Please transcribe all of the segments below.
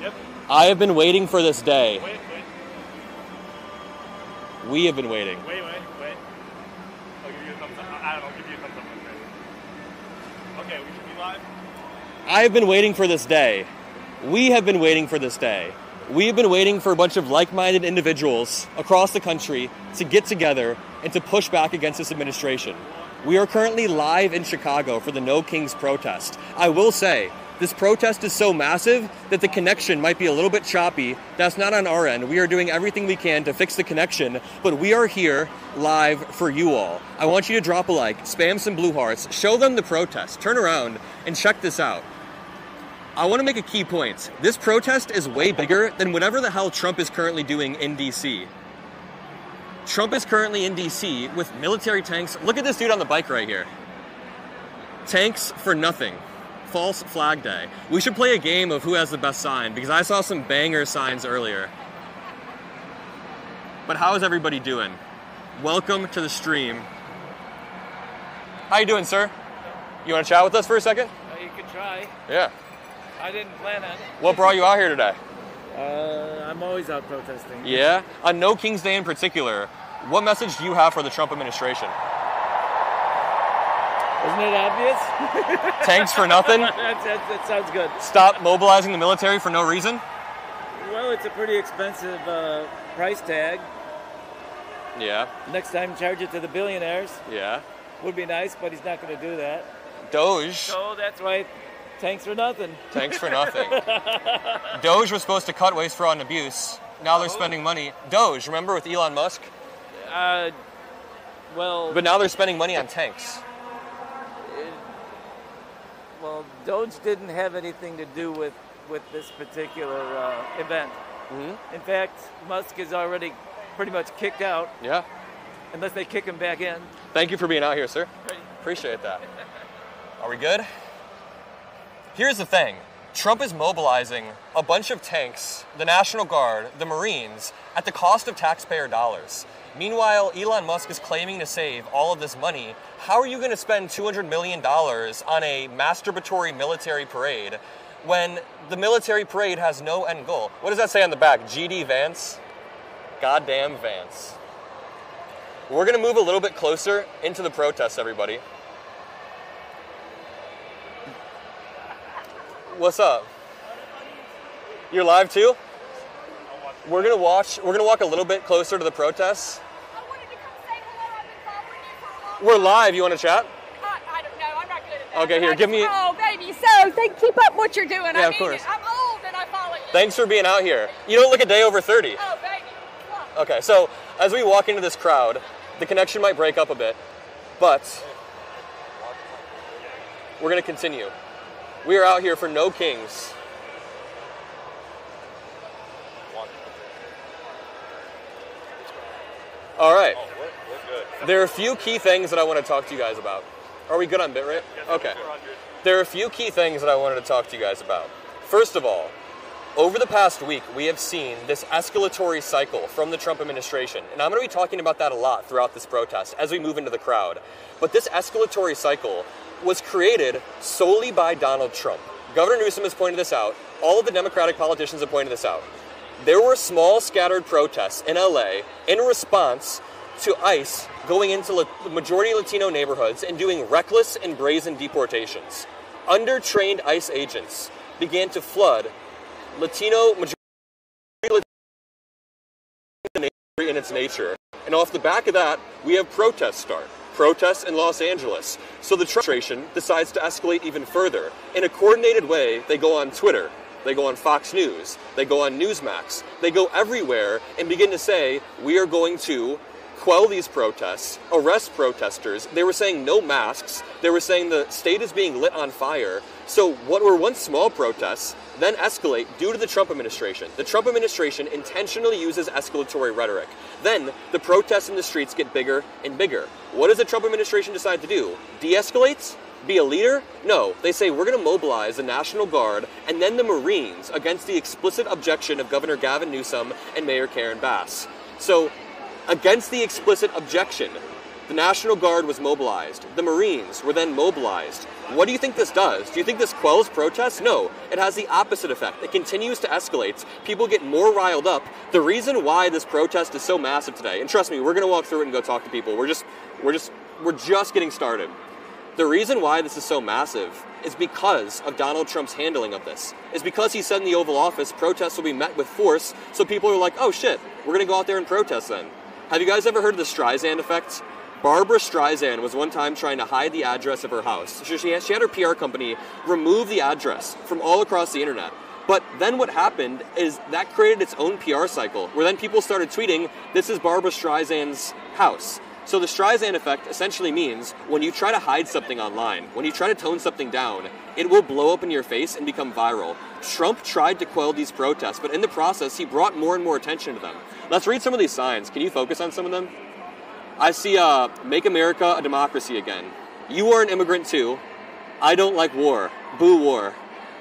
Yep. I have been waiting for this day. Wait. We have been waiting. Wait. I'll give you a thumbs up. I don't know, I'll give you a thumbs up. Okay, we should be live. I have been waiting for this day. We have been waiting for this day. We have been waiting for a bunch of like-minded individuals across the country to get together and to push back against this administration. We are currently live in Chicago for the No Kings protest. I will say, this protest is so massive that the connection might be a little bit choppy. That's not on our end. We are doing everything we can to fix the connection, but we are here live for you all. I want you to drop a like, spam some blue hearts, show them the protest, turn around and check this out. I want to make a key point. This protest is way bigger than whatever the hell Trump is currently doing in D.C. Trump is currently in D.C. with military tanks. Look at this dude on the bike right here. Tanks for nothing. False flag day. We should play a game of who has the best sign, because I saw some banger signs earlier. But how is everybody doing? Welcome to the stream. How you doing, sir? You want to chat with us for a second? You can try. Yeah. I didn't plan on it. What brought you out here today? I'm always out protesting. Yeah? On No King's Day in particular, what message do you have for the Trump administration? Isn't it obvious? Tanks for nothing? That sounds good. Stop mobilizing the military for no reason? Well, it's a pretty expensive price tag. Yeah. Next time, charge it to the billionaires. Yeah. Would be nice, but he's not going to do that. Doge. So that's why tanks for nothing. Tanks for nothing. Doge was supposed to cut waste, fraud, and abuse. Now they're spending money. Doge, remember with Elon Musk? Well... But now they're spending money on tanks. Well, Doge didn't have anything to do with this particular event. Mm-hmm. In fact, Musk is already pretty much kicked out. Yeah. Unless they kick him back in. Thank you for being out here, sir. Great. Appreciate that. Are we good? Here's the thing. Trump is mobilizing a bunch of tanks, the National Guard, the Marines, at the cost of taxpayer dollars. Meanwhile, Elon Musk is claiming to save all of this money. How are you going to spend $200 million on a masturbatory military parade when the military parade has no end goal? What does that say on the back? GD Vance? Goddamn Vance. We're going to move a little bit closer into the protest, everybody. What's up? You're live too? We're gonna walk a little bit closer to the protests. I wanted to come say hello. I've been following you for a long time. We're live. You want to chat? I don't know. I'm not good at that. Okay, here, give me. Oh, baby. So, keep up what you're doing. Yeah, I of mean course. it. I'm old and I follow you. Thanks for being out here. You don't look a day over 30. Oh, baby. Come on. Okay, so as we walk into this crowd, the connection might break up a bit, but we're gonna continue. We are out here for No Kings. All right. We're good. There are a few key things that I want to talk to you guys about. Are we good on bitrate? Okay. There are a few key things that I wanted to talk to you guys about. First of all, over the past week, we have seen this escalatory cycle from the Trump administration. And I'm going to be talking about that a lot throughout this protest as we move into the crowd. But this escalatory cycle was created solely by Donald Trump. Governor Newsom has pointed this out. All of the Democratic politicians have pointed this out. There were small scattered protests in LA in response to ICE going into the majority Latino neighborhoods and doing reckless and brazen deportations. Undertrained ICE agents began to flood majority Latino in its nature. And off the back of that, we have protests start. Protests in Los Angeles. So the Trump administration decides to escalate even further. In a coordinated way, they go on Twitter, they go on Fox News, they go on Newsmax, they go everywhere and begin to say, we are going to quell these protests, arrest protesters. They were saying no masks. They were saying the state is being lit on fire. So what were once small protests then escalate due to the Trump administration. The Trump administration intentionally uses escalatory rhetoric. Then the protests in the streets get bigger and bigger. What does the Trump administration decide to do? De-escalate? Be a leader? No. They say we're going to mobilize the National Guard and then the Marines against the explicit objection of Governor Gavin Newsom and Mayor Karen Bass. So, against the explicit objection, The National Guard was mobilized. The Marines were then mobilized. What do you think this does? Do you think this quells protests? No. It has the opposite effect. It continues to escalate. People get more riled up. The reason why this protest is so massive today, and trust me, we're going to walk through it and go talk to people. We're just getting started. The reason why this is so massive is because of Donald Trump's handling of this. Is because he said in the Oval Office, protests will be met with force, so people are like, oh shit, we're going to go out there and protest then. Have you guys ever heard of the Streisand effect? Barbara Streisand was one time trying to hide the address of her house. She had her PR company remove the address from all across the internet. But then what happened is that created its own PR cycle, where then people started tweeting, this is Barbara Streisand's house. So the Streisand effect essentially means when you try to hide something online, when you try to tone something down, it will blow up in your face and become viral. Trump tried to quell these protests, but in the process, he brought more and more attention to them. Let's read some of these signs. Can you focus on some of them? I see, make America a democracy again. You are an immigrant too. I don't like war. Boo war.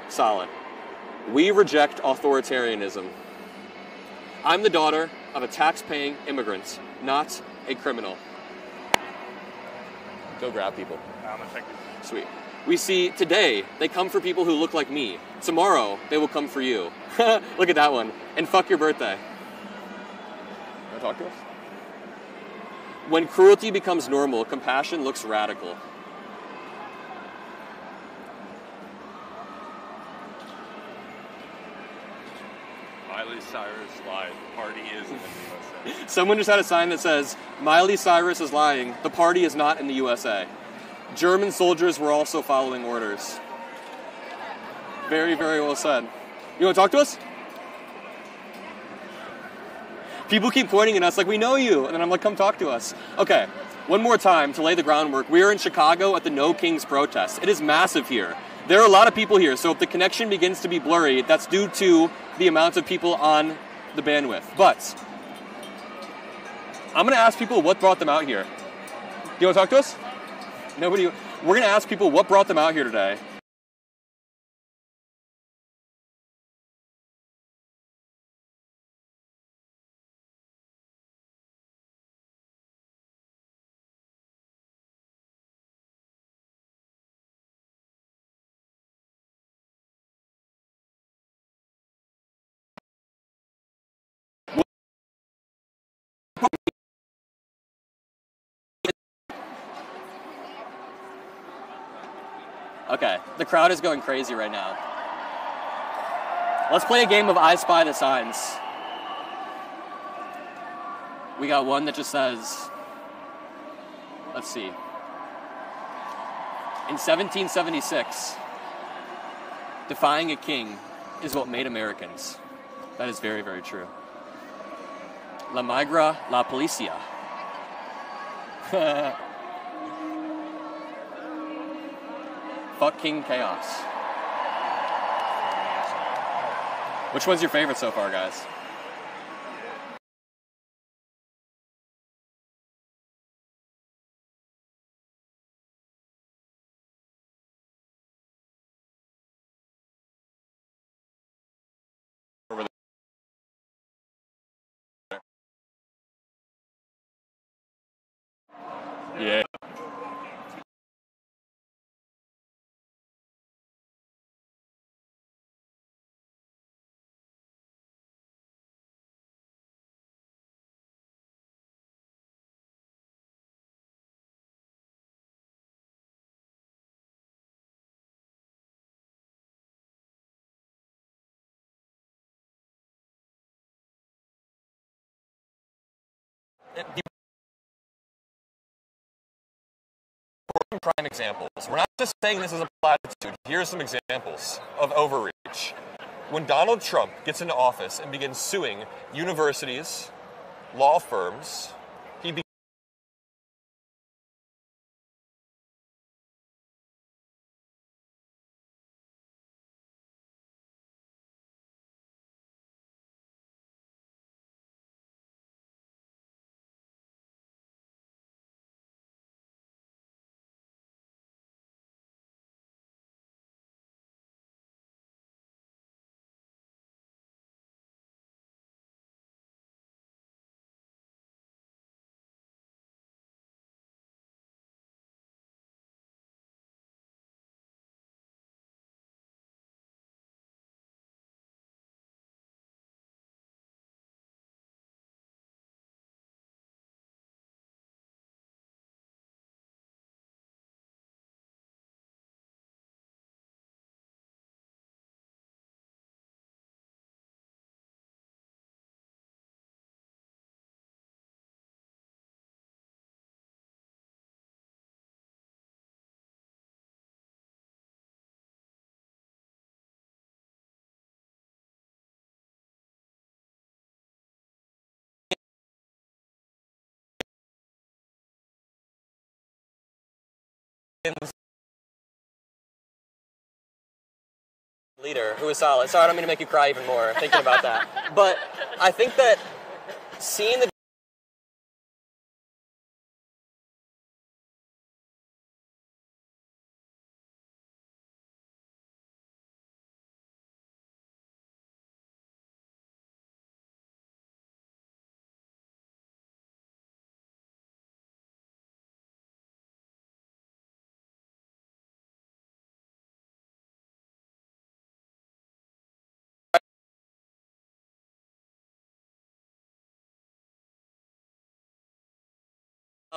Solid. We reject authoritarianism. I'm the daughter of a tax-paying immigrant, not a criminal. Go grab people. I'm gonna check you. Sweet. We see today, they come for people who look like me. Tomorrow, they will come for you. Look at that one. And fuck your birthday. Want to talk to us? When cruelty becomes normal, compassion looks radical. Miley Cyrus lied. The party is in the USA. Someone just had a sign that says, Miley Cyrus is lying. The party is not in the USA. German soldiers were also following orders. Very, very well said. You want to talk to us? People keep pointing at us like, we know you. And then I'm like, come talk to us. Okay, one more time to lay the groundwork. We are in Chicago at the No Kings protest. It is massive here. There are a lot of people here, so if the connection begins to be blurry, that's due to the amount of people on the bandwidth. But I'm going to ask people what brought them out here. Do you want to talk to us? Nobody. We're going to ask people what brought them out here today. Okay, the crowd is going crazy right now. Let's play a game of I Spy the Signs. We got one that just says, let's see. In 1776, defying a king is what made Americans. That is very, very true. La migra, la policia. Fuck King Chaos. Which one's your favorite so far, guys? Over there. Yeah. Prime examples. We're not just saying this is a platitude. Here are some examples of overreach. When Donald Trump gets into office and begins suing universities, law firms, he leader who was solid. Sorry, I don't mean to make you cry even more thinking about that. But I think that seeing the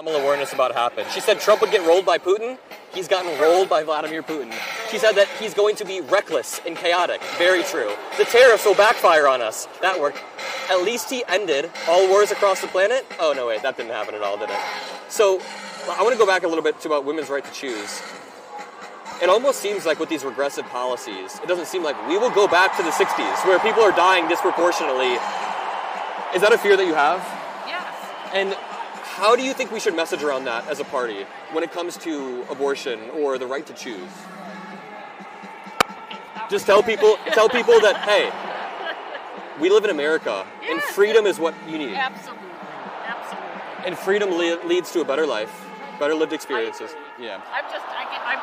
awareness about happened. She said Trump would get rolled by Putin. He's gotten rolled by Vladimir Putin. She said that he's going to be reckless and chaotic. Very true. The tariffs will backfire on us. That worked. At least he ended all wars across the planet. Oh, no, wait, that didn't happen at all, did it? So, I want to go back a little bit to about women's right to choose. It almost seems like with these regressive policies, it doesn't seem like we will go back to the 60s, where people are dying disproportionately. Is that a fear that you have? Yes. And how do you think we should message around that as a party when it comes to abortion or the right to choose? Just tell people that, hey, we live in America, and freedom is what you need. Absolutely. Absolutely. And freedom leads to a better life, better lived experiences. Yeah. I'm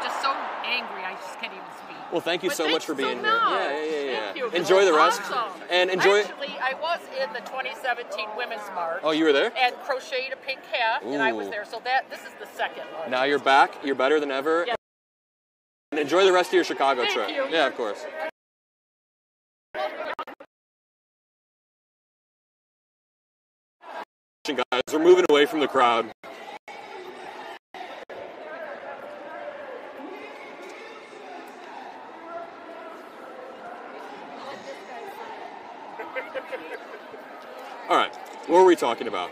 just so angry. I just can't even speak. Well, thank you so much for being here. Yeah. Thank you. Enjoy the rest. Awesome. And enjoy. Actually, I was in the 2017 Women's March. Oh, you were there? And crocheted a pink hat, and I was Ooh. there. So this is the second one. Now you're back. You're better than ever. Yeah. And enjoy the rest of your Chicago Thank trip. you. Yeah, of course. Guys, we're moving away from the crowd. All right, what were we talking about?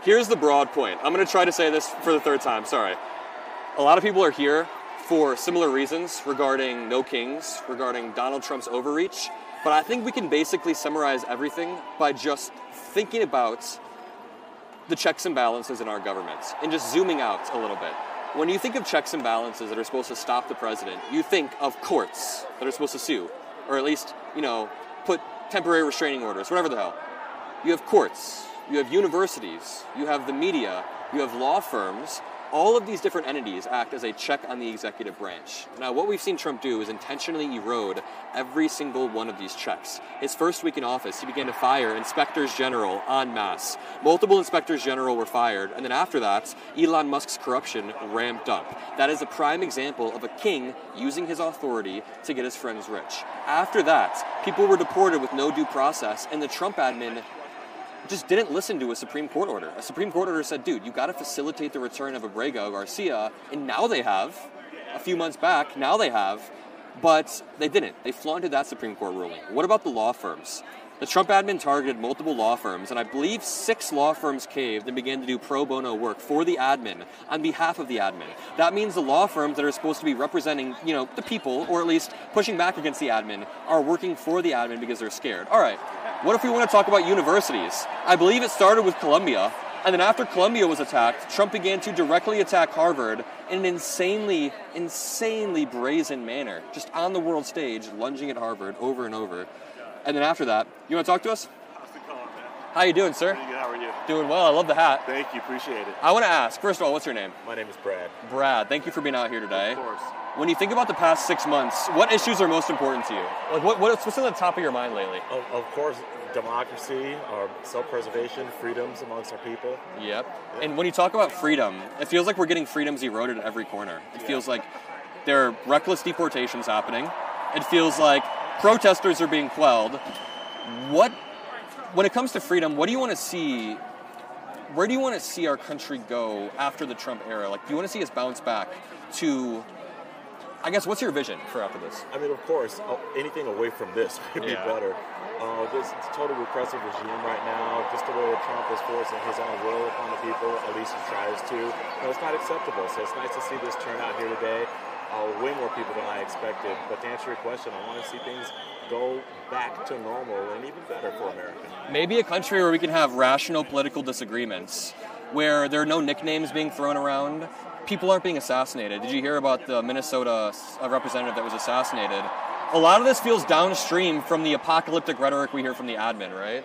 Here's the broad point. I'm going to try to say this for the third time, sorry. A lot of people are here for similar reasons regarding no kings, regarding Donald Trump's overreach, but I think we can basically summarize everything by just thinking about the checks and balances in our government and just zooming out a little bit. When you think of checks and balances that are supposed to stop the president, you think of courts that are supposed to sue, or at least, put temporary restraining orders, whatever the hell. You have courts, you have universities, you have the media, you have law firms. All of these different entities act as a check on the executive branch. Now, what we've seen Trump do is intentionally erode every single one of these checks. His first week in office, he began to fire inspectors general en masse. Multiple inspectors general were fired, and then after that, Elon Musk's corruption ramped up. That is a prime example of a king using his authority to get his friends rich. After that, people were deported with no due process, and the Trump admin just didn't listen to a Supreme Court order. A Supreme Court order said, dude, you got to facilitate the return of Abrego Garcia, and now they have. A few months back, now they have, but they didn't. They flaunted that Supreme Court ruling. What about the law firms? The Trump admin targeted multiple law firms, and I believe 6 law firms caved and began to do pro bono work for the admin on behalf of the admin. That means the law firms that are supposed to be representing, the people, or at least pushing back against the admin, are working for the admin because they're scared. All right, what if we want to talk about universities? I believe it started with Columbia, and then after Columbia was attacked, Trump began to directly attack Harvard in an insanely brazen manner, just on the world stage, lunging at Harvard over and over. And then after that, you want to talk to us? How's it going, man? How you doing, sir? Pretty good. How are you? Doing well. I love the hat. Thank you. Appreciate it. I want to ask, first of all, what's your name? My name is Brad. Brad. Thank you for being out here today. Of course. When you think about the past 6 months, what issues are most important to you? Like, what's on the top of your mind lately? Of course, democracy, our self-preservation, freedoms amongst our people. Yep. And when you talk about freedom, it feels like we're getting freedoms eroded at every corner. It feels like there are reckless deportations happening. It feels like protesters are being quelled. When it comes to freedom, what do you want to see? Where do you want to see our country go after the Trump era? Like, do you want to see us bounce back to, I guess, what's your vision for after this? I mean, of course, anything away from this would be better. This totally repressive regime right now, just the way that Trump is forcing his own will upon the people, at least he tries to. It's not acceptable. So it's nice to see this turn out here today. Way more people than I expected. But to answer your question, I want to see things go back to normal and even better for America. Maybe a country where we can have rational political disagreements, where there are no nicknames being thrown around, people aren't being assassinated. Did you hear about the Minnesota representative that was assassinated? A lot of this feels downstream from the apocalyptic rhetoric we hear from the admin, right?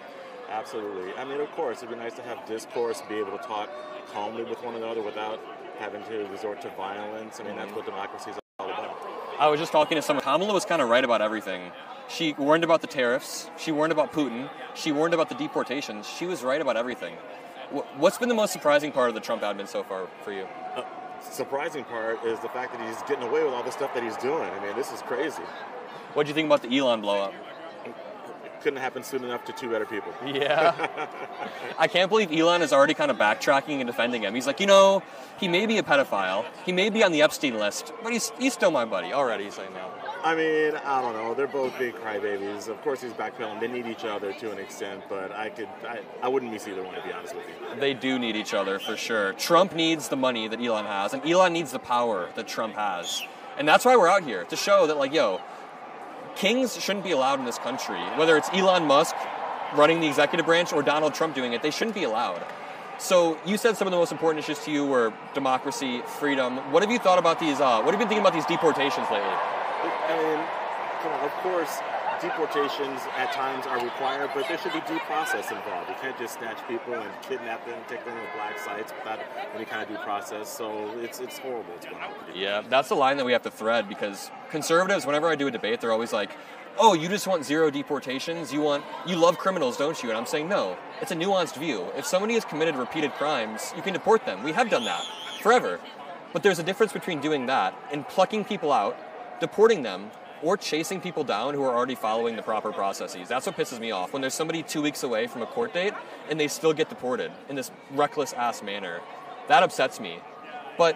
Absolutely. I mean, of course, it'd be nice to have discourse, be able to talk calmly with one another without having to resort to violence. I mean, that's what democracy is all about. I was just talking to someone. Kamala was kind of right about everything. She warned about the tariffs. She warned about Putin. She warned about the deportations. She was right about everything. What's been the most surprising part of the Trump admin so far for you? Surprising part is the fact that he's getting away with all the stuff that he's doing. I mean, this is crazy. What do you think about the Elon blow-up? Couldn't happen soon enough to two better people. Yeah. I can't believe Elon is already kind of backtracking and defending him. He's like, he may be a pedophile. He may be on the Epstein list, but he's still my buddy. Already he's saying that. I mean, I don't know. They're both big crybabies. Of course, he's backpedaling. They need each other to an extent, but I wouldn't miss either one, to be honest with you. They do need each other, for sure. Trump needs the money that Elon has, and Elon needs the power that Trump has. And that's why we're out here, to show that, kings shouldn't be allowed in this country. Whether it's Elon Musk running the executive branch or Donald Trump doing it, they shouldn't be allowed. So you said some of the most important issues to you were democracy, freedom. What have you thought about these? What have you been thinking about these deportations lately? I mean, of course, deportations at times are required, but there should be due process involved. You can't just snatch people and kidnap them, take them to black sites without any kind of due process. So it's horrible what's going on. Yeah, that's the line that we have to thread, because conservatives, whenever I do a debate, they're always like, oh, you just want zero deportations? You love criminals, don't you? And I'm saying, no, it's a nuanced view. If somebody has committed repeated crimes, you can deport them. We have done that forever. But there's a difference between doing that and plucking people out, deporting them, or chasing people down who are already following the proper processes. That's what pisses me off, when there's somebody 2 weeks away from a court date and they still get deported in this reckless-ass manner. That upsets me. But,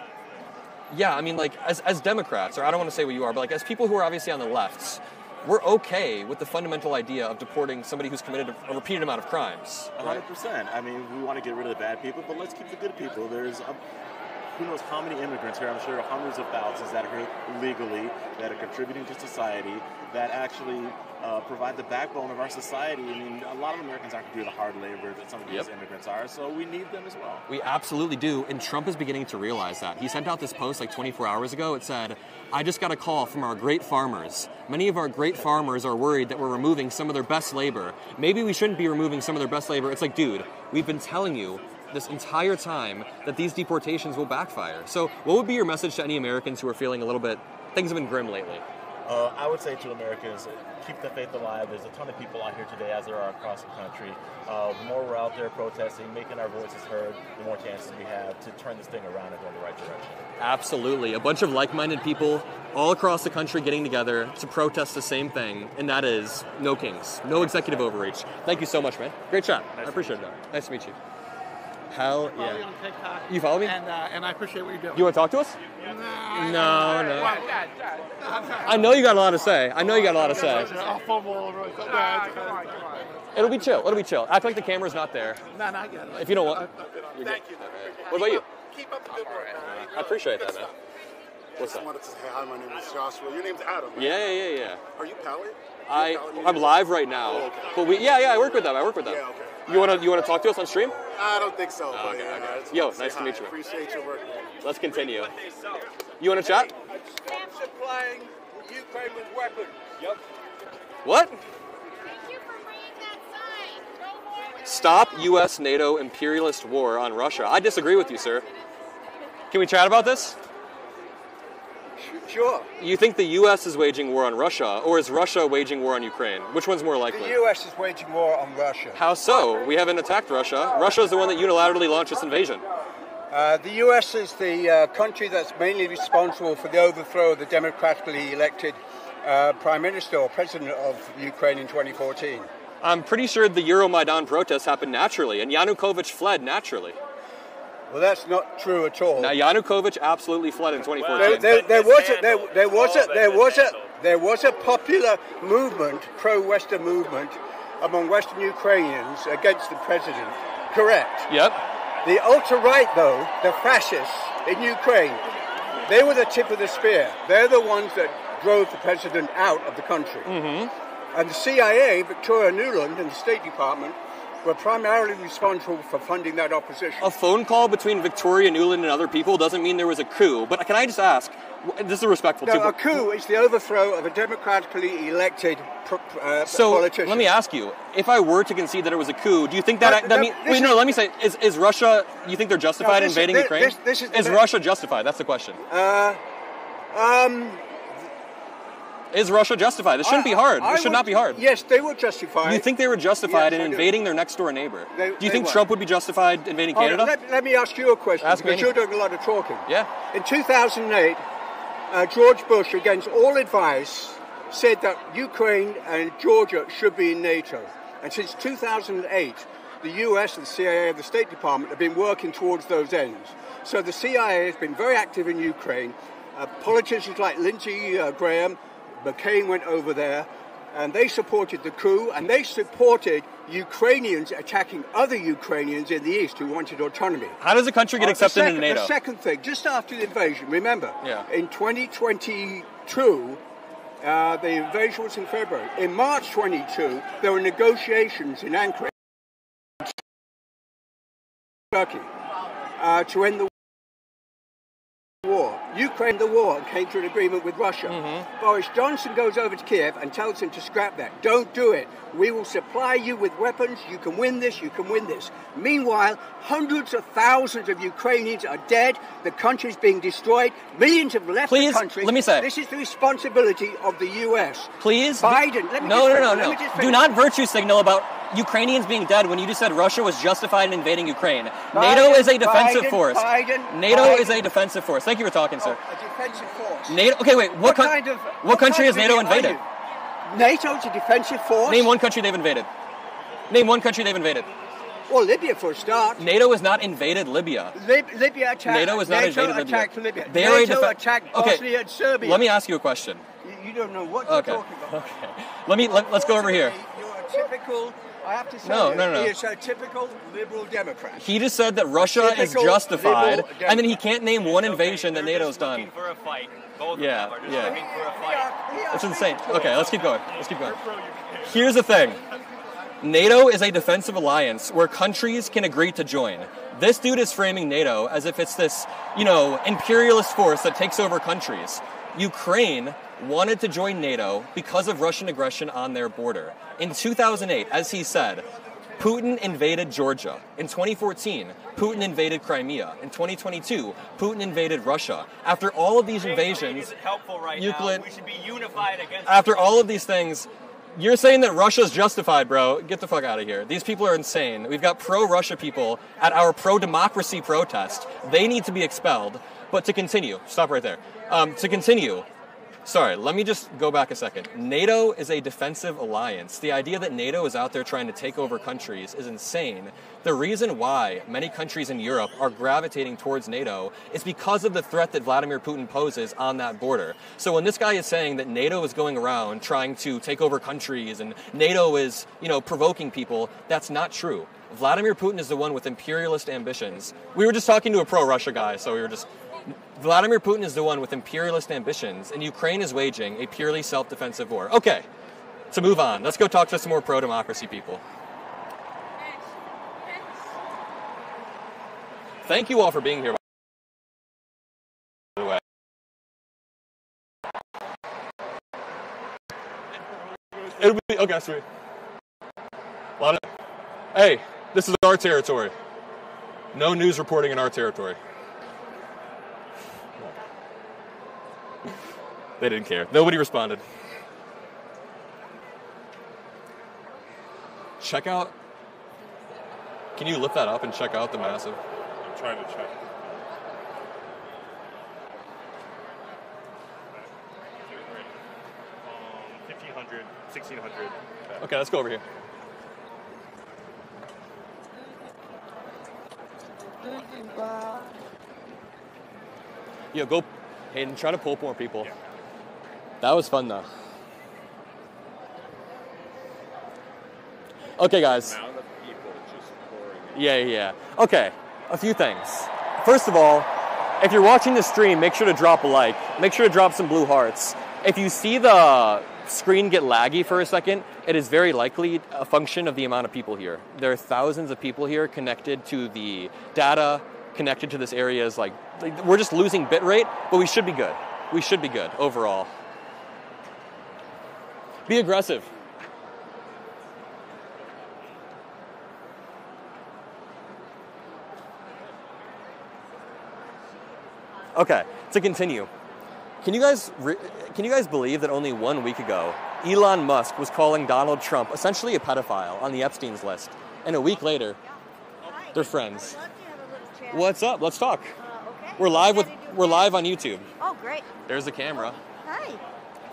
yeah, I mean, as Democrats, or I don't want to say what you are, but as people who are obviously on the lefts, we're okay with the fundamental idea of deporting somebody who's committed a repeated amount of crimes. 100%. I mean, we want to get rid of the bad people, but let's keep the good people. There's who knows how many immigrants here, I'm sure hundreds of thousands that are here legally, that are contributing to society, that actually provide the backbone of our society. I mean, a lot of Americans aren't doing the hard labor that some of these immigrants are, so we need them as well. We absolutely do, and Trump is beginning to realize that. He sent out this post 24 hours ago. It said, I just got a call from our great farmers. Many of our great farmers are worried that we're removing some of their best labor. Maybe we shouldn't be removing some of their best labor. It's like, dude, we've been telling you this entire time that these deportations will backfire. So what would be your message to any Americans who are feeling a little bit, things have been grim lately? I would say to Americans, keep the faith alive. There's a ton of people out here today, as there are across the country. The more we're out there protesting, making our voices heard, the more chances we have to turn this thing around and go in the right direction. Absolutely. A bunch of like-minded people all across the country getting together to protest the same thing, and that is no kings, no executive overreach. Thank you so much, man. Great chat. I appreciate it. Nice to meet you. Hell yeah. I follow you on TikTok. You follow me? And I appreciate what you're doing. You want to talk to us? No. I know you got a lot to say. I'll fumble. Come on. It'll be chill. Act like the camera's not there. No, I get it. If you don't want. Thank you. What about you? Keep up the good work. I appreciate that, man. What's I up? wanted to say hi. My name is Joshua. Your name's Adam, right? Yeah. Are you Pally? I'm live right now. Oh, okay. But I work with them. Yeah, okay. You wanna talk to us on stream? I don't think so. Oh, but okay. just Yo, wanted nice say to meet hi. you. Appreciate your work, man. Let's continue. You wanna chat? Stop supplying Ukraine with weapons. Yep. What? Thank you for bringing that sign. No more. Stop U.S. NATO imperialist war on Russia. I disagree with you, sir. Can we chat about this? Sure. You think the U.S. is waging war on Russia, or is Russia waging war on Ukraine? Which one's more likely? The U.S. is waging war on Russia. How so? We haven't attacked Russia. Russia is the one that unilaterally launched this invasion. The U.S. is the country that's mainly responsible for the overthrow of the democratically elected Prime Minister or President of Ukraine in 2014. I'm pretty sure the Euromaidan protests happened naturally, and Yanukovych fled naturally. Well, that's not true at all. Now, Yanukovych absolutely fled in 2014. There was a popular movement, pro-Western movement, among Western Ukrainians against the president. Correct. Yep. The ultra-right, though, the fascists in Ukraine, they were the tip of the spear. They're the ones that drove the president out of the country. Mm-hmm. And the CIA, Victoria Nuland, and the State Department were primarily responsible for funding that opposition. A phone call between Victoria Nuland and other people doesn't mean there was a coup. But can I just ask, this is respectful too. No, a coup is the overthrow of a democratically elected politician. Let me ask you, if I were to concede that it was a coup, do you think that means... Wait, no, let me say, is Russia, you think they're justified in invading Ukraine? Is Russia justified? That's the question. Is Russia justified? This shouldn't be hard. This should not be hard. Yes, they were justified. You think they were justified in invading their next door neighbor? Do you think Trump would be justified invading Canada? Let me ask you a question, because you're doing a lot of talking. Yeah. In 2008, George Bush, against all advice, said that Ukraine and Georgia should be in NATO. And since 2008, the US and the CIA and the State Department have been working towards those ends. So the CIA has been very active in Ukraine. Politicians like Lindsey Graham, McCain went over there, and they supported the coup, and they supported Ukrainians attacking other Ukrainians in the east who wanted autonomy. How does a country get accepted into NATO? The second thing, just after the invasion, remember, in 2022, the invasion was in February. In March 22, there were negotiations in Ankara, Turkey, to end the war. Ukraine the war and came to an agreement with Russia. Boris Johnson goes over to Kiev and tells him to scrap that. Don't do it. We will supply you with weapons. You can win this. You can win this. Meanwhile, hundreds of thousands of Ukrainians are dead. The country's being destroyed. Millions have left the country. Let me say. This is the responsibility of the U.S. Please? Biden. No. Do not virtue signal about Ukrainians being dead when you just said Russia was justified in invading Ukraine. NATO is a defensive force. NATO is a defensive force. Thank you for talking, sir. A defensive force. NATO. Okay, wait. What country has NATO invaded? NATO's a defensive force. Name one country they've invaded. Name one country they've invaded. Well, Libya for a start. NATO has not invaded Libya. Libya attacked. NATO has not invaded Libya. Attacked Libya. They NATO attacked Bosnia and Serbia. Let me ask you a question. You don't know what you're talking about. Okay. Let's go over here. You're a typical. I have to say, no. He's a typical liberal Democrat. He just said that Russia is justified, and then he can't name one invasion that NATO's done. Looking for a fight. Both Yeah. of them are just looking for a fight. That's insane. Okay, let's keep going. Here's the thing. NATO is a defensive alliance where countries can agree to join. This dude is framing NATO as if it's this, imperialist force that takes over countries. Ukraine wanted to join NATO because of Russian aggression on their border. In 2008, as he said, Putin invaded Georgia. In 2014, Putin invaded Crimea. In 2022, Putin invaded Russia. After all of these invasions, we should be unified against. After all of these things, you're saying that Russia's justified, bro. Get the fuck out of here. These people are insane. We've got pro-Russia people at our pro-democracy protest. They need to be expelled. But to continue, stop right there. Sorry, let me just go back a second. NATO is a defensive alliance. The idea that NATO is out there trying to take over countries is insane. The reason why many countries in Europe are gravitating towards NATO is because of the threat that Vladimir Putin poses on that border. So when this guy is saying that NATO is going around trying to take over countries and NATO is, provoking people, that's not true. Vladimir Putin is the one with imperialist ambitions. We were just talking to a pro-Russia guy, so Vladimir Putin is the one with imperialist ambitions, and Ukraine is waging a purely self-defensive war. Okay, to move on, let's go talk to some more pro-democracy people. Thank you all for being here, by the way. It'll be, okay, sweet. Hey, this is our territory. No news reporting in our territory. They didn't care. Nobody responded. Check out... Can you lift that up and check out the massive... I'm trying to check. $1,500, $1,600. Okay, let's go over here. Yo, go... Hayden, try to pull up more people. Yeah. That was fun, though. Okay, guys. Yeah. Okay, a few things. First of all, if you're watching the stream, make sure to drop a like. Make sure to drop some blue hearts. If you see the screen get laggy for a second, it is very likely a function of the amount of people here. There are thousands of people here connected to the data, connected to this area's like we're just losing bit rate, but we should be good. We should be good overall. Be aggressive. Okay, to continue. Can you guys believe that only 1 week ago, Elon Musk was calling Donald Trump essentially a pedophile on the Epstein's list, and a week later, they're friends. What's up? Let's talk. Okay. We're live on YouTube. Oh, great. There's the camera. Hi.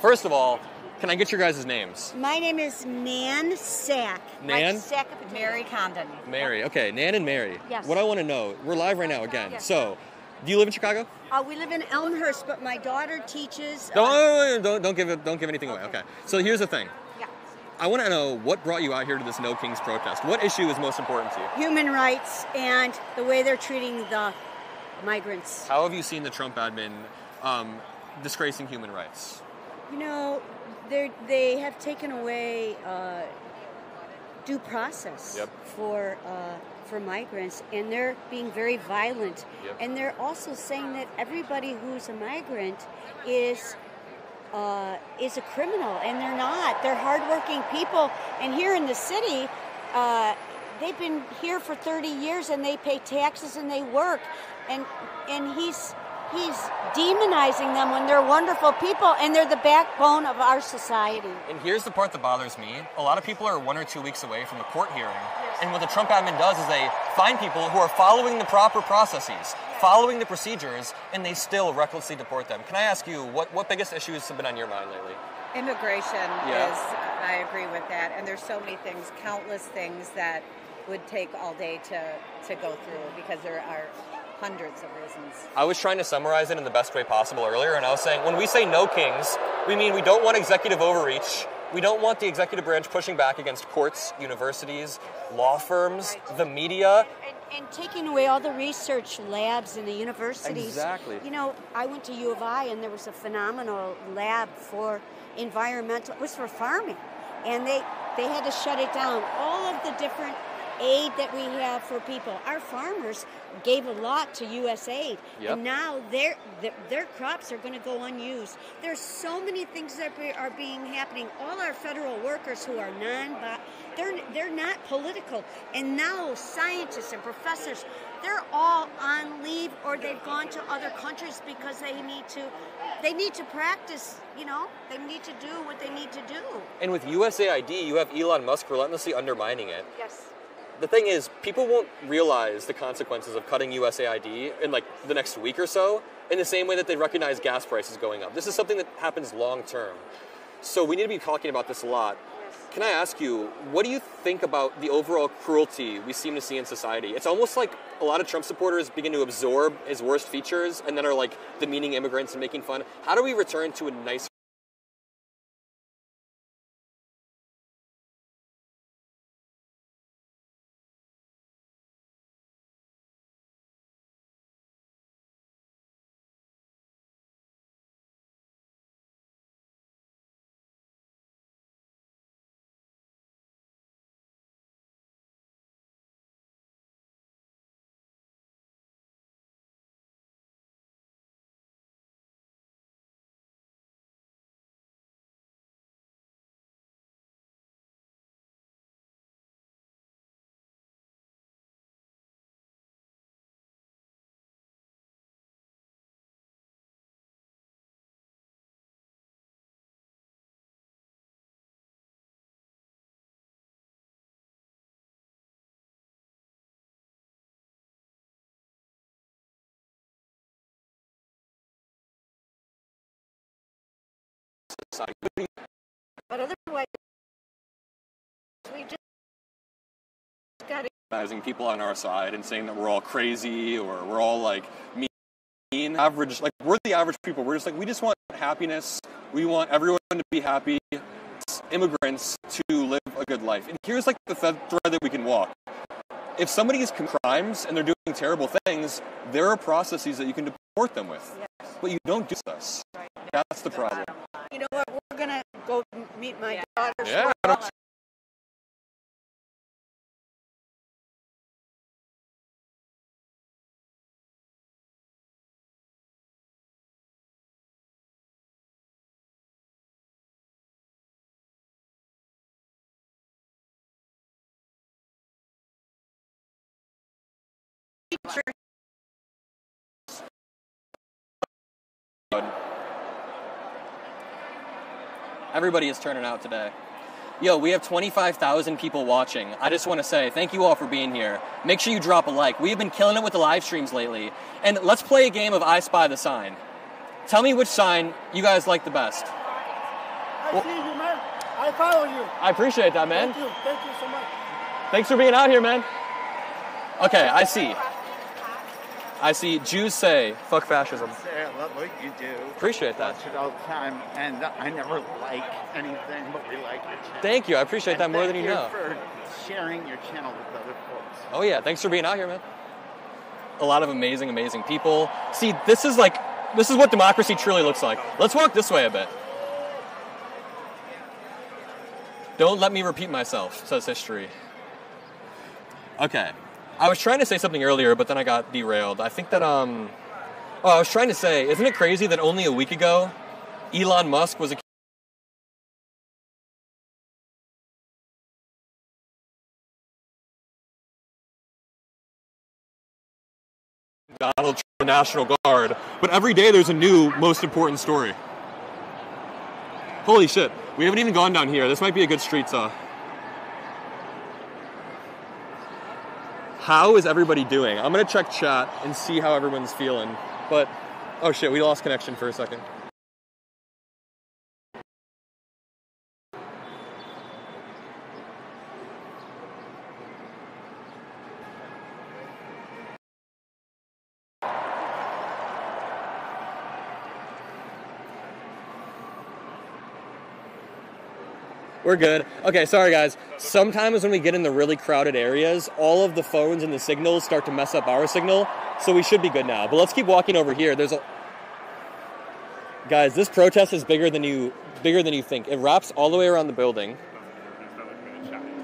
First of all, can I get your guys' names? My name is Nan Sack. Nan? Like Sack of Mary Condon. Mary. Okay, Nan and Mary. Yes. What I want to know, we're live right now again. Yes. So, do you live in Chicago? We live in Elmhurst, but my daughter teaches. Don't give anything away. Okay. So here's the thing. Yeah. I want to know what brought you out here to this No Kings protest. What issue is most important to you? Human rights and the way they're treating the migrants. How have you seen the Trump admin disgracing human rights? You know, they have taken away due process for migrants, and they're being very violent. Yep. And they're also saying that everybody who's a migrant is a criminal, and they're not. They're hardworking people, and here in the city, they've been here for 30 years, and they pay taxes and they work, and he's demonizing them when they're wonderful people, and they're the backbone of our society. And here's the part that bothers me. A lot of people are 1 or 2 weeks away from a court hearing. And what the Trump admin does is they find people who are following the proper processes, following the procedures, and they still recklessly deport them. Can I ask you, what biggest issues have been on your mind lately? Immigration I agree with that. And there's so many things, countless things that would take all day to go through because there are hundreds of reasons. I was trying to summarize it in the best way possible earlier, and I was saying when we say no kings, we mean we don't want executive overreach. We don't want the executive branch pushing back against courts, universities, law firms, the media. And taking away all the research labs in the universities. Exactly. You know, I went to U of I, and there was a phenomenal lab for environmental, it was for farming. And they had to shut it down. All of the different aid that we have for people. Our farmers gave a lot to USAID, and now their crops are going to go unused. There's so many things that are happening. All our federal workers who are they're not political, and now scientists and professors, they're all on leave or they've gone to other countries because they need to practice. You know, they need to do what they need to do. And with USAID, you have Elon Musk relentlessly undermining it. Yes. The thing is, people won't realize the consequences of cutting USAID in like the next week or so, in the same way that they recognize gas prices going up. This is something that happens long term. So we need to be talking about this a lot. Can I ask you, what do you think about the overall cruelty we seem to see in society? It's almost like a lot of Trump supporters begin to absorb his worst features and then are like demeaning immigrants and making fun. How do we return to a nice society? But otherwise, we just got to... people on our side and saying that we're all crazy or we're all like mean. Average, like we're the average people. We're just like, we just want happiness. We want everyone to be happy. Immigrants to live a good life. And here's like the thread that we can walk. If somebody is committing crimes and they're doing terrible things, there are processes that you can deport them with. But you don't do this. That's the problem. You know what? We're gonna go meet my daughter. Yeah. Everybody is turning out today. Yo, we have 25,000 people watching. I just want to say thank you all for being here. Make sure you drop a like. We have been killing it with the live streams lately. And let's play a game of I Spy the Sign. Tell me which sign you guys like the best. I see you, man. I follow you. I appreciate that, man. Thank you. Thank you so much. Thanks for being out here, man. Okay, I see. I see Jews say, fuck fascism. I love what you do. Appreciate that. Watch it all the time, and I never like anything, but we like your channel. Thank you. I appreciate that more than you know. Thank you for sharing your channel with other folks. Oh yeah, thanks for being out here, man. A lot of amazing, amazing people. See, this is what democracy truly looks like. Let's walk this way a bit. Don't let me repeat myself, says history. Okay. I was trying to say something earlier, but then I got derailed. I think that, I was trying to say, isn't it crazy that only a week ago, Elon Musk was Donald Trump, the National Guard, but every day there's a new most important story. Holy shit, we haven't even gone down here. This might be a good street saw. How is everybody doing? I'm gonna check chat and see how everyone's feeling. But, oh shit, we lost connection for a second. We're good. Okay, sorry guys. Sometimes when we get in the really crowded areas, all of the phones and the signals start to mess up our signal, so we should be good now. But let's keep walking over here. Guys, this protest is bigger than you think. It wraps all the way around the building.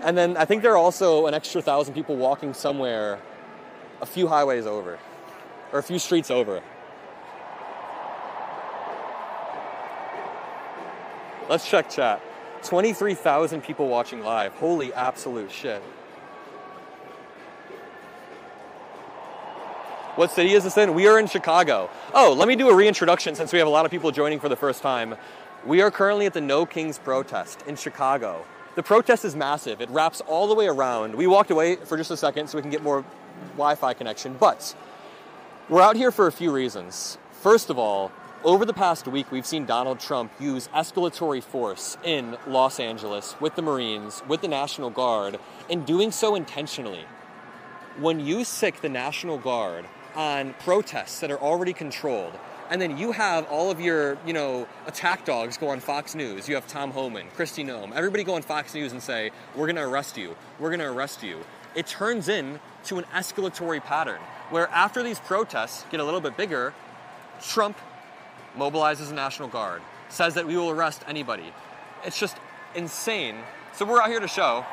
And then I think there are also an extra 1,000 people walking somewhere a few highways over, or a few streets over. Let's check chat. 23,000 people watching live. Holy absolute shit. What city is this in? We are in Chicago. Oh, let me do a reintroduction since we have a lot of people joining for the first time. We are currently at the No Kings protest in Chicago. The protest is massive. It wraps all the way around. We walked away for just a second so we can get more Wi-Fi connection, but we're out here for a few reasons. First of all, over the past week, we've seen Donald Trump use escalatory force in Los Angeles with the Marines, with the National Guard, and doing so intentionally. When you sic the National Guard on protests that are already controlled, and then you have all of your, attack dogs go on Fox News. You have Tom Homan, Kristi Noem, everybody go on Fox News and say, we're going to arrest you. We're going to arrest you. It turns into an escalatory pattern where after these protests get a little bit bigger, Trump mobilizes the National Guard, says that we will arrest anybody. It's just insane. So we're out here to show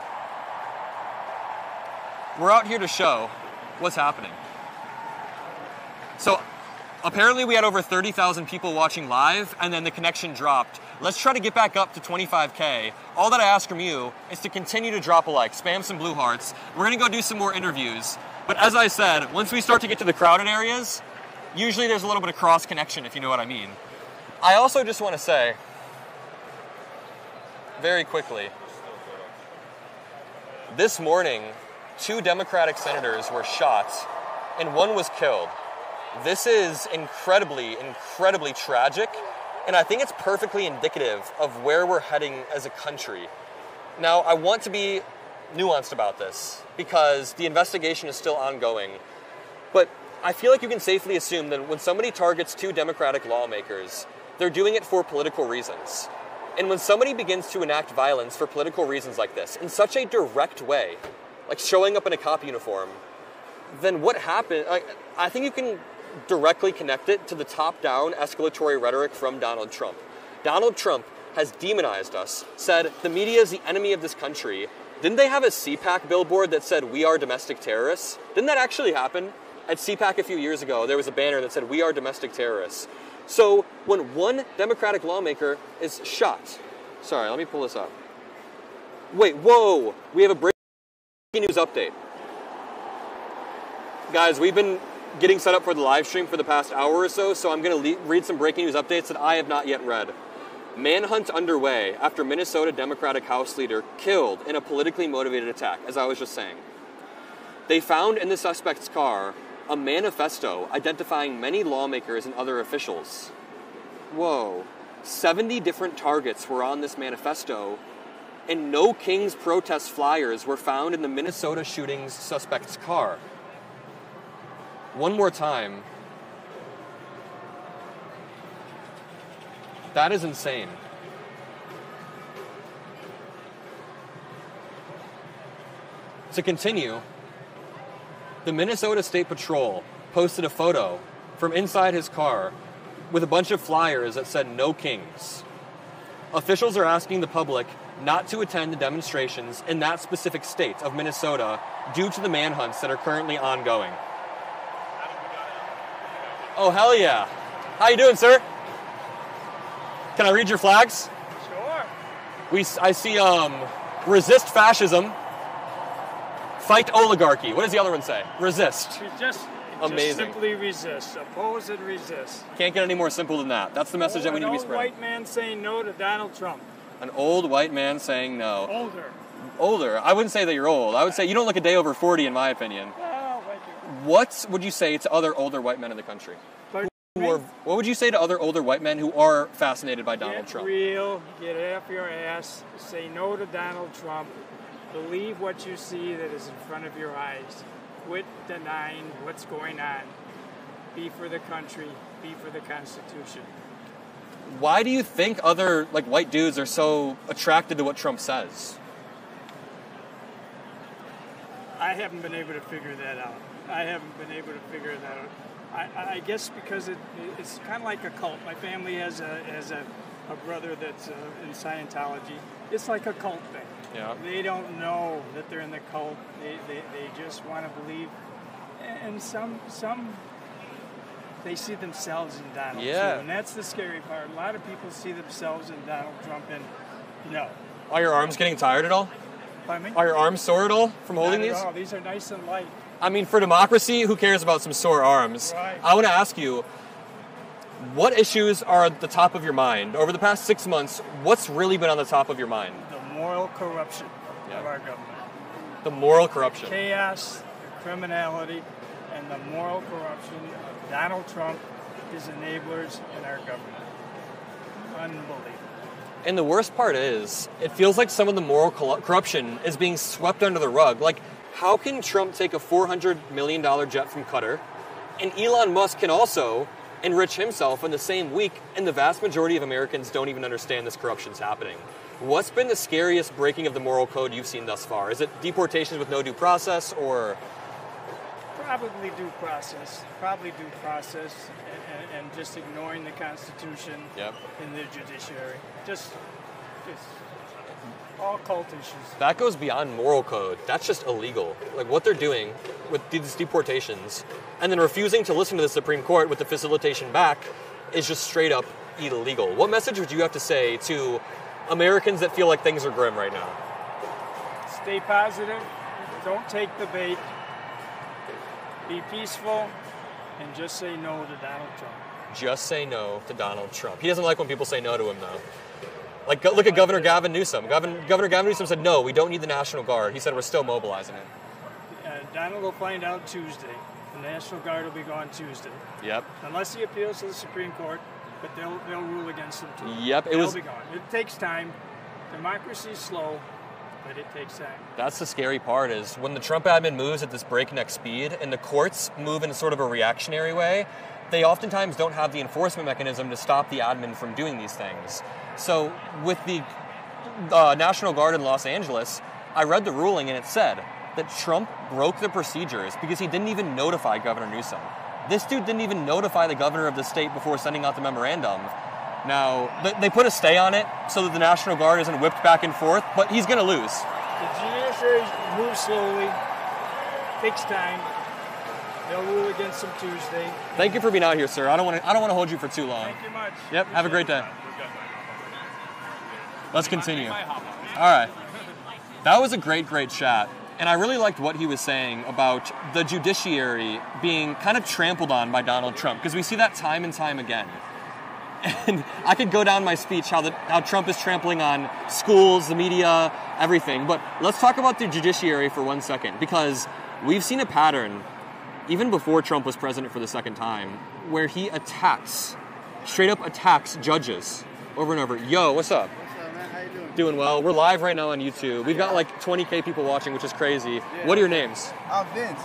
what's happening. So apparently we had over 30,000 people watching live, and then the connection dropped. Let's try to get back up to 25K. All that I ask from you is to continue to drop a like, spam some blue hearts. We're gonna go do some more interviews. But as I said, once we start to get to the crowded areas, usually there's a little bit of cross connection, if you know what I mean. I also just want to say, very quickly, this morning, 2 Democratic senators were shot and 1 was killed. This is incredibly, incredibly tragic, and I think it's perfectly indicative of where we're heading as a country. Now, I want to be nuanced about this because the investigation is still ongoing, but I feel like you can safely assume that when somebody targets 2 Democratic lawmakers, they're doing it for political reasons. And when somebody begins to enact violence for political reasons like this, in such a direct way, like showing up in a cop uniform, then what happened? I think you can directly connect it to the top-down escalatory rhetoric from Donald Trump. Donald Trump has demonized us, said the media is the enemy of this country. Didn't they have a CPAC billboard that said, "We are domestic terrorists"? Didn't that actually happen? At CPAC a few years ago, there was a banner that said, "We are domestic terrorists." So when one Democratic lawmaker is shot... Sorry, let me pull this up. Wait, whoa! We have a breaking news update. Guys, we've been getting set up for the live stream for the past hour or so I'm going to read some breaking news updates that I have not yet read. Manhunt underway after Minnesota Democratic House leader killed in a politically motivated attack, as I was just saying. They found in the suspect's car a manifesto identifying many lawmakers and other officials. Whoa. 70 different targets were on this manifesto, and no King's protest flyers were found in the Minnesota shooting's suspect's car. One more time. That is insane. To continue, the Minnesota State Patrol posted a photo from inside his car with a bunch of flyers that said "No Kings." Officials are asking the public not to attend the demonstrations in that specific state of Minnesota due to the manhunts that are currently ongoing. Oh, hell yeah. How you doing, sir? Can I read your flags? Sure. I see, resist fascism, fight oligarchy. What does the other one say? Resist. Just Amazing. simply resist. Oppose and resist. Can't get any more simple than that. That's the message that we need to be spreading. An old white man saying no to Donald Trump. An old white man saying no. Older. Older. I wouldn't say that you're old. I would say you don't look a day over 40, in my opinion. Oh, thank you. What would you say to other older white men in the country? What would you say to other older white men who are fascinated by Donald Trump? Get real. Get off your ass. Say no to Donald Trump. Believe what you see that is in front of your eyes. Quit denying what's going on. Be for the country. Be for the Constitution. Why do you think other white dudes are so attracted to what Trump says? I haven't been able to figure that out. I guess because it's kind of like a cult. My family has a brother that's in Scientology. It's like a cult thing. Yeah. They don't know that they're in the cult. They just want to believe. And some they see themselves in Donald too. And that's the scary part. A lot of people see themselves in Donald Trump, and no. Are your arms getting tired at all? Pardon me? Are your arms sore at all from holding Not at these? all. These are nice and light. I mean, for democracy, who cares about some sore arms? Right. I want to ask you, what issues are at the top of your mind? Over the past 6 months, what's really been on the top of your mind? The moral corruption of our government. The moral corruption. The chaos, the criminality, and the moral corruption of Donald Trump, his enablers, in our government. Unbelievable. And the worst part is, it feels like some of the moral corruption is being swept under the rug. Like, how can Trump take a $400 million jet from Qatar, and Elon Musk can also enrich himself in the same week, and the vast majority of Americans don't even understand this corruption's happening? What's been the scariest breaking of the moral code you've seen thus far? Is it deportations with no due process, or...? Probably due process, and just ignoring the Constitution in the judiciary. Just all cult issues. That goes beyond moral code. That's just illegal. Like, what they're doing with these deportations, and then refusing to listen to the Supreme Court with the facilitation back, is just straight up illegal. What message would you have to say to Americans that feel like things are grim right now? Stay positive. Don't take the bait. Be peaceful, and just say no to Donald Trump. Just say no to Donald Trump. He doesn't like when people say no to him, though. Like, look at Governor Gavin Newsom. Governor Gavin Newsom said, no, we don't need the National Guard. He said, we're still mobilizing it. Donald will find out Tuesday. The National Guard will be gone Tuesday. Yep. Unless he appeals to the Supreme Court, but they'll rule against him too. Yep. They'll be gone. It takes time. Democracy's slow, but it takes time. That's the scary part, is when the Trump admin moves at this breakneck speed and the courts move in sort of a reactionary way, they oftentimes don't have the enforcement mechanism to stop the admin from doing these things. So with the National Guard in Los Angeles, I read the ruling and it said that Trump broke the procedures because he didn't even notify Governor Newsom. This dude didn't even notify the governor of the state before sending out the memorandum. Now, they put a stay on it so that the National Guard isn't whipped back and forth, but he's going to lose. The judiciary moves slowly, takes time. They'll rule against him Tuesday. Thank you for being out here, sir. I don't want to hold you for too long. Thank you much. Yep, have a great day. Let's continue. All right. That was a great chat. And I really liked what he was saying about the judiciary being kind of trampled on by Donald Trump, because we see that time and time again. And I could go down my speech how Trump is trampling on schools, the media, everything. But let's talk about the judiciary for 1 second, because we've seen a pattern, even before Trump was president for the second time, where he straight up attacks judges over and over. Yo, what's up? What's up, man? How you doing? Doing well. We're live right now on YouTube. We've got like 20K people watching, which is crazy. Yeah. What are your names? I'm Vince.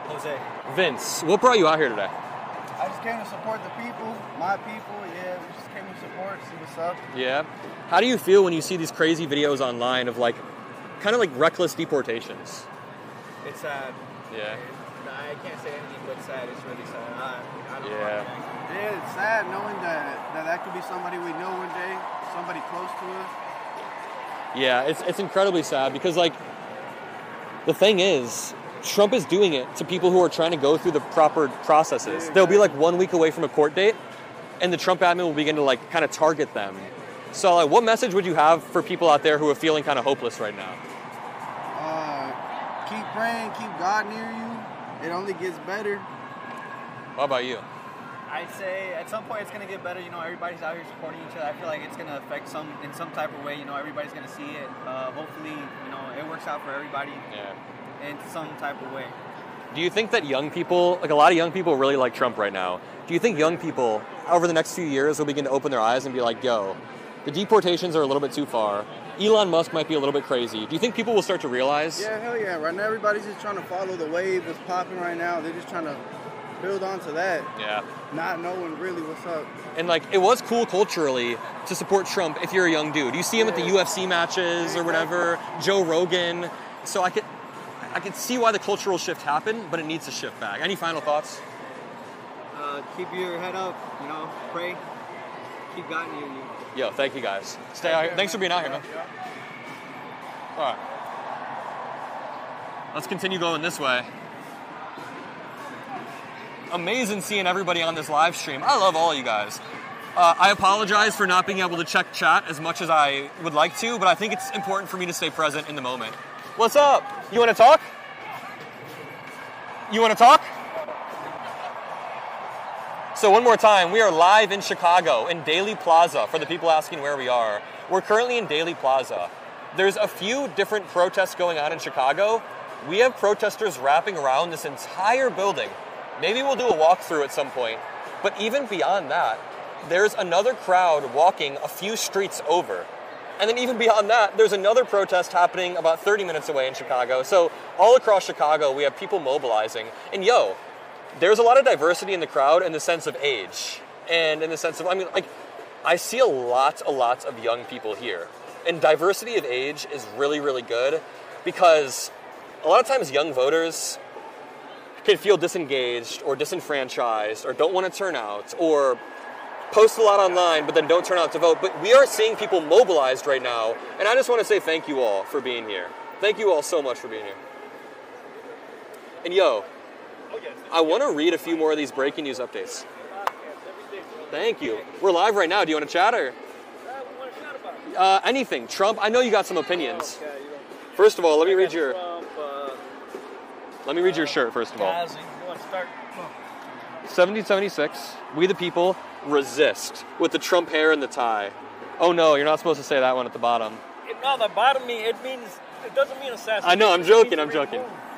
Jose. Vince. What brought you out here today? I just came to support the people, my people. Yeah, we just came to support, see what's up. Yeah. How do you feel when you see these crazy videos online of kind of like reckless deportations? It's sad. Yeah. I can't say anything but sad. It's really sad. I don't know. Yeah, it's sad knowing that could be somebody we know one day, somebody close to us. Yeah, it's incredibly sad because the thing is, Trump is doing it to people who are trying to go through the proper processes. They'll be 1 week away from a court date, and the Trump admin will begin to kind of target them. So what message would you have for people out there who are feeling kind of hopeless right now? Keep praying, keep God near you. It only gets better. What about you? I'd say at some point it's going to get better. Everybody's out here supporting each other. I feel like it's going to affect in some type of way. Everybody's going to see it. Hopefully, it works out for everybody in some type of way. Do you think that young people, a lot of young people really like Trump right now. Do you think young people over the next few years will begin to open their eyes and be like, yo, the deportations are a little bit too far. Elon Musk might be a little bit crazy. Do you think people will start to realize? Yeah, hell yeah. Right now, everybody's just trying to follow the wave that's popping right now. They're just trying to build onto that. Yeah. Not knowing really what's up. And it was cool culturally to support Trump if you're a young dude. You see him at the UFC matches or whatever, Joe Rogan. So I could see why the cultural shift happened, but it needs to shift back. Any final thoughts? Keep your head up, pray. Keep God near you. Yo, thank you guys. Stay out here. Thanks for being out here, man. All right. Let's continue going this way. Amazing seeing everybody on this live stream. I love all you guys. I apologize for not being able to check chat as much as I would like to, but I think it's important for me to stay present in the moment. What's up? You want to talk? You want to talk? So one more time, we are live in Chicago, in Daley Plaza, for the people asking where we are. We're currently in Daley Plaza. There's a few different protests going on in Chicago. We have protesters wrapping around this entire building. Maybe we'll do a walkthrough at some point. But even beyond that, there's another crowd walking a few streets over. And then even beyond that, there's another protest happening about 30 minutes away in Chicago. So all across Chicago, we have people mobilizing. And there's a lot of diversity in the crowd in the sense of age. And in the sense of, I see a lot of young people here. And diversity of age is really, really good because a lot of times young voters can feel disengaged or disenfranchised or don't want to turn out or post a lot online but then don't turn out to vote. But we are seeing people mobilized right now. And I just want to say thank you all for being here. Thank you all so much for being here. And I want to read a few more of these breaking news updates. Thank you. We're live right now. Do you want to chat or? Anything. Trump, I know you got some opinions. First of all, let me read your shirt, first of all. 1776, we the people resist, with the Trump hair and the tie. Oh no, you're not supposed to say that one at the bottom. No, the bottom it doesn't mean assassinate. I know, I'm joking.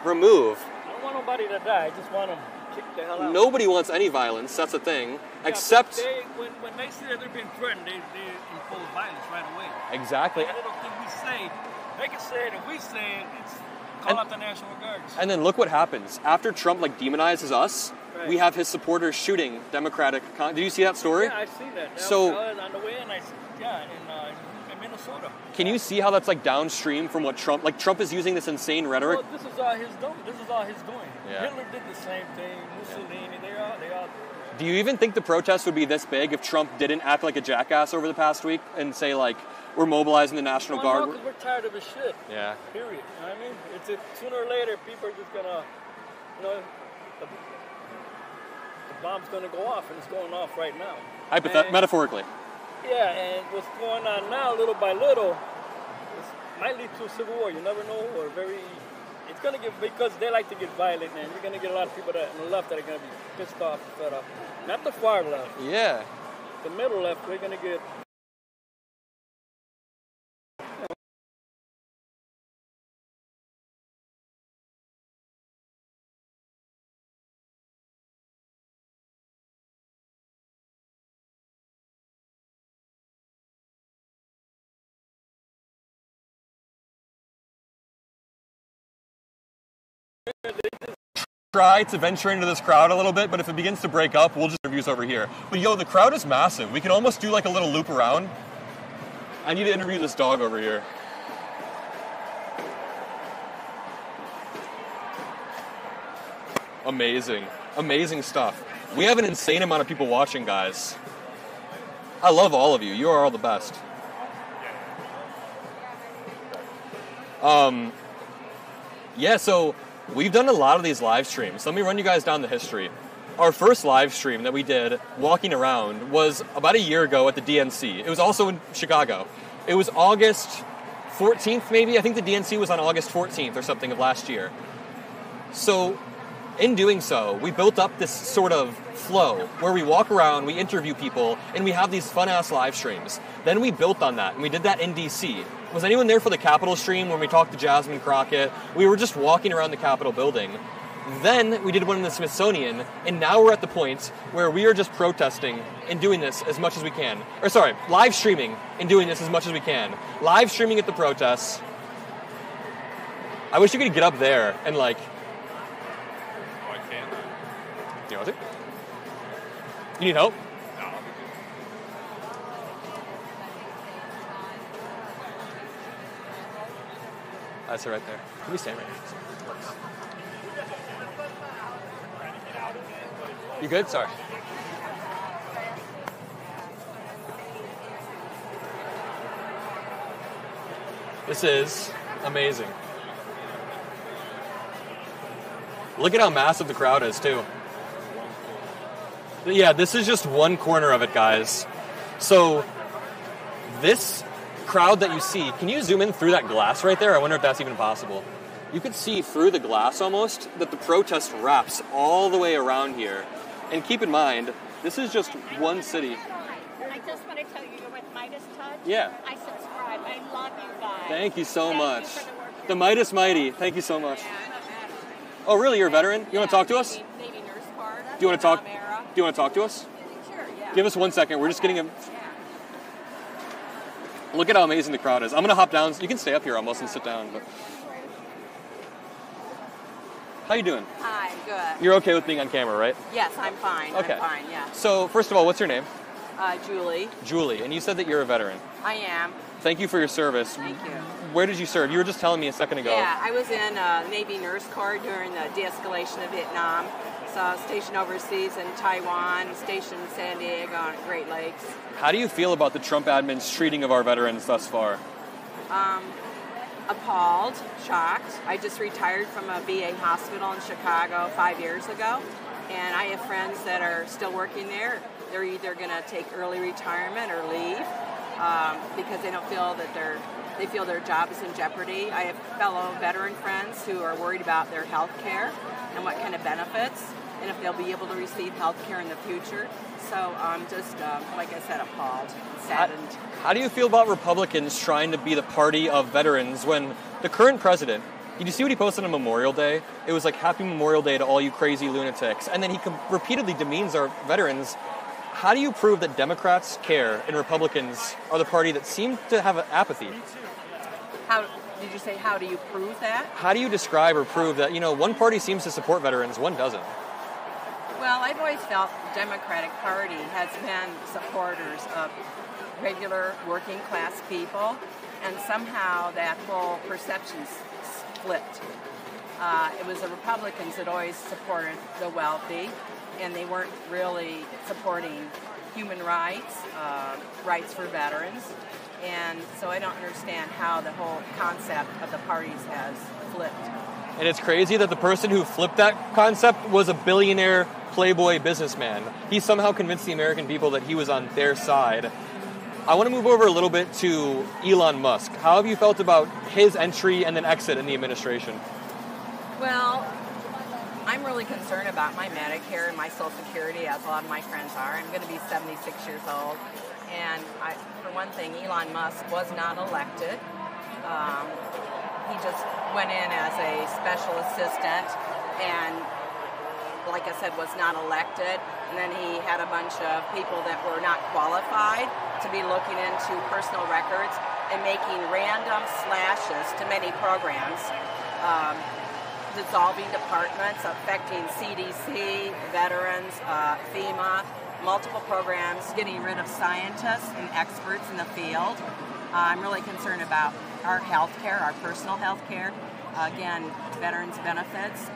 Remove. I don't want nobody to die, I just want them kicked the hell out. Nobody wants any violence, that's the thing. Except when they say they're being threatened, they impose violence right away. Exactly. Any little thing we say, they can say it. If we say it, it's call out the National Guards. And then look what happens. After Trump demonizes us, right. We have his supporters shooting Democratic. Did you see that story? Yeah, I see that. So I was on the way, and in Minnesota. Can you see how that's downstream from what Trump? Trump is using this insane rhetoric. Well, this is all his doing. Yeah. Hitler did the same thing. Mussolini, they all. Do you even think the protests would be this big if Trump didn't act like a jackass over the past week and say, like, we're mobilizing the National Guard? No, 'cause we're tired of his shit. Yeah. Period. You know what I mean? Sooner or later, people are just gonna, the bomb's gonna go off, and it's going off right now. Metaphorically. Yeah, and what's going on now, little by little, might lead to a civil war. You never know, or it's going to get, because they like to get violent, and you're going to get a lot of people on the left that are going to be pissed off and fed up. Not the far left. Yeah. The middle left, we're going to get... Try to venture into this crowd a little bit, but if it begins to break up, we'll just interviews over here. But yo, the crowd is massive. We can almost do like a little loop around. I need to interview this dog over here. Amazing. Amazing stuff. We have an insane amount of people watching, guys. I love all of you. You are all the best. Yeah, so we've done a lot of these live streams. Let me run you guys down the history. Our first live stream that we did, walking around, was about a year ago at the DNC. It was also in Chicago. It was August 14th, maybe? I think the DNC was on August 14th or something of last year. So, in doing so, we built up this sort of flow where we walk around, we interview people, and we have these fun-ass live streams. Then we built on that, and we did that in D.C. Was anyone there for the Capitol stream when we talked to Jasmine Crockett? We were just walking around the Capitol building. Then we did one in the Smithsonian, and now we're at the point where we are just protesting and doing this as much as we can. Or sorry, live streaming and doing this as much as we can. Live streaming at the protests. I wish you could get up there and like... I can't. Do you want to? You need help? No. That's it right there. Can we stand right here? You good? Sorry. This is amazing. Look at how massive the crowd is, too. Yeah, this is just one corner of it, guys. So, this crowd that you see, can you zoom in through that glass right there? I wonder if that's even possible. You could see through the glass almost that the protest wraps all the way around here. And keep in mind, this is just one city. I just want to tell you, you're with Midas Touch. Yeah. I subscribe. I love you guys. Thank you so much. You for the work The Midas Mighty. Thank you so much. Oh, really? You're a veteran? You want to talk to us? Navy nurse card. Do you want to talk? Do you want to talk to us? Sure, yeah. Give us 1 second. We're just getting a... Look at how amazing the crowd is. I'm going to hop down. You can stay up here almost and sit down. But how you doing? Hi, good. You're okay with being on camera, right? Yes, I'm fine. Okay. I'm fine, yeah. So, first of all, what's your name? Julie. Julie. And you said that you're a veteran. I am. Thank you for your service. Thank you. Where did you serve? You were just telling me a second ago. Yeah, I was in Navy Nurse Corps during the de-escalation of Vietnam. So stationed overseas in Taiwan, stationed in San Diego and Great Lakes. How do you feel about the Trump admin's treating of our veterans thus far? Appalled, shocked. I just retired from a VA hospital in Chicago 5 years ago, and I have friends that are still working there. They're either going to take early retirement or leave because they don't feel that they feel their job is in jeopardy. I have fellow veteran friends who are worried about their health care and what kind of benefits, and if they'll be able to receive health care in the future. So I'm just, like I said, appalled, saddened. How do you feel about Republicans trying to be the party of veterans when the current president, did you see what he posted on Memorial Day? It was like, Happy Memorial Day to all you crazy lunatics. And then he repeatedly demeans our veterans. How do you prove that Democrats care and Republicans are the party that seem to have apathy? How did you say, how do you prove that? How do you describe or prove that, one party seems to support veterans, one doesn't? Well, I've always felt the Democratic Party has been supporters of regular working class people, and somehow that whole perception's flipped. It was the Republicans that always supported the wealthy, and they weren't really supporting human rights, rights for veterans. And so I don't understand how the whole concept of the parties has flipped. And it's crazy that the person who flipped that concept was a billionaire playboy businessman. He somehow convinced the American people that he was on their side. I want to move over a little bit to Elon Musk. How have you felt about his entry and then exit in the administration? Well, I'm really concerned about my Medicare and my Social Security, as a lot of my friends are. I'm going to be 76 years old. And for one thing, Elon Musk was not elected. He just went in as a special assistant and, like I said, was not elected. And then he had a bunch of people that were not qualified to be looking into personal records and making random slashes to many programs, dissolving departments, affecting CDC, veterans, FEMA, multiple programs, getting rid of scientists and experts in the field. I'm really concerned about our health care, our personal health care. Again, veterans benefits,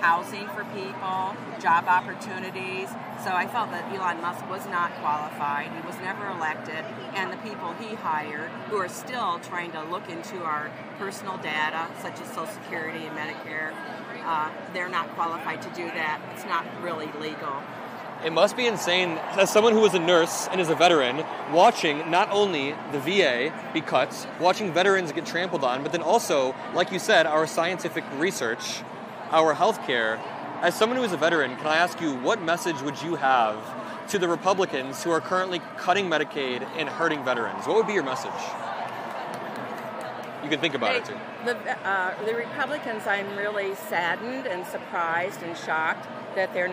housing for people, job opportunities. So I felt that Elon Musk was not qualified. He was never elected. And the people he hired, who are still trying to look into our personal data, such as Social Security and Medicare, they're not qualified to do that. It's not really legal. It must be insane, as someone who was a nurse and is a veteran, watching not only the VA be cut, watching veterans get trampled on, but then also, like you said, our scientific research, our healthcare. As someone who is a veteran, can I ask you, what message would you have to the Republicans who are currently cutting Medicaid and hurting veterans? What would be your message? You can think about it too. The Republicans, I'm really saddened and surprised and shocked that they're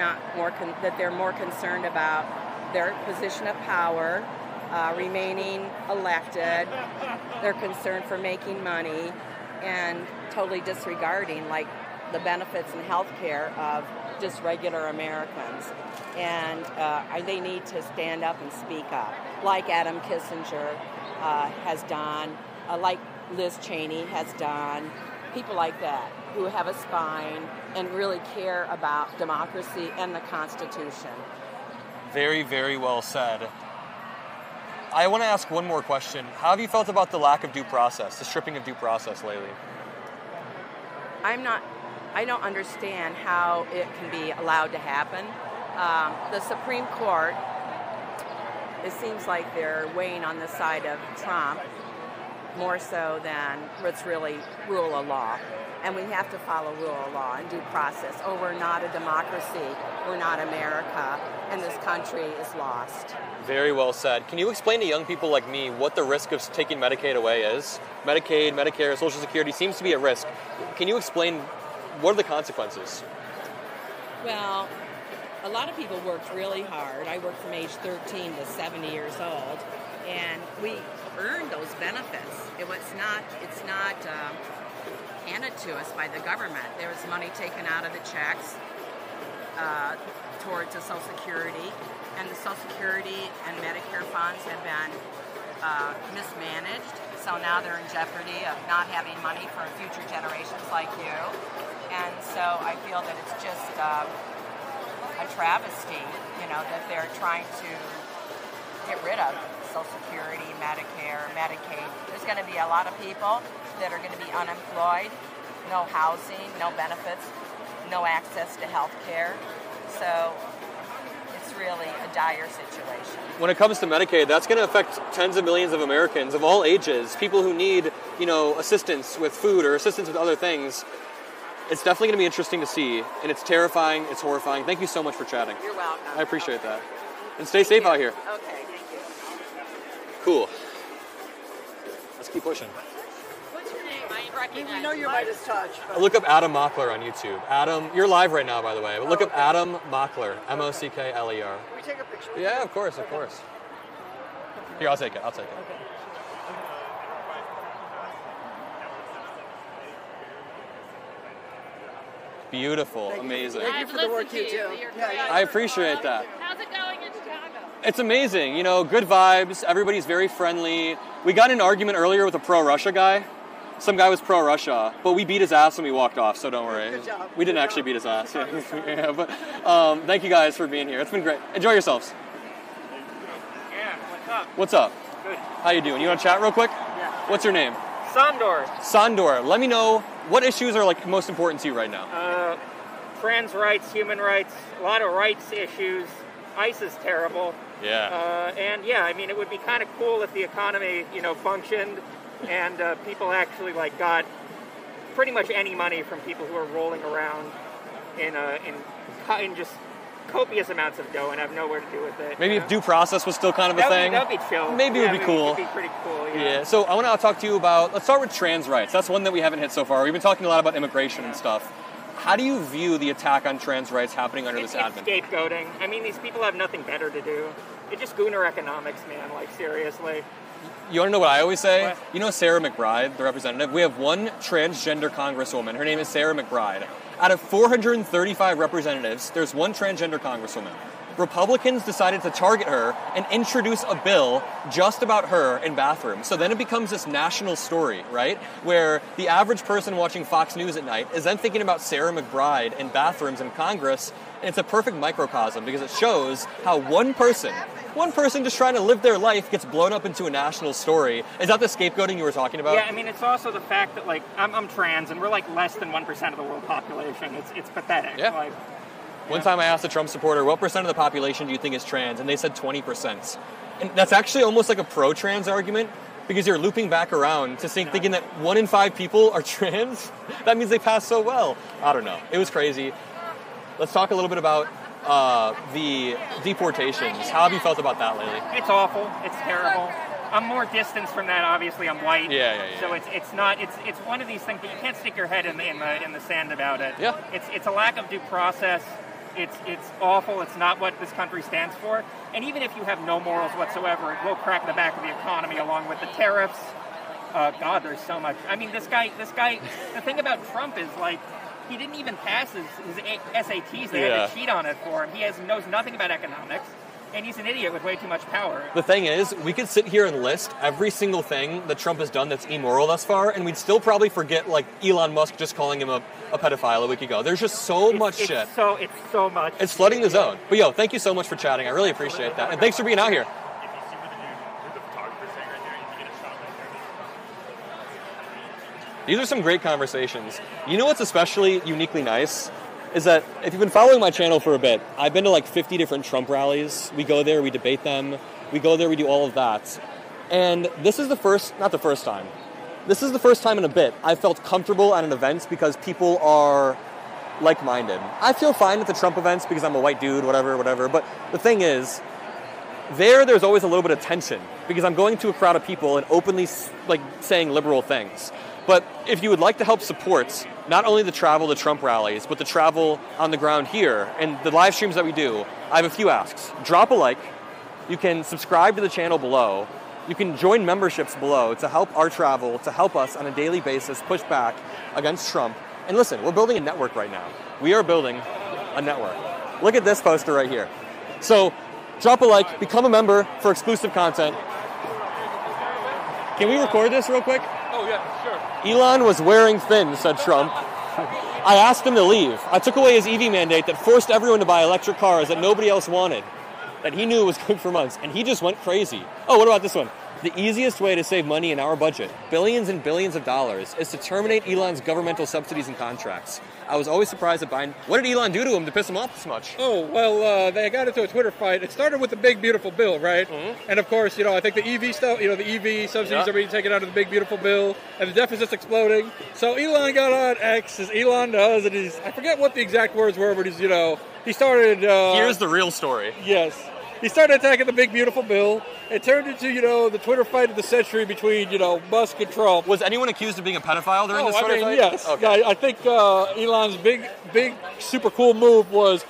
more concerned about their position of power, remaining elected. They're concerned for making money and totally disregarding like the benefits and health care of just regular Americans. And they need to stand up and speak up, like Adam Kissinger has done, like Liz Cheney has done, people like that who have a spine and really care about democracy and the Constitution. Very, very well said. I want to ask one more question. How have you felt about the lack of due process, the stripping of due process lately? I don't understand how it can be allowed to happen. The Supreme Court, it seems like they're weighing on the side of Trump more so than what's really rule of law. And we have to follow rule of law and due process. Or we're not a democracy, we're not America, and this country is lost. Very well said. Can you explain to young people like me what the risk of taking Medicaid away is? Medicaid, Medicare, Social Security seems to be at risk. Can you explain what are the consequences? Well, a lot of people worked really hard. I worked from age 13 to 70 years old, and we earned those benefits. It's not handed to us by the government. There was money taken out of the checks towards the Social Security, and the Social Security and Medicare funds have been mismanaged, so now they're in jeopardy of not having money for future generations like you. And so I feel that it's just a travesty, that they're trying to get rid of Social Security, Medicare, Medicaid. There's going to be a lot of people that are going to be unemployed, no housing, no benefits, no access to health care. So it's really a dire situation. When it comes to Medicaid, that's going to affect tens of millions of Americans of all ages, people who need, assistance with food or assistance with other things. It's definitely going to be interesting to see, and it's terrifying, it's horrifying. Thank you so much for chatting. You're welcome. I appreciate that. And stay safe out here. Okay, thank you. Cool. Let's keep pushing. What's your name? I recognize We know you're Midas Touch. Look up Adam Mockler on YouTube. Adam, you're live right now, by the way, but look up Adam Mockler, M-O-C-K-L-E-R. Can we take a picture? Yeah, of course. Here, I'll take it. Okay. Beautiful, amazing. Thank you for the work you do. I appreciate that. How's it going in Chicago? It's amazing, good vibes, everybody's very friendly. We got in an argument earlier with a pro-Russia guy, some guy was pro-Russia, but we beat his ass when we walked off, so don't worry. Good job. We didn't actually beat his ass. Yeah, but thank you guys for being here. It's been great. Enjoy yourselves. Yeah, what's up? What's up? Good. How you doing? You want to chat real quick? Yeah. What's your name? Sandor. Sandor. Let me know what issues are like most important to you right now. Trans rights, human rights, a lot of rights issues. ICE is terrible. Yeah. And yeah, I mean, it would be kind of cool if the economy, functioned and people actually like got pretty much any money from people who are rolling around in just copious amounts of dough and have nowhere to do with it. Maybe if due process was still kind of a thing. That'd be chill. Maybe it would be cool. It'd be pretty cool. Yeah. So I want to talk to you about. Let's start with trans rights. That's one that we haven't hit so far. We've been talking a lot about immigration and stuff. How do you view the attack on trans rights happening under this admin? It's scapegoating. I mean, these people have nothing better to do. It's just gooner economics, man. Like, seriously. You want to know what I always say? What? You know Sarah McBride, the representative? We have one transgender congresswoman. Her name is Sarah McBride. Out of 435 representatives, there's one transgender congresswoman. Republicans decided to target her and introduce a bill just about her in bathrooms. So then it becomes this national story, right? Where the average person watching Fox News at night is then thinking about Sarah McBride in bathrooms in Congress, and it's a perfect microcosm because it shows how one person just trying to live their life gets blown up into a national story. Is that the scapegoating you were talking about? Yeah, I mean, it's also the fact that, like, I'm trans, and we're, like, less than 1% of the world population. It's pathetic. Yeah. Like, one time I asked a Trump supporter, what percent of the population do you think is trans? And they said 20%. And that's actually almost like a pro-trans argument because you're looping back around to thinking that 1 in 5 people are trans. That means they pass so well. I don't know. It was crazy. Let's talk a little bit about the deportations. How have you felt about that lately? it's awful. It's terrible. I'm more distanced from that. Obviously, I'm white. Yeah. So it's one of these things that you can't stick your head in the sand about it. Yeah. It's a lack of due process. It's awful. It's not what this country stands for. And even if you have no morals whatsoever, it will crack the back of the economy along with the tariffs. God, there's so much. I mean, this guy. The thing about Trump is, like, he didn't even pass his SATs. They had to cheat on it for him. He knows nothing about economics. And he's an idiot with way too much power. The thing is, we could sit here and list every single thing that Trump has done that's immoral thus far, and we'd still probably forget, like, Elon Musk just calling him a pedophile a week ago. There's just so much shit. It's so much. It's flooding the zone. But, yo, thank you so much for chatting. I really appreciate that. And thanks for being out here. These are some great conversations. You know what's especially uniquely nice? Is that if you've been following my channel for a bit, I've been to like 50 different Trump rallies. We go there, we debate them. We go there, we do all of that. And this is not the first time. This is the first time in a bit I've felt comfortable at an event because people are like-minded. I feel fine at the Trump events because I'm a white dude, whatever. But the thing is, there's always a little bit of tension because I'm going to a crowd of people and openly like saying liberal things. But if you would like to help support not only the travel to Trump rallies, but the travel on the ground here and the live streams that we do, I have a few asks. Drop a like. You can subscribe to the channel below. You can join memberships below to help our travel, to help us on a daily basis push back against Trump. And listen, we're building a network right now. We are building a network. Look at this poster right here. So drop a like, become a member for exclusive content. Can we record this real quick? Oh, yeah, sure. Elon was wearing fins, said Trump. I asked him to leave. I took away his EV mandate that forced everyone to buy electric cars that nobody else wanted, that he knew was good for months, and he just went crazy. Oh, what about this one? The easiest way to save money in our budget, billions and billions of dollars, is to terminate Elon's governmental subsidies and contracts. I was always surprised at Biden. What did Elon do to him to piss him off this much? Oh, well, they got into a Twitter fight. It started with the Big Beautiful Bill, right? Mm-hmm. And of course, I think the EV stuff, the EV subsidies are being taken out of the Big Beautiful Bill, and the deficit's exploding. So Elon got on X, as Elon does, and I forget what the exact words were, but he started... Here's the real story. Yes. He started attacking the Big Beautiful Bill. It turned into, the Twitter fight of the century between, Musk and Trump. Was anyone accused of being a pedophile during this Twitter fight? Yes. Okay. Yeah, I think Elon's big, super cool move was,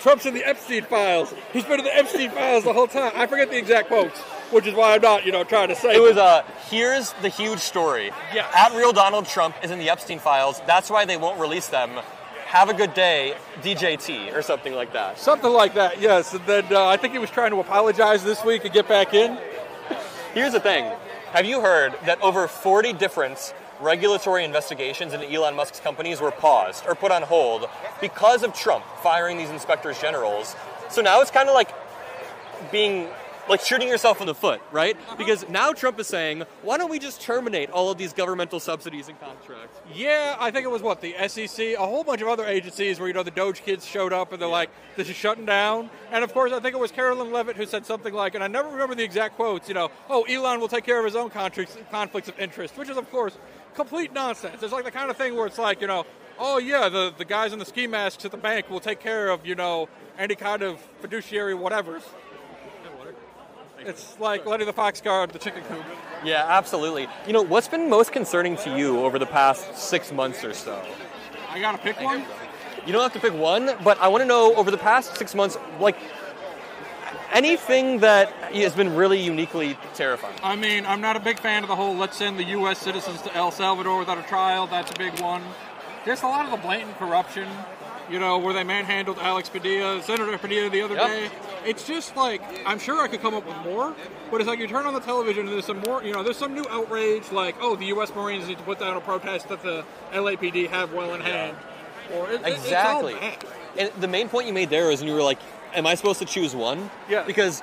Trump's in the Epstein files. He's been in the Epstein files the whole time. I forget the exact quotes, which is why I'm not, trying to say. It was, here's the huge story. Yeah. At Real Donald Trump is in the Epstein files. That's why they won't release them. Have a good day, DJT, or something like that. Something like that, yes. And then I think he was trying to apologize this week and get back in. Here's the thing. Have you heard that over 40 different regulatory investigations into Elon Musk's companies were paused or put on hold because of Trump firing these inspectors generals. So now it's kind of like being like shooting yourself in the foot, right? Because now Trump is saying, why don't we just terminate all of these governmental subsidies and contracts? Yeah, I think it was, the SEC, a whole bunch of other agencies where, the Doge kids showed up and they're like, this is shutting down. And, of course, I think it was Carolyn Levitt who said something like, and I never remember the exact quotes, Elon will take care of his own conflicts of interest, which is, of course, complete nonsense. It's like the kind of thing where it's like, oh, yeah, the guys in the ski masks at the bank will take care of, any kind of fiduciary whatevers. It's like letting the fox guard the chicken coop. Yeah, absolutely. What's been most concerning to you over the past 6 months or so? I gotta pick one? You don't have to pick one, but I want to know over the past 6 months, anything that has been really uniquely terrifying. I mean, I'm not a big fan of the whole let's send the U.S. citizens to El Salvador without a trial. That's a big one. There's a lot of the blatant corruption, where they manhandled Senator Padilla the other day. It's just like, I'm sure I could come up with more, but it's like you turn on the television and there's some more, there's some new outrage like, oh, the U.S. Marines need to put down a protest that the LAPD have well in hand. Or Exactly. It's all bad. And the main point you made there is when you were like, am I supposed to choose one? Yeah. Because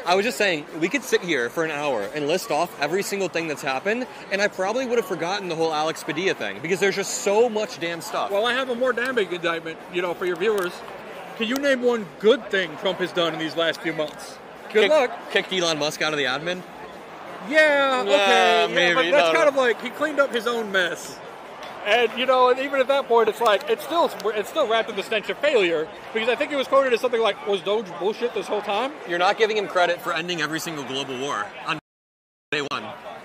I was just saying, we could sit here for an hour and list off every single thing that's happened, and I probably would have forgotten the whole Alex Padilla thing, because there's just so much damn stuff. Well, I have a more damn big indictment, for your viewers. Can you name one good thing Trump has done in these last few months? Good luck. Kicked Elon Musk out of the admin? Yeah, okay. Maybe. Yeah, but that's kind of like, he cleaned up his own mess. And, and even at that point, it's like, it's still wrapped in the stench of failure, because I think it was quoted as something like, was Doge bullshit this whole time? You're not giving him credit for ending every single global war on day one.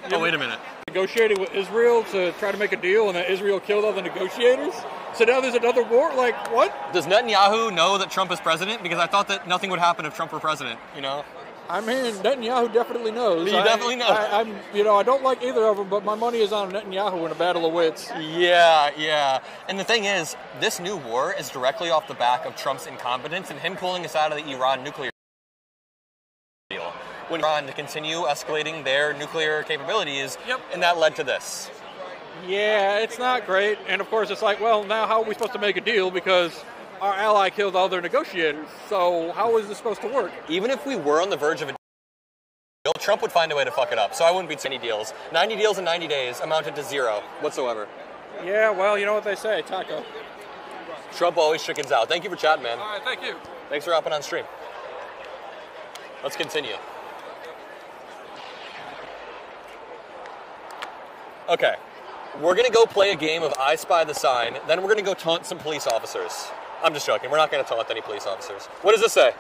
Oh, wait a minute. Negotiating with Israel to try to make a deal, and that Israel killed all the negotiators? So now there's another war? Like, what? Does Netanyahu know that Trump is president? Because I thought that nothing would happen if Trump were president, I mean, Netanyahu definitely knows. He definitely knows. I don't like either of them, but my money is on Netanyahu in a battle of wits. Yeah. And the thing is, this new war is directly off the back of Trump's incompetence and him pulling us out of the Iran nuclear deal. When Iran to continue escalating their nuclear capabilities, and that led to this. Yeah, it's not great. And of course, it's like, well, now how are we supposed to make a deal? Because our ally killed all their negotiators. So how is this supposed to work? Even if we were on the verge of a deal, Trump would find a way to fuck it up. So I wouldn't be any deals. 90 deals in 90 days amounted to zero whatsoever. Yeah, well, you know what they say, taco. Trump always chickens out. Thank you for chatting, man. All right, thank you. Thanks for hopping on stream. Let's continue. Okay. We're going to go play a game of I Spy the Sign, then we're going to go taunt some police officers. I'm just joking. We're not going to taunt any police officers. What does this say?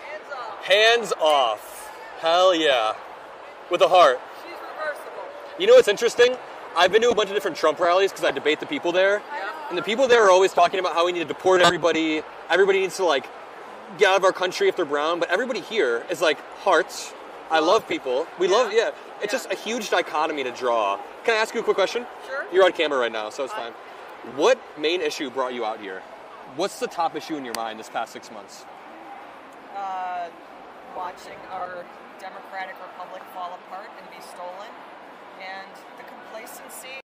Hands off. Hands off. Hell yeah. With a heart. She's reversible. You know what's interesting? I've been to a bunch of different Trump rallies because I debate the people there. And the people there are always talking about how we need to deport everybody. Everybody needs to, get out of our country if they're brown. But everybody here is like, hearts. I love people. We love, It's just a huge dichotomy to draw. Can I ask you a quick question? Sure. You're on camera right now, so it's fine. What main issue brought you out here? What's the top issue in your mind this past 6 months? Watching our democratic republic fall apart and be stolen, and the complacency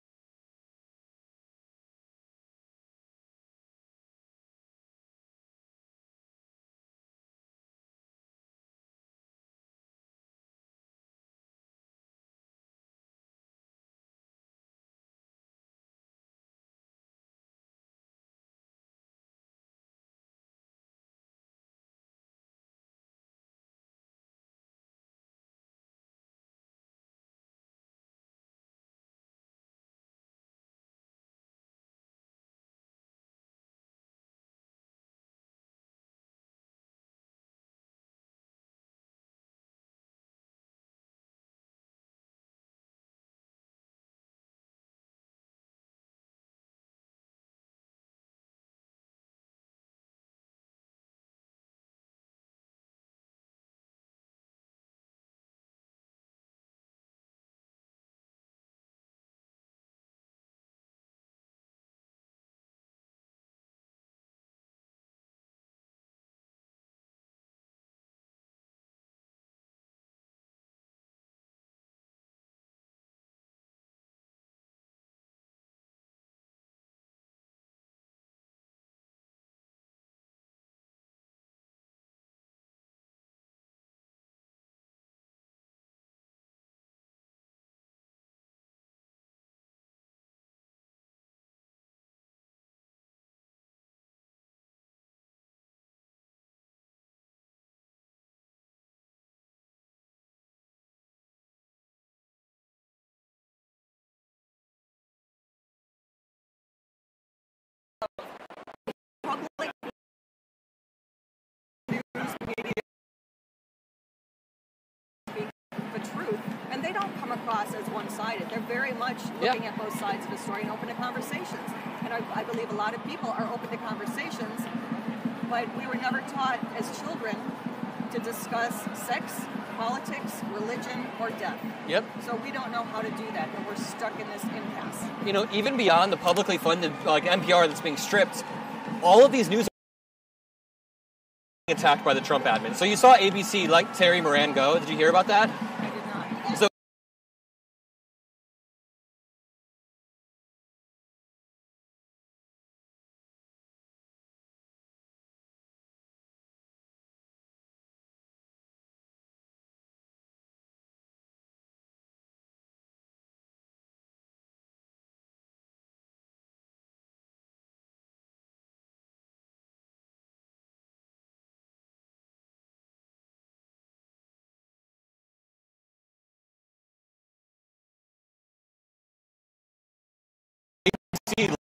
public news media speak the truth, and they don't come across as one-sided. They're very much looking at both sides of the story and open to conversations. And I believe a lot of people are open to conversations, but we were never taught as children to discuss sex, politics, religion, or death. Yep. So we don't know how to do that, and we're stuck in this impasse. You know, even beyond the publicly funded, like NPR that's being stripped, all of these news are being attacked by the Trump admin. So you saw ABC let Terry Moran go. Did you hear about that? I did not. So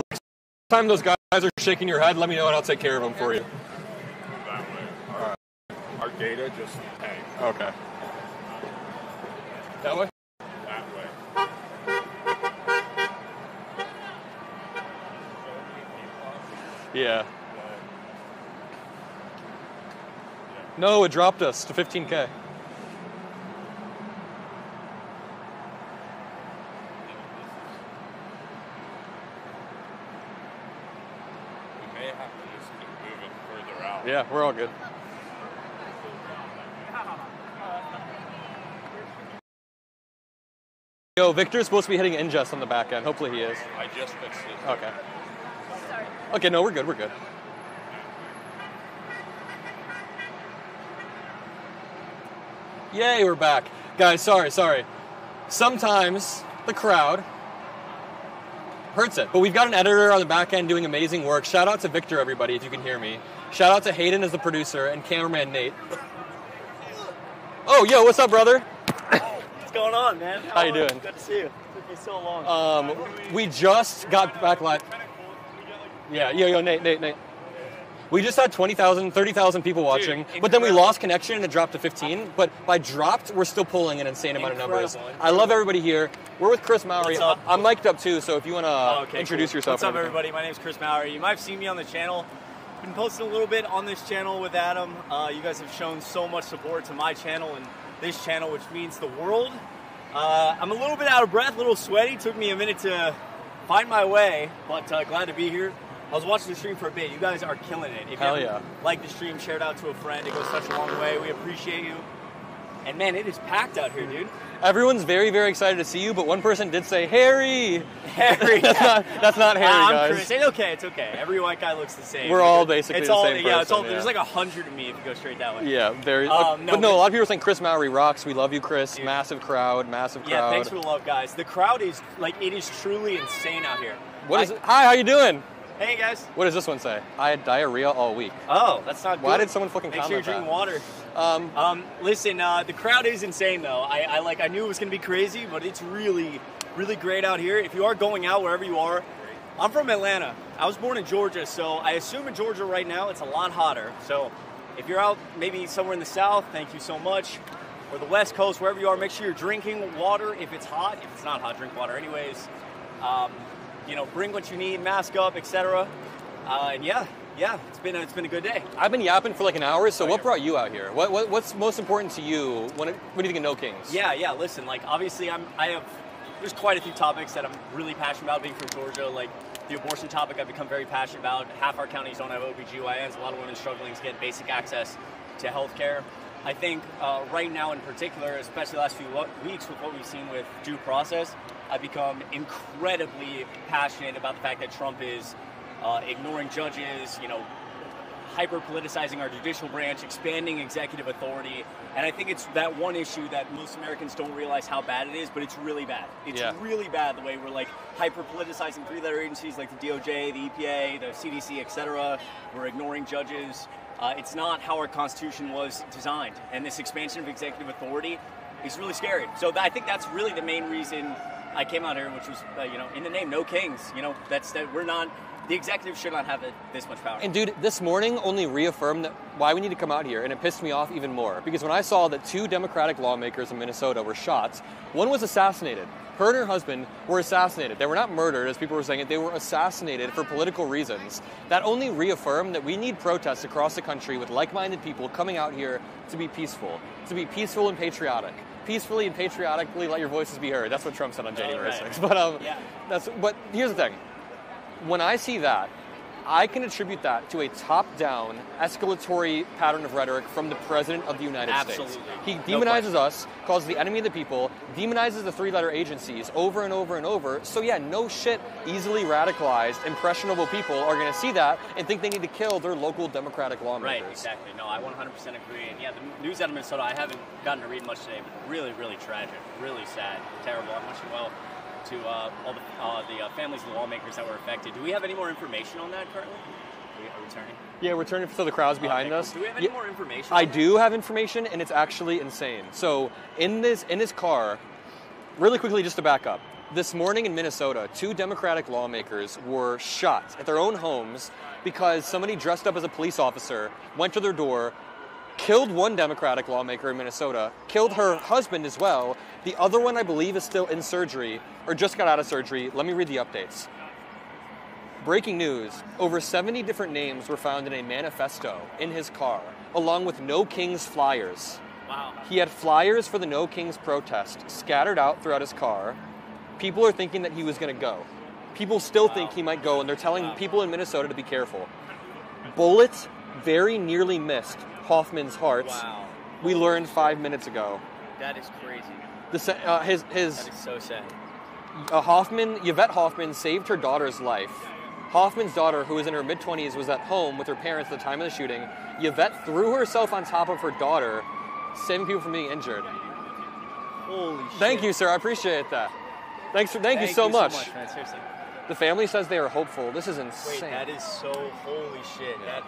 next time those guys are shaking your head, let me know and I'll take care of them for you. That way. All right. Our data just tanked. Okay. That way? That way. Yeah. No, it dropped us to 15K. We may have to just keep moving further out. Yeah, we're all good. Yo, Victor's supposed to be hitting ingest on the back end. Hopefully he is. I just fixed it. Okay. Okay, no, we're good. We're good. Yay, we're back. Guys, sorry. Sometimes the crowd hurts it, but we've got an editor on the back end doing amazing work. Shout out to Victor, everybody, if you can hear me. Shout out to Hayden as the producer and cameraman Nate. Oh, yo, what's up, brother? What's going on, man? How you doing? Good to see you. It took me so long. We just got back live. Yeah, yo, Nate. We just had 20,000, 30,000 people watching, but then we lost connection and it dropped to 15. But by dropped, we're still pulling an insane amount of numbers. I love everybody here. We're with Chris Mowry. I'm mic'd up too, so if you want to introduce yourself. What's up, everybody? My name is Chris Mowry. You might have seen me on the channel. Been posting a little bit on this channel with Adam. You guys have shown so much support to my channel and this channel, which means the world. I'm a little bit out of breath, a little sweaty. Took me a minute to find my way, but glad to be here. I was watching the stream for a bit. You guys are killing it. If Hell you yeah. like the stream, share it out to a friend. It goes such a long way. We appreciate you. And man, it is packed out here, dude. Everyone's very, very excited to see you, but one person did say, Harry! Harry! that's not Harry, guys. Chris. It's okay. Every white guy looks the same. We're all basically it's the all, same yeah, person. it's all, there's like 100 of me if you go straight that way. Yeah, very. But a lot of people are saying Chris Mowry rocks. We love you, Chris. Dude. Massive crowd. Yeah, thanks for the love, guys. The crowd is, it is truly insane out here. What is it? Hi, how you doing? Hey, guys. What does this one say? I had diarrhea all week. Oh, that's not good. Why did someone fucking Make comment sure you're that? drinking water. Listen, the crowd is insane, though. I knew it was going to be crazy, but it's really, really great out here. If you are going out wherever you are, I'm from Atlanta. I was born in Georgia, so I assume in Georgia right now it's a lot hotter. So if you're out maybe somewhere in the South, thank you so much. Or the West Coast, wherever you are, make sure you're drinking water if it's hot. If it's not hot, drink water anyways. Bring what you need, mask up, etc. And yeah, it's been a good day. I've been yapping for like an hour. So what brought you out here? What's most important to you? What do you think of No Kings? Yeah. Listen, obviously there's quite a few topics that I'm really passionate about. Being from Georgia, the abortion topic I've become very passionate about. Half our counties don't have OBGYNs. A lot of women struggling to get basic access to health care. I think right now in particular, especially the last few weeks with what we've seen with due process, I've become incredibly passionate about the fact that Trump is ignoring judges, hyper-politicizing our judicial branch, expanding executive authority. And I think it's that one issue that most Americans don't realize how bad it is, but it's really bad. It's really bad the way we're hyper-politicizing three-letter agencies like the DOJ, the EPA, the CDC, etc. We're ignoring judges. It's not how our Constitution was designed. And this expansion of executive authority is really scary. So I think that's really the main reason I came out here, which was, in the name, no kings. We're not. The executive should not have this much power. And dude, this morning only reaffirmed that why we need to come out here, and it pissed me off even more. Because when I saw that 2 Democratic lawmakers in Minnesota were shot, one was assassinated. Her and her husband were assassinated. They were not murdered, as people were saying it. They were assassinated for political reasons. That only reaffirmed that we need protests across the country with like-minded people coming out here to be peaceful and patriotic. Peacefully and patriotically let your voices be heard. That's what Trump said on January 6th. But here's the thing. When I see that, I can attribute that to a top-down escalatory pattern of rhetoric from the President of the United States. He demonizes us, calls the enemy of the people, demonizes the 3-letter agencies over and over and over. So yeah, no shit, easily radicalized, impressionable people are going to see that and think they need to kill their local Democratic lawmakers. Right, exactly. No, I 100% agree. And yeah, the news out of Minnesota, I haven't gotten to read much today, but really, really tragic, really sad, terrible. I'm wishing well to all the families of the lawmakers that were affected. Do we have any more information on that currently? Are we returning? Yeah, we're turning so the crowd's behind us. Do we have any more information? I do have information, and it's actually insane. So in this car, really quickly just to back up, this morning in Minnesota, 2 Democratic lawmakers were shot at their own homes because somebody dressed up as a police officer went to their door, killed one Democratic lawmaker in Minnesota, killed her husband as well. The other one, I believe, is still in surgery, or just got out of surgery. Let me read the updates. Breaking news, over 70 different names were found in a manifesto in his car, along with No Kings flyers. Wow. He had flyers for the No Kings protest scattered out throughout his car. People are thinking that he was going to go. People still think he might go, and they're telling people in Minnesota to be careful. Bullets very nearly missed Hoffman's heart. Wow. We learned 5 minutes ago. That is crazy. That is so sad. Yvette Hoffman saved her daughter's life. Hoffman's daughter, who was in her mid-20s, was at home with her parents at the time of the shooting. Yvette threw herself on top of her daughter, saving people from being injured. Holy shit. Thank you, sir. I appreciate that. Thank you so much. Man. Seriously. The family says they are hopeful. This is insane. Wait, that is so holy shit. Yeah.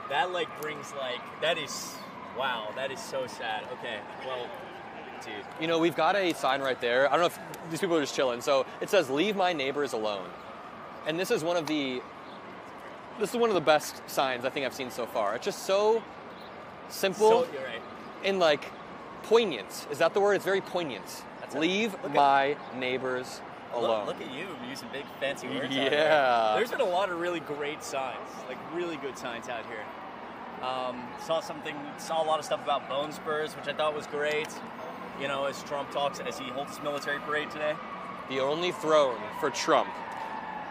That is wow. That is so sad. Okay, well, dude. You know, we've got a sign right there. I don't know if these people are just chilling. So it says, "Leave my neighbors alone." And this is one of the best signs I think I've seen so far. It's just so simple you're right. and like poignant. Is that the word? It's very poignant. Leave my neighbors alone. Look at you using big fancy words. Yeah. Out here. There's been a lot of really great signs, like really good signs out here. Saw a lot of stuff about bone spurs, which I thought was great. You know, as Trump talks, as he holds his military parade today. The only throne for Trump.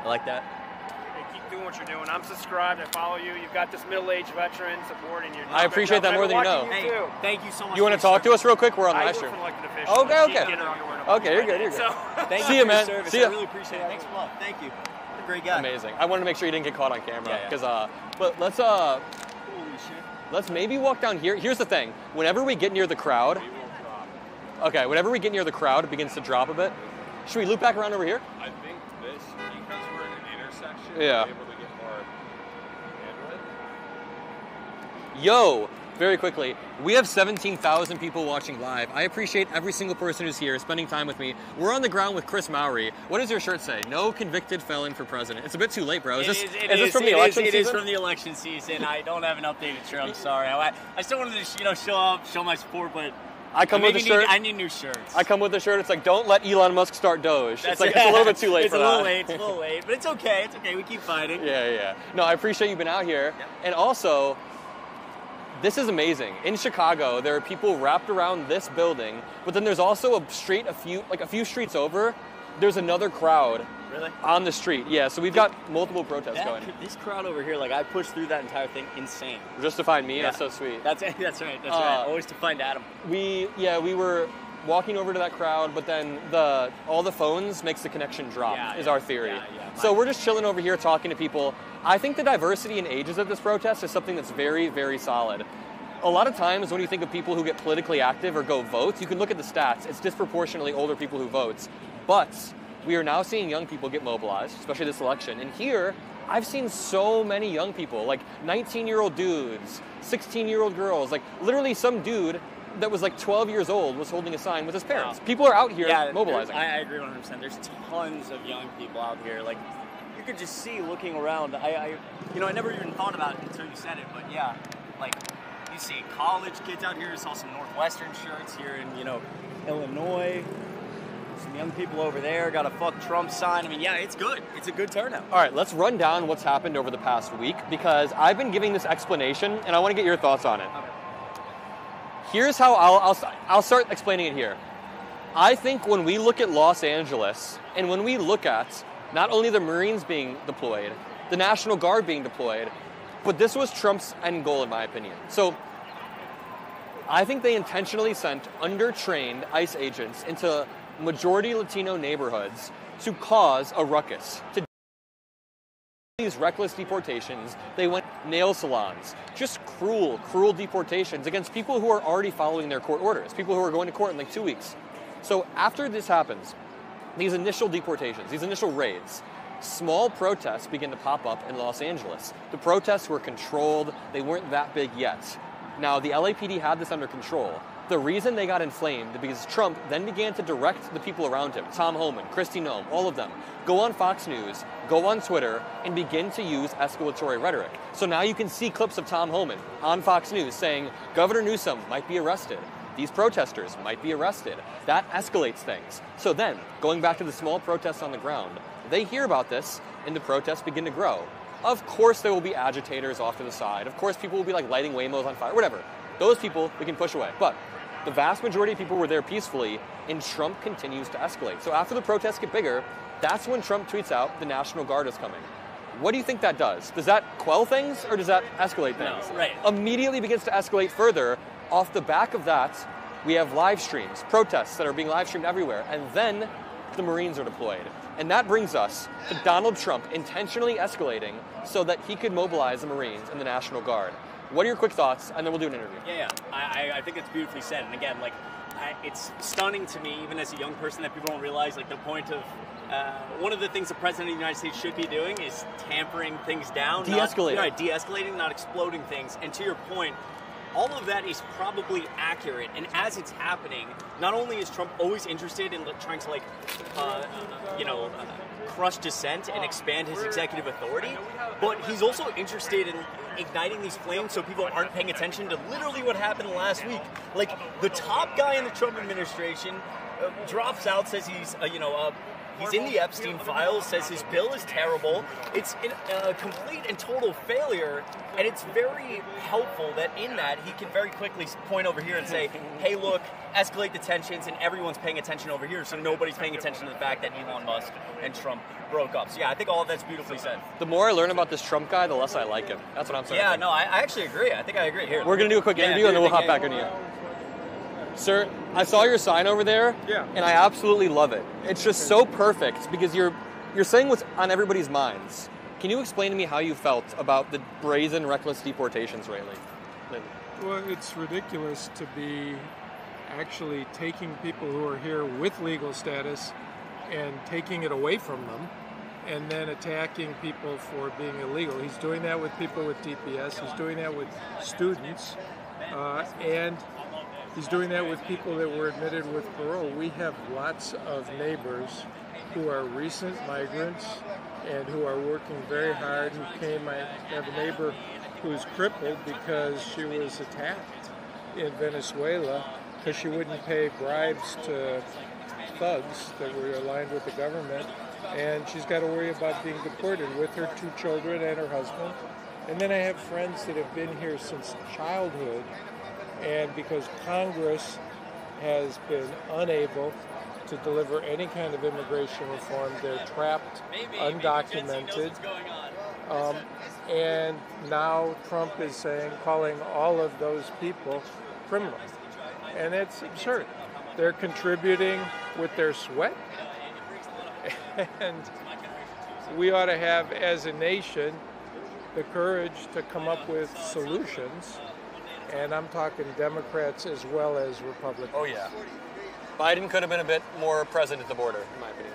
I like that. Hey, keep doing what you're doing. I'm subscribed. I follow you. You've got this middle-aged veteran supporting you. I appreciate that more than you know. Hey, thank you so much. You want to talk to us real quick? We're on live stream. Okay. Okay, you're good. So, thank See you you, for man. your service. See ya. I really appreciate it. Thanks a lot. Thank you. You're a great guy. Amazing. I wanted to make sure you didn't get caught on camera. Yeah. Because, but let's Holy shit. let's maybe walk down here. Here's the thing. Whenever we get near the crowd, whenever we get near the crowd, it begins to drop a bit. Should we loop back around over here? I think this, because we're in an intersection, Yeah. we're able to get more bandwidth. Yo, very quickly, we have 17,000 people watching live. I appreciate every single person who's here, spending time with me. We're on the ground with Chris Mowry. What does your shirt say? No convicted felon for president. It's a bit too late, bro. Is this from the election season? It is from the election season. I don't have an updated shirt. I'm sorry. I still wanted to, show up, show my support, but I come with a shirt. I need new shirts. I come with a shirt. It's like, don't let Elon Musk start Doge. It's a little bit too late for that. It's a little late, but it's okay. It's okay. We keep fighting. Yeah. No, I appreciate you being out here. Yep. And also, this is amazing. In Chicago, there are people wrapped around this building, but then there's also a few streets over, there's another crowd. Really? On the street, yeah. So we've got multiple protests going. This crowd over here, I pushed through that entire thing, insane. Just to find me, Yeah. That's so sweet. That's right. Always to find Adam. We were walking over to that crowd, but then all the phones makes the connection drop, is our theory. Yeah. So we're just chilling over here talking to people. I think the diversity in ages of this protest is something that's very, very solid. A lot of times when you think of people who get politically active or go vote, you can look at the stats. It's disproportionately older people who vote. But we are now seeing young people get mobilized, especially this election. And here, I've seen so many young people, like 19-year-old dudes, 16-year-old girls, like literally some dude that was like 12 years old was holding a sign with his parents. People are out here mobilizing. I agree 100%. There's tons of young people out here. Like, you could just see looking around. I never even thought about it until you said it, but yeah, like, you see college kids out here. I saw some Northwestern shirts here in, Illinois. Some young people over there got a "fuck Trump" sign. I mean, yeah, it's good. It's a good turnout. All right, let's run down what's happened over the past week, because I've been giving this explanation, and I want to get your thoughts on it. Okay. Here's how I'll start explaining it here. I think when we look at Los Angeles, and when we look at not only the Marines being deployed, the National Guard being deployed, but this was Trump's end goal, in my opinion. So I think they intentionally sent undertrained ICE agents into majority Latino neighborhoods to cause a ruckus. To these reckless deportations, they went nail salons, just cruel deportations against people who are already following their court orders, people who are going to court in like 2 weeks. So after this happens, these initial deportations, these initial raids, small protests begin to pop up in Los Angeles. The protests were controlled. They weren't that big yet. Now, the LAPD had this under control. The reason they got inflamed is because Trump then began to direct the people around him, Tom Homan, Kristi Noem, all of them, go on Fox News, go on Twitter, and begin to use escalatory rhetoric. So now you can see clips of Tom Homan on Fox News saying, Governor Newsom might be arrested. These protesters might be arrested. That escalates things. So then, going back to the small protests on the ground, they hear about this, and the protests begin to grow. Of course there will be agitators off to the side. Of course people will be like lighting Waymos on fire, whatever. Those people we can push away. But the vast majority of people were there peacefully, and Trump continues to escalate. So after the protests get bigger, that's when Trump tweets out the National Guard is coming. What do you think that does? Does that quell things, or does that escalate things? No, right. Immediately begins to escalate further. Off the back of that, we have live streams, protests that are being live streamed everywhere, and then the Marines are deployed. And that brings us to Donald Trump intentionally escalating so that he could mobilize the Marines and the National Guard. What are your quick thoughts? And then we'll do an interview. Yeah. I think it's beautifully said. And again, it's stunning to me, even as a young person, that people don't realize, the point of one of the things the President of the United States should be doing is tampering things down. De-escalating. De-escalating, not exploding things. And to your point, all of that is probably accurate, and as it's happening, not only is Trump always interested in trying to crush dissent and expand his executive authority, but he's also interested in igniting these flames so people aren't paying attention to literally what happened last week. Like, the top guy in the Trump administration drops out, says he's he's in the Epstein files, says his bill is terrible. It's a complete and total failure, and it's very helpful that in that he can very quickly point over here and say, hey, look, escalate the tensions, and everyone's paying attention over here, so nobody's paying attention to the fact that Elon Musk and Trump broke up. So yeah, I think all of that's beautifully said. The more I learn about this Trump guy, the less I like him. That's what I'm saying. Yeah, no, I actually agree. I think I agree. Here, we're going to do a quick interview, and then we'll hop back into you. Sir, I saw your sign over there, and I absolutely love it. It's just so perfect because you're saying what's on everybody's minds. Can you explain to me how you felt about the brazen, reckless deportations lately? Well, it's ridiculous to be actually taking people who are here with legal status and taking it away from them, and then attacking people for being illegal. He's doing that with people with TPS. He's doing that with students, and he's doing that with people that were admitted with parole. We have lots of neighbors who are recent migrants and who are working very hard, who came. I have a neighbor who's crippled because she was attacked in Venezuela because she wouldn't pay bribes to thugs that were aligned with the government, and she's got to worry about being deported with her 2 children and her husband. And then I have friends that have been here since childhood, and because Congress has been unable to deliver any kind of immigration reform, they're trapped, undocumented. And now Trump is calling all of those people criminals. And it's absurd. They're contributing with their sweat. And we ought to have, as a nation, the courage to come up with solutions. And I'm talking Democrats as well as Republicans. Oh, yeah. Biden could have been a bit more present at the border, in my opinion.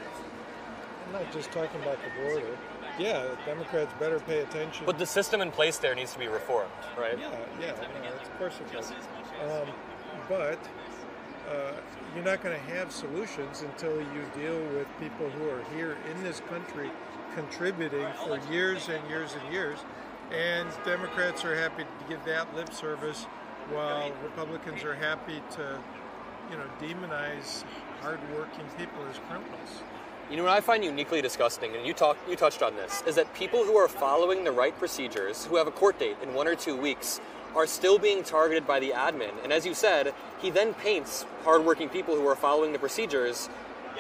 I'm not just talking about the border. Yeah, Democrats better pay attention. But the system in place there needs to be reformed, right? Yeah, of course it does. but you're not going to have solutions until you deal with people who are here in this country contributing for years and years and years. And Democrats are happy to give that lip service, while Republicans are happy to, demonize hardworking people as criminals. You know what I find uniquely disgusting, and you touched on this, is that people who are following the right procedures, who have a court date in 1 or 2 weeks, are still being targeted by the admin. And as you said, he then paints hardworking people who are following the procedures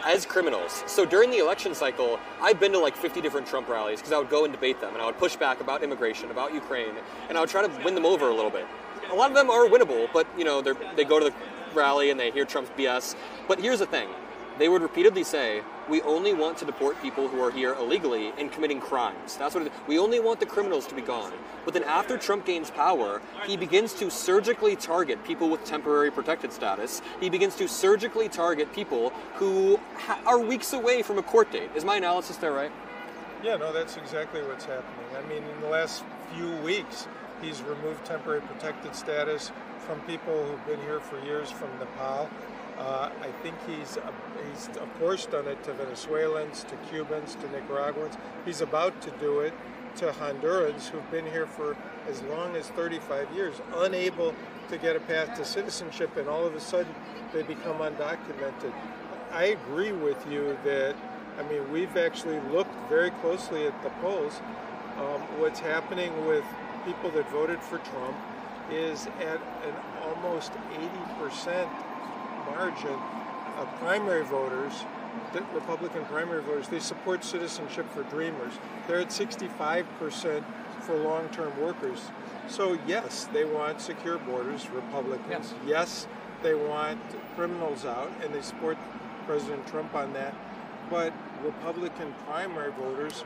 as criminals. So during the election cycle, I've been to like 50 different Trump rallies because I would go and debate them, and I would push back about immigration, about Ukraine, and I would try to win them over a little bit. A lot of them are winnable, but they go to the rally and they hear Trump's BS. But here's the thing. They would repeatedly say, we only want to deport people who are here illegally and committing crimes. That's what it is. We only want the criminals to be gone. But then after Trump gains power, he begins to surgically target people with temporary protected status. He begins to surgically target people who are weeks away from a court date. Is my analysis there right? Yeah, no, that's exactly what's happening. I mean, in the last few weeks, he's removed temporary protected status from people who've been here for years from Nepal. I think he's of course done it to Venezuelans, to Cubans, to Nicaraguans. He's about to do it to Hondurans who've been here for as long as 35 years, unable to get a path to citizenship, and all of a sudden they become undocumented. I agree with you that, we've actually looked very closely at the polls. What's happening with people that voted for Trump is at an almost 80% margin of primary voters, Republican primary voters. They support citizenship for dreamers. They're at 65% for long-term workers. So yes, they want secure borders, Republicans. Yes, they want criminals out, and they support President Trump on that. But Republican primary voters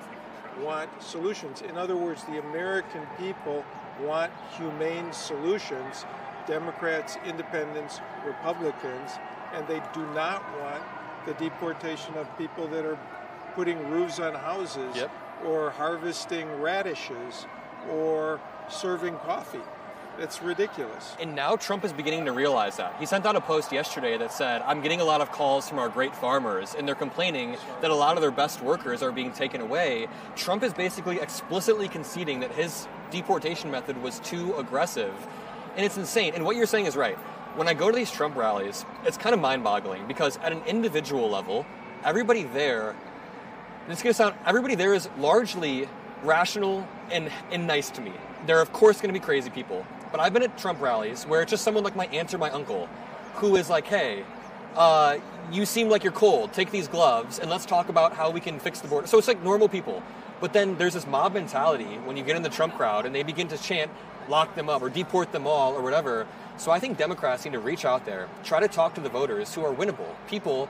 want solutions. In other words, the American people want humane solutions. Democrats, independents, Republicans, and they do not want the deportation of people that are putting roofs on houses or harvesting radishes or serving coffee. It's ridiculous. And now Trump is beginning to realize that. He sent out a post yesterday that said, I'm getting a lot of calls from our great farmers, and they're complaining that a lot of their best workers are being taken away. Trump is basically explicitly conceding that his deportation method was too aggressive. And it's insane. And what you're saying is right. When I go to these Trump rallies, it's kind of mind-boggling because at an individual level, everybody there is largely rational and nice to me. There are, of course, going to be crazy people. But I've been at Trump rallies where it's just someone like my aunt or my uncle who is like, hey, you seem like you're cold. Take these gloves and let's talk about how we can fix the border. So it's like normal people. But then there's this mob mentality when you get in the Trump crowd and they begin to chant, lock them up or deport them all or whatever. So I think Democrats need to reach out there, try to talk to the voters who are winnable. People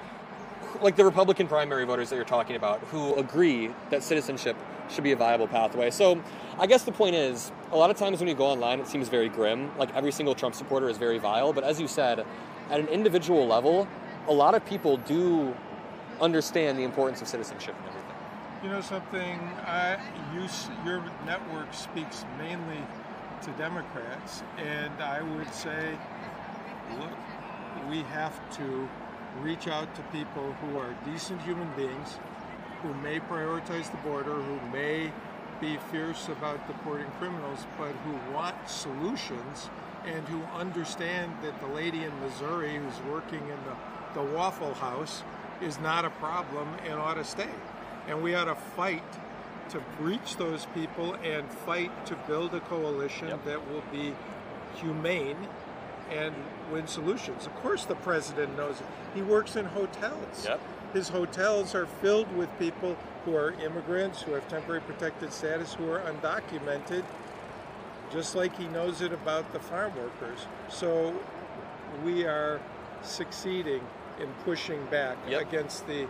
like the Republican primary voters that you're talking about who agree that citizenship should be a viable pathway. So I guess the point is, a lot of times when you go online, it seems very grim. Like every single Trump supporter is very vile. But as you said, at an individual level, a lot of people do understand the importance of citizenship and everything. You know something? Your network speaks mainly to Democrats, and I would say, look, we have to reach out to people who are decent human beings, who may prioritize the border, who may be fierce about deporting criminals, but who want solutions and who understand that the lady in Missouri who's working in the Waffle House is not a problem and ought to stay. And we ought to fight to reach those people and fight to build a coalition that will be humane and win solutions. Of course the president knows it. He works in hotels. His hotels are filled with people who are immigrants, who have temporary protected status, who are undocumented, just like he knows it about the farm workers. So we are succeeding in pushing back against the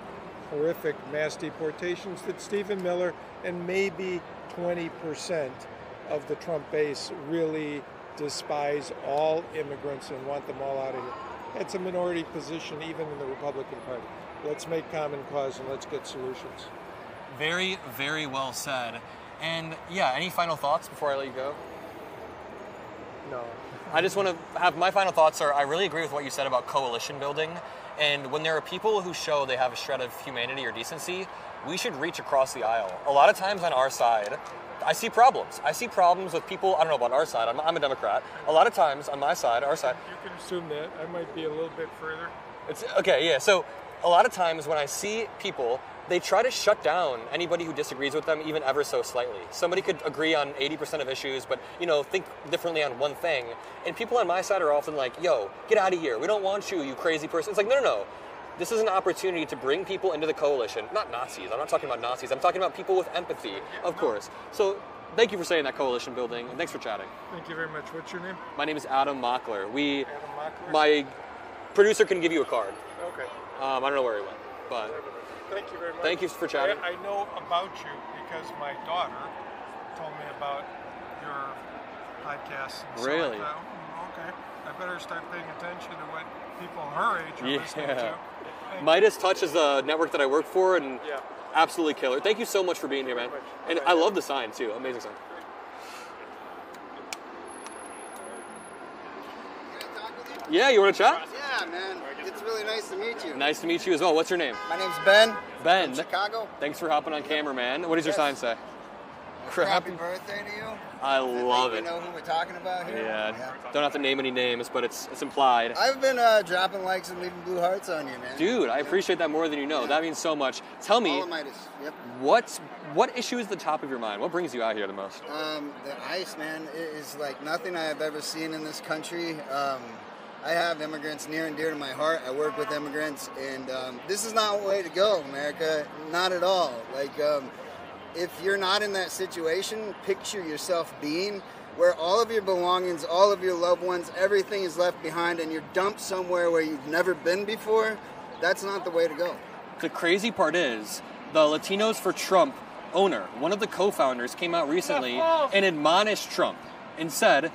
horrific mass deportations that Stephen Miller and maybe 20% of the Trump base really despise all immigrants and want them all out of here. It's a minority position even in the Republican Party. Let's make common cause and let's get solutions. Very, very well said. And yeah, any final thoughts before I let you go? No. I just want to have my final thoughts are I really agree with what you said about coalition building. And when there are people who show they have a shred of humanity or decency, we should reach across the aisle. A lot of times on our side, I see problems. I see problems with people, I don't know about our side, I'm a Democrat. A lot of times on my side, our side. You can assume that. I might be a little bit further. It's okay, yeah. So a lot of times when I see people, they try to shut down anybody who disagrees with them even ever so slightly. Somebody could agree on 80% of issues, but, you know, think differently on one thing. And people on my side are often like, yo, get out of here. We don't want you, you crazy person. It's like, no. This is an opportunity to bring people into the coalition. Not Nazis. I'm not talking about Nazis. I'm talking about people with empathy, of course. So thank you for saying that, coalition building, and thanks for chatting. Thank you very much. What's your name? My name is Adam Mockler. Adam Mockler? My producer can give you a card. Okay. I don't know where he went, but thank you very much. Thank you for chatting. I know about you because my daughter told me about your podcast. And Really? So I thought, okay, I better start paying attention to what people her age are listening to. Midas Touch is a network that I work for, and absolutely killer. Thank you so much for being here, man. And I love the sign, too. Amazing sign. Yeah, you want to chat? Yeah, man. It's really nice to meet you. Nice to meet you as well. What's your name? My name's Ben. Ben. From Chicago. Thanks for hopping on camera, man. What does your sign say? Happy birthday to you. I love it. You know who we're talking about here? Yeah. Don't have to name any names, but it's implied. I've been dropping likes and leaving blue hearts on you, man. Dude, I appreciate that more than you know. That means so much. Tell me, Yep. what issue is the top of your mind? What brings you out here the most? The ICE, man, is like nothing I have ever seen in this country. I have immigrants near and dear to my heart. I work with immigrants, and this is not the way to go, America. Not at all. Like, if you're not in that situation, picture yourself being where all of your belongings, all of your loved ones, everything is left behind, and you're dumped somewhere where you've never been before. That's not the way to go. The crazy part is, the Latinos for Trump owner, one of the co-founders, came out recently and admonished Trump and said,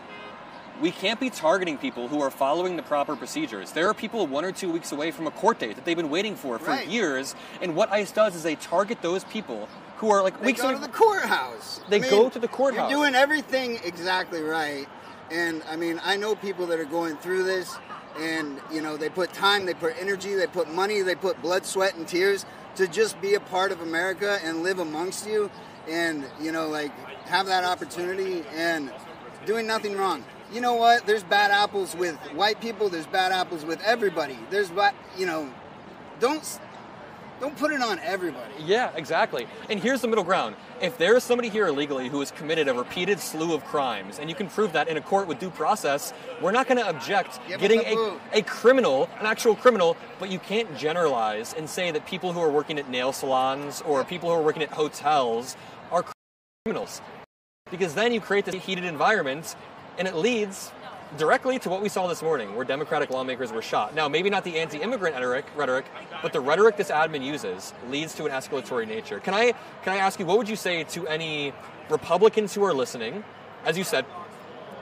we can't be targeting people who are following the proper procedures. There are people 1 or 2 weeks away from a court date that they've been waiting for years, and what ICE does is they target those people who are like weeks away. They go to the courthouse. They go to the courthouse. You're doing everything exactly right. And, I mean, I know people that are going through this, and, you know, they put time, they put energy, they put money, they put blood, sweat, and tears to just be a part of America and live amongst you and, you know, like, have that opportunity and doing nothing wrong. You know what? There's bad apples with white people. There's bad apples with everybody. There's, you know, don't put it on everybody. Yeah, exactly. And here's the middle ground. If there is somebody here illegally who has committed a repeated slew of crimes, and you can prove that in a court with due process, we're not going to object getting a criminal, an actual criminal, but you can't generalize and say that people who are working at nail salons or people who are working at hotels are criminals. Because then you create this heated environment, and it leads directly to what we saw this morning, where Democratic lawmakers were shot. Now, maybe not the anti-immigrant rhetoric, but the rhetoric this admin uses leads to an escalatory nature. Can I ask you, what would you say to any Republicans who are listening? As you said,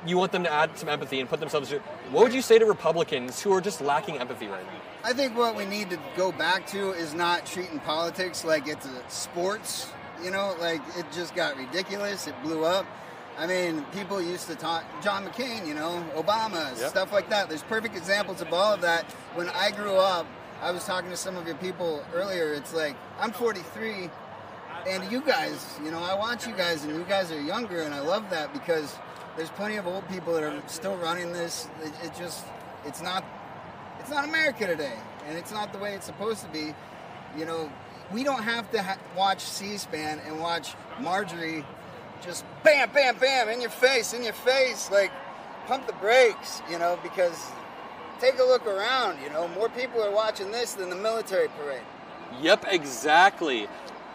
you want them to add some empathy and put themselves through. What would you say to Republicans who are just lacking empathy right now? I think what we need to go back to is not treating politics like it's a sports. You know, like, it just got ridiculous. It blew up. I mean, people used to talk, John McCain, you know, Obama, stuff like that. There's perfect examples of all of that. When I grew up, I was talking to some of your people earlier. It's like, I'm 43, and you guys, you know, I watch you guys, and you guys are younger, and I love that because there's plenty of old people that are still running this. It's not America today, and it's not the way it's supposed to be. You know, we don't have to watch C-SPAN and watch Marjorie just bam, bam, bam, in your face, like, pump the brakes, you know, because take a look around, you know, more people are watching this than the military parade. Yep, exactly.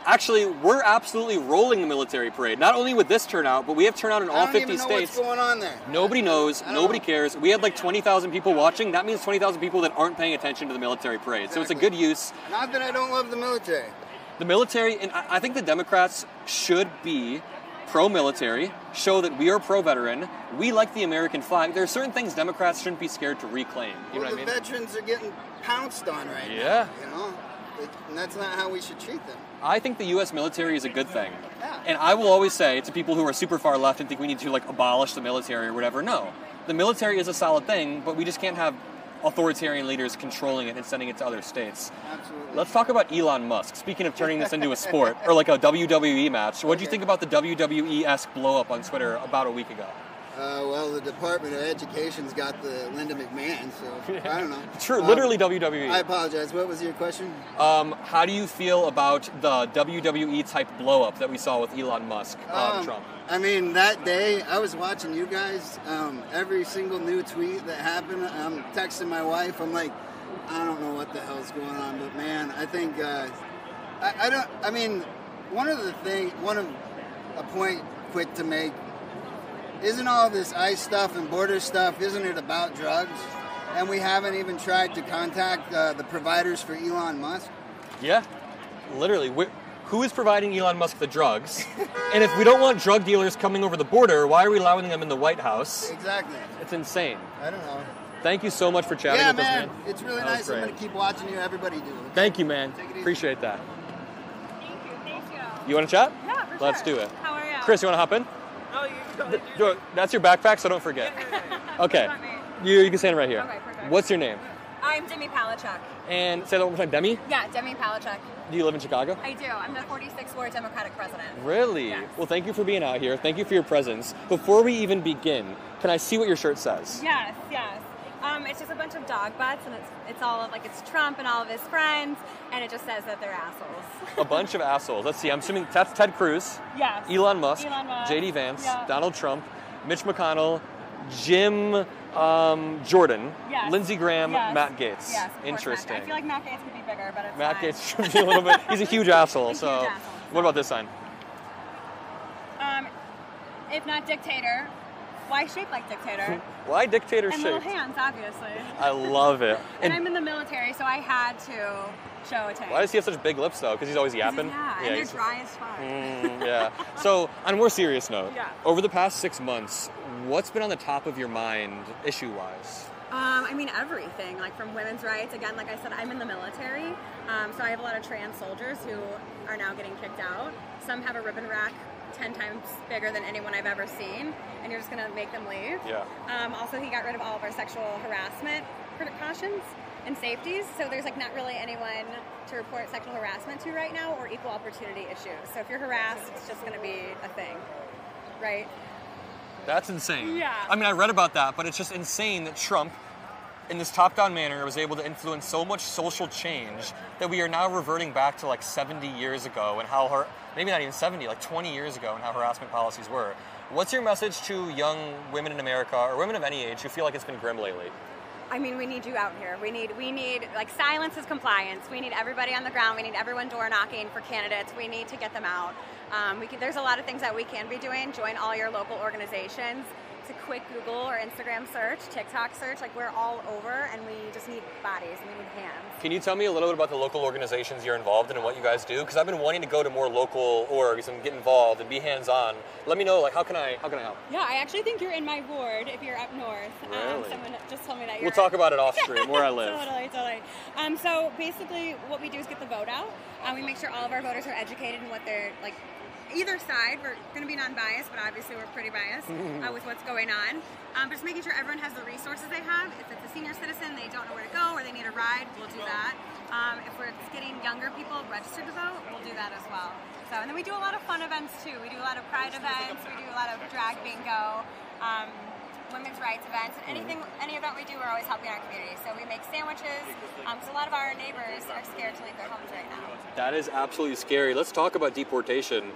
Actually, we're absolutely rolling the military parade, not only with this turnout, but we have turnout in all 50 states. I don't even know what's going on there. Nobody knows, nobody cares. We had like 20,000 people watching. That means 20,000 people that aren't paying attention to the military parade. Exactly. So it's a good use. Not that I don't love the military. The military, and I think the Democrats should be pro-military, show that we are pro-veteran, we like the American flag. There are certain things Democrats shouldn't be scared to reclaim. You know what I mean? The veterans are getting pounced on right now. Yeah. You know? And that's not how we should treat them. I think the U.S. military is a good thing. Yeah. And I will always say to people who are super far left and think we need to, like, abolish the military or whatever, no. the military is a solid thing, but we just can't have authoritarian leaders controlling it and sending it to other states. Absolutely. Let's talk about Elon Musk. Speaking of turning this into a sport, or like a WWE match, what do you think about the WWE-esque blow-up on Twitter about a week ago? Well, the Department of Education's got the Linda McMahon, so I don't know. True, literally WWE. I apologize. What was your question? How do you feel about the WWE-type blow-up that we saw with Elon Musk, Trump? I mean, that day, I was watching you guys. Every single new tweet that happened, I'm texting my wife. I'm like, I don't know what the hell's going on, but man, I think, a point quick to make, isn't all this ICE stuff and border stuff, isn't it about drugs? And we haven't even tried to contact the providers for Elon Musk? Yeah, literally. Who is providing Elon Musk the drugs? And if we don't want drug dealers coming over the border, why are we allowing them in the White House? Exactly. It's insane. I don't know. Thank you so much for chatting with us, man. It's really nice. I'm going to keep watching you. Everybody do. Okay? Thank you, man. Appreciate that. Thank you. You want to chat? Yeah, for Let's sure. do it. How are you? Chris, you want to hop in? No, you That's your backpack, so don't forget. Okay. You can stand right here. Okay, perfect. What's your name? I'm Demi Palachuk. And say that one more time. Demi? Yeah, Demi Palachuk. Do you live in Chicago? I do. I'm the 46th Ward Democratic President. Really? Yes. Well, thank you for being out here. Thank you for your presence. Before we even begin, can I see what your shirt says? Yes. It's just a bunch of dog butts, and it's all of, it's Trump and all of his friends, and it just says that they're assholes. A bunch of assholes. Let's see. I'm assuming that's Ted Cruz. Yes. Elon Musk. J.D. Vance. Yeah. Donald Trump. Mitch McConnell. Jim Jordan. Yes. Lindsey Graham. Yes. Matt Gaetz. Yes. Of course, Interesting. I feel like Matt Gaetz could be bigger, but it's Matt fine. Gaetz should be a little bit. He's a huge asshole. He's a So, huge asshole. what about this sign? If not dictator, why shape like dictator? Why dictator And little shaped? hands, obviously. I love it. And I'm in the military, so I had to show a tank. Why does he have such big lips, though? Because he's always yapping? Yeah, and they're dry as fuck. Yeah. So, on a more serious note, Yeah. over the past 6 months, what's been on the top of your mind, issue-wise? I mean, everything, like from women's rights. Again, like I said, I'm in the military, so I have a lot of trans soldiers who are now getting kicked out. Some have a ribbon rack 10 times bigger than anyone I've ever seen, and you're just going to make them leave. Yeah. Also, he got rid of all of our sexual harassment precautions and safeties, so there's not really anyone to report sexual harassment to right now, or equal opportunity issues. So if you're harassed, it's just going to be a thing, right? That's insane. Yeah. I mean, I read about that, but it's just insane that Trump, in this top-down manner, was able to influence so much social change that we are now reverting back to 70 years ago and how maybe not even 70, 20 years ago, and how harassment policies were. What's your message to young women in America, or women of any age, who feel like it's been grim lately? I mean, we need you out here. We need silence is compliance. We need everybody on the ground. We need everyone door knocking for candidates. We need to get them out. There's a lot of things that we can be doing. Join all your local organizations. It's a quick Google or Instagram search, TikTok search. We're all over, and we just need bodies. We need hands. Can you tell me a little bit about the local organizations you're involved in and what you guys do? Because I've been wanting to go to more local orgs and get involved and be hands-on. Let me know, how can I help? Yeah, I actually think you're in my ward if you're up north. Really? Someone just told me that you're... We'll talk about it off stream, where I live. Totally. So basically what we do is get the vote out. We make sure all of our voters are educated in what they're, either side. We're going to be non-biased, but obviously we're pretty biased with what's going on. Just making sure everyone has the resources they have. If it's a senior citizen, they don't know where to go, or they need a ride, we'll do that. If we're getting younger people registered to vote, we'll do that as well. So, and then we do a lot of fun events too. We do a lot of pride events. We do a lot of drag bingo. Women's rights events, and any event we do, we're always helping our community. So we make sandwiches, because a lot of our neighbors are scared to leave their homes right now. That is absolutely scary. Let's talk about deportation.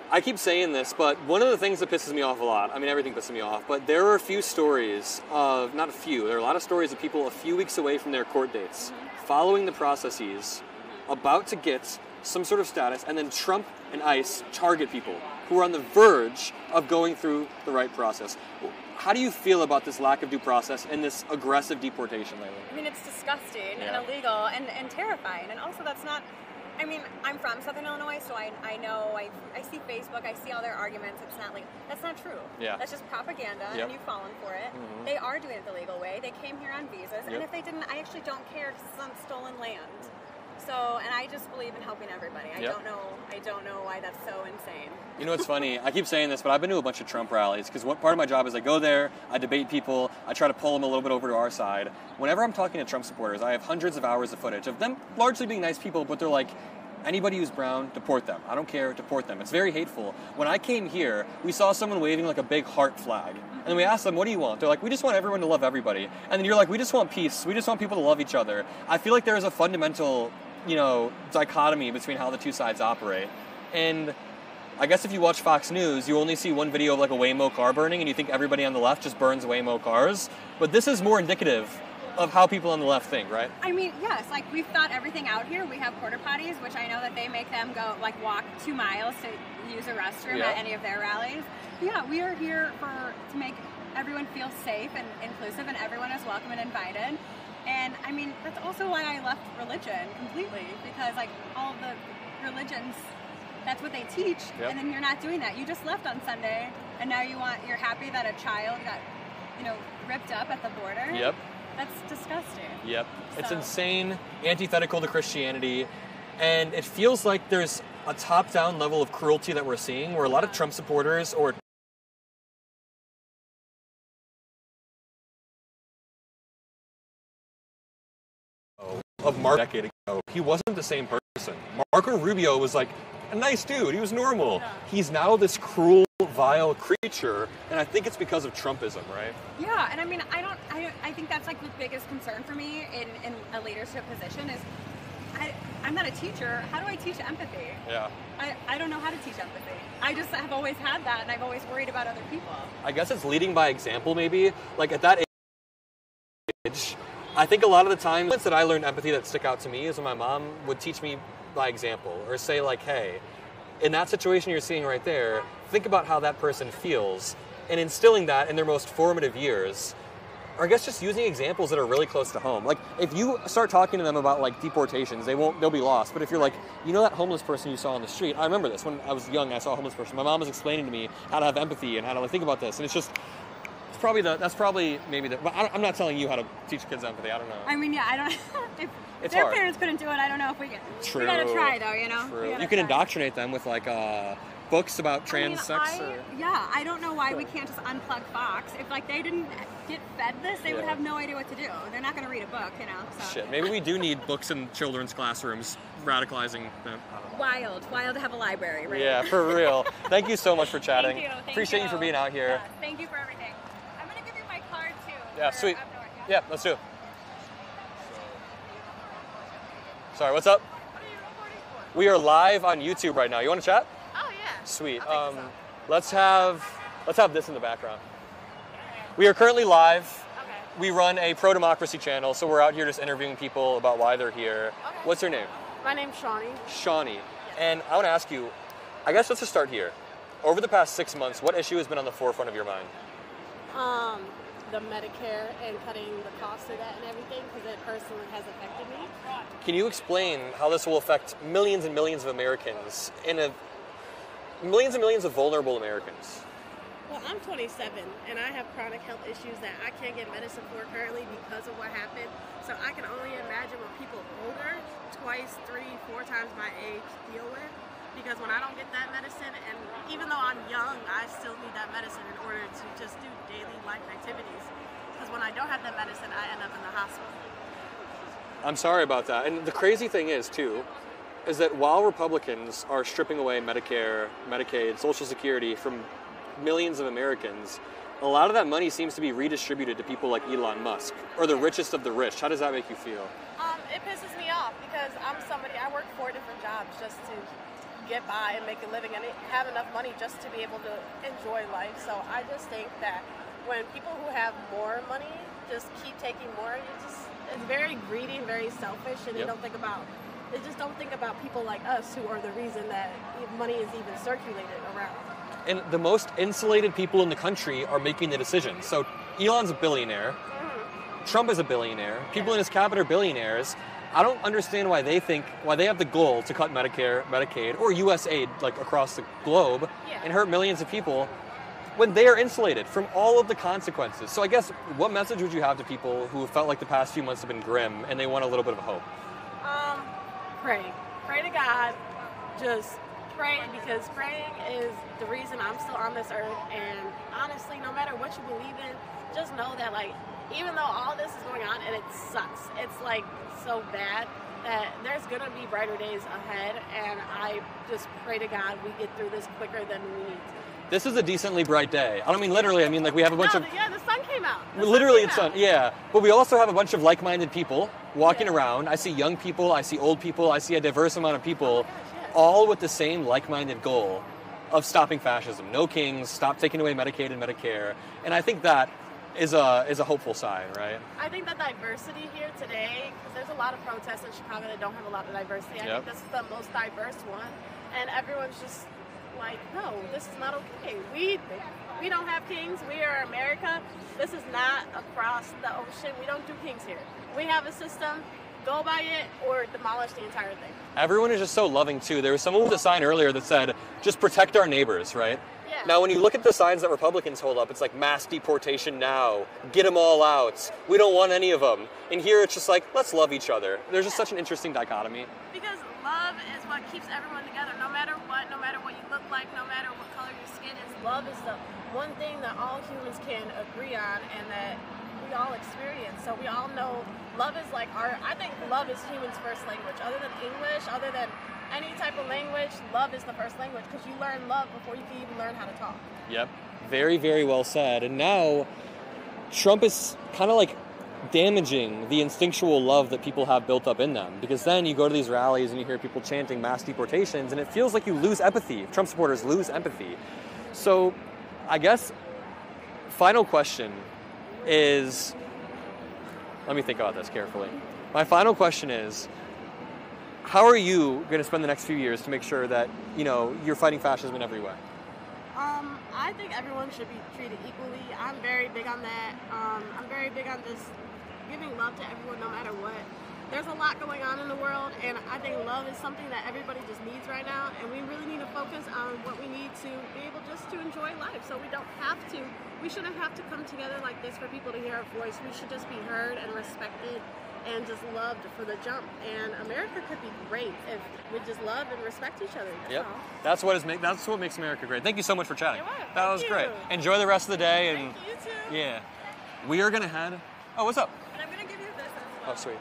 I keep saying this, but one of the things that pisses me off a lot, I mean, everything pisses me off, but there are a few stories of, not a few, there are a lot of stories of people a few weeks away from their court dates, following the processes, about to get some sort of status, and then Trump and ICE target people who are on the verge of going through the right process. How do you feel about this lack of due process and this aggressive deportation lately? I mean, it's disgusting and illegal and terrifying. And also that's not, I mean, I'm from Southern Illinois, so I know, I see Facebook, I see all their arguments. It's not that's not true. Yeah. That's just propaganda, and you've fallen for it. Mm-hmm. They are doing it the legal way. They came here on visas, and if they didn't, I actually don't care because it's on stolen land. So, and I just believe in helping everybody. I don't know why that's so insane. You know what's funny? I keep saying this, but I've been to a bunch of Trump rallies because what part of my job is I go there, I debate people, I try to pull them a little bit over to our side. Whenever I'm talking to Trump supporters, I have hundreds of hours of footage of them largely being nice people, but they're like, anybody who's brown, deport them. I don't care, deport them. It's very hateful. When I came here, we saw someone waving like a big heart flag. And then we asked them, what do you want? They're like, we just want everyone to love everybody. And then you're like, we just want peace. We just want people to love each other. I feel like there is a fundamental, dichotomy between how the two sides operate. And I guess if you watch Fox News, you only see one video of like a Waymo car burning and you think everybody on the left just burns Waymo cars. But this is more indicative of how people on the left think, right? I mean, yes, like we've thought everything out here. We have porta potties, which I know that they make them go like walk 2 miles to use a restroom at any of their rallies. But yeah, we are here to make everyone feel safe and inclusive, and everyone is welcome and invited. And I mean, that's also why I left religion completely, because like all of the religions, that's what they teach, and then you're not doing that. You just left on Sunday, and now you're happy that a child got, ripped up at the border. Yep. That's disgusting. Yep. It's insane, antithetical to Christianity, and it feels like there's a top-down level of cruelty that we're seeing where a lot of Trump supporters or of Marco a decade ago, he wasn't the same person. Marco Rubio was like a nice dude. He was normal. He's now this cruel, vile creature, and I think it's because of Trumpism, right? Yeah, and I mean, I think that's like the biggest concern for me in a leadership position is I'm not a teacher. How do I teach empathy? Yeah. I don't know how to teach empathy. I just have always had that, and I've always worried about other people. I guess it's leading by example, maybe. Like at that age, I think a lot of the times that I learned empathy that stick out to me is when my mom would teach me by example, or say like, hey, in that situation you're seeing right there, think about how that person feels, and instilling that in their most formative years, or I guess just using examples that are really close to home. Like, if you start talking to them about, like, deportations, they'll be lost. But if you're like, that homeless person you saw on the street, I remember this. When I was young, I saw a homeless person. My mom was explaining to me how to have empathy and how to, like, think about this. And that's probably maybe the... I'm not telling you how to teach kids empathy. I don't know. I mean, yeah, I don't... If their parents couldn't do it, I don't know if we can. True. We gotta try, though, True. You can indoctrinate them with, like, books about trans sex. Yeah, I don't know why we can't just unplug Fox. If, like, they didn't get fed this, they would have no idea what to do. They're not going to read a book, so. Shit, maybe we do need books in children's classrooms radicalizing them. Wild to have a library, right? Yeah, for real. Thank you so much for chatting. Thank you. Appreciate you for being out here. Yeah, thank you for everything. I'm going to give you my card, too. Yeah, sweet. Yeah, let's do it. Sorry, what's up? What are you recording for? We are live on YouTube right now. You want to chat? Oh yeah. Sweet. Let's have this in the background. We are currently live. Okay. We run a pro-democracy channel, so we're out here just interviewing people about why they're here. Okay. What's your name? My name's Shawnee. Shawnee. Yes. And I want to ask you, I guess let's just start here. Over the past 6 months, what issue has been on the forefront of your mind? The Medicare and cutting the cost of that and everything, because it personally has affected me. Can you explain how this will affect millions and millions of Americans millions and millions of vulnerable Americans? Well, I'm 27, and I have chronic health issues that I can't get medicine for currently because of what happened. So I can only imagine what people older, 2, 3, 4 times my age, deal with. Because when I don't get that medicine, and even though I'm young, I still need that medicine in order to just do daily life activities. Because when I don't have that medicine, I end up in the hospital. I'm sorry about that. And the crazy thing is, too, is that while Republicans are stripping away Medicare, Medicaid, Social Security from millions of Americans, a lot of that money seems to be redistributed to people like Elon Musk, or the richest of the rich. How does that make you feel? It pisses me off because I'm somebody, I work 4 different jobs just to get by and make a living and have enough money just to be able to enjoy life. So I just think that when people who have more money just keep taking more, it's very greedy and very selfish, and they just don't think about people like us who are the reason that money is even circulated around. And the most insulated people in the country are making the decisions. So Elon's a billionaire. Trump is a billionaire. People in his cabinet are billionaires. I don't understand why they have the goal to cut Medicare, Medicaid, or U.S. aid like across the globe and hurt millions of people when they are insulated from all of the consequences. So I guess, what message would you have to people who felt like the past few months have been grim and they want a little bit of hope? Pray to God. Just pray, because praying is the reason I'm still on this earth. And honestly, no matter what you believe in, just know that, like, even though all this is going on and it sucks, it's like so bad, that there's gonna be brighter days ahead. And I just pray to God we get through this quicker than we need to. This is a decently bright day. I don't mean literally, I mean like we have a bunch of... Yeah, the sun came out. Literally it's sun, yeah. But we also have a bunch of like-minded people walking around. I see young people, I see old people, I see a diverse amount of people, all with the same like-minded goal of stopping fascism. No kings, stop taking away Medicaid and Medicare. And I think that is a hopeful sign, right? I think the diversity here today, because there's a lot of protests in Chicago that don't have a lot of diversity. I think this is the most diverse one. And everyone's just like, no, this is not okay. We don't have kings. We are America. This is not across the ocean. We don't do kings here. We have a system. Go by it or demolish the entire thing. Everyone is just so loving, too. There was someone with a sign earlier that said, just protect our neighbors, right? Yeah. Now, when you look at the signs that Republicans hold up, it's like mass deportation now, get them all out, we don't want any of them. And here it's just like, let's love each other. There's just such an interesting dichotomy. Because love is what keeps everyone together, no matter what you look like, no matter what color your skin is. Love is the one thing that all humans can agree on and that we all experience. So we all know love is like I think love is humans' first language. Other than English, other than any type of language, love is the first language because you learn love before you can even learn how to talk. Yep. Very, very well said. And now Trump is kind of like damaging the instinctual love that people have built up in them, because then you go to these rallies and you hear people chanting mass deportations and it feels like you lose empathy. Trump supporters lose empathy. So I guess final question is, let me think about this carefully. My final question is, how are you going to spend the next few years to make sure that, you know, you're fighting fascism in every way? I think everyone should be treated equally. I'm very big on that. I'm very big on just giving love to everyone no matter what. There's a lot going on in the world, and I think love is something that everybody just needs right now, and we really need to focus on what we need to be able just to enjoy life. So we shouldn't have to come together like this for people to hear our voice. We should just be heard and respected and just loved for the jump. And America could be great if we just love and respect each other. That's what makes America great. Thank you so much for chatting. That was great. Enjoy the rest of the day. And you too. Yeah. We are going to head... Oh, what's up? And I'm going to give you this as well. Oh, sweet.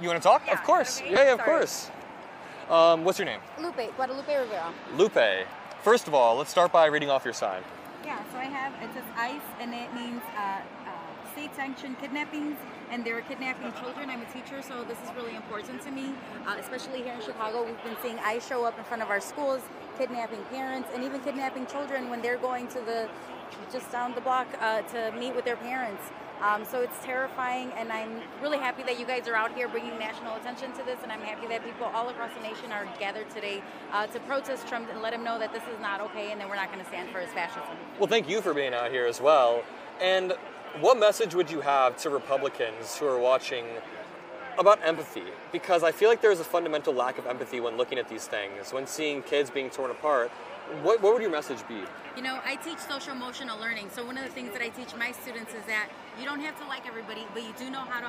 You want to talk? Yeah, of course. okay. Yeah, of course. What's your name? Guadalupe Rivera. Lupe. First of all, let's start by reading off your sign. Yeah, so it says ICE, and it means state-sanctioned kidnappings, and they're kidnapping children. I'm a teacher, so this is really important to me, especially here in Chicago. We've been seeing ICE show up in front of our schools, kidnapping parents, and even kidnapping children when they're going to just down the block to meet with their parents. So it's terrifying, and I'm really happy that you guys are out here bringing national attention to this, and I'm happy that people all across the nation are gathered today to protest Trump and let him know that this is not okay and that we're not going to stand for his fascism. Well, thank you for being out here as well. And what message would you have to Republicans who are watching about empathy? Because I feel like there's a fundamental lack of empathy when looking at these things, when seeing kids being torn apart. What would your message be? You know, I teach social emotional learning. So one of the things that I teach my students is that you don't have to like everybody, but you do know how to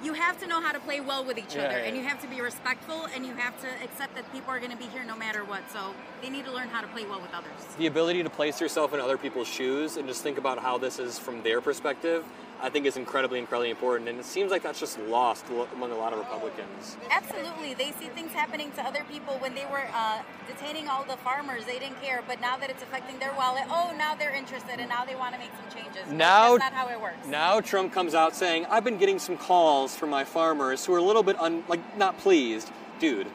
You have to know how to play well with each other, and you have to be respectful, and you have to accept that people are going to be here no matter what. So they need to learn how to play well with others. The ability to place yourself in other people's shoes and just think about how this is from their perspective, I think is incredibly, incredibly important. And it seems like that's just lost among a lot of Republicans. Absolutely. They see things happening to other people. When they were detaining all the farmers, they didn't care. But now that it's affecting their wallet, now they're interested, and now they want to make some changes. Now, that's not how it works. Now Trump comes out saying, I've been getting some calls from my farmers who are a little bit not pleased. Dude,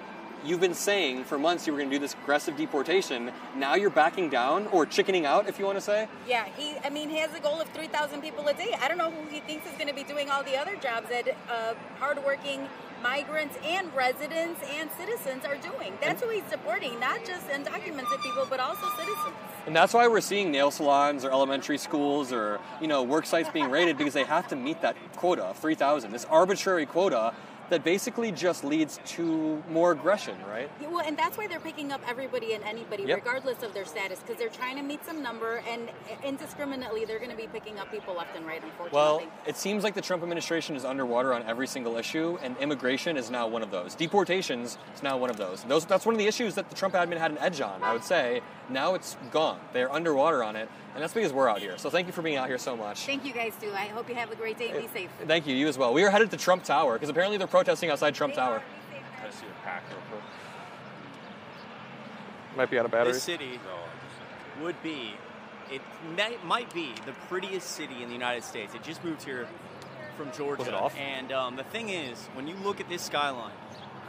you've been saying for months you were going to do this aggressive deportation. Now you're backing down, or chickening out, if you want to say? Yeah, he has a goal of 3,000 people a day. I don't know who he thinks is going to be doing all the other jobs that hardworking migrants and residents and citizens are doing. That's who he's supporting, not just undocumented people, but also citizens. And that's why we're seeing nail salons or elementary schools or, work sites being raided, because they have to meet that quota of 3,000, this arbitrary quota that basically just leads to more aggression, right? Yeah, well, and that's why they're picking up everybody and anybody, Yep. regardless of their status, because they're trying to meet some number, and indiscriminately, they're going to be picking up people left and right, unfortunately. Well, it seems like the Trump administration is underwater on every single issue, and immigration is now one of those. Deportations is now one of those. That's one of the issues that the Trump admin had an edge on, I would say. Now it's gone. They're underwater on it, and that's because we're out here. So thank you for being out here so much. Thank you guys, too. I hope you have a great day and be safe. Thank you. You as well. We are headed to Trump Tower, because apparently they're protesting outside Trump Tower. I see a pack real quick. Might be out of battery. This city would be, might be the prettiest city in the United States. It just moved here from Georgia. Was it off? And the thing is, when you look at this skyline,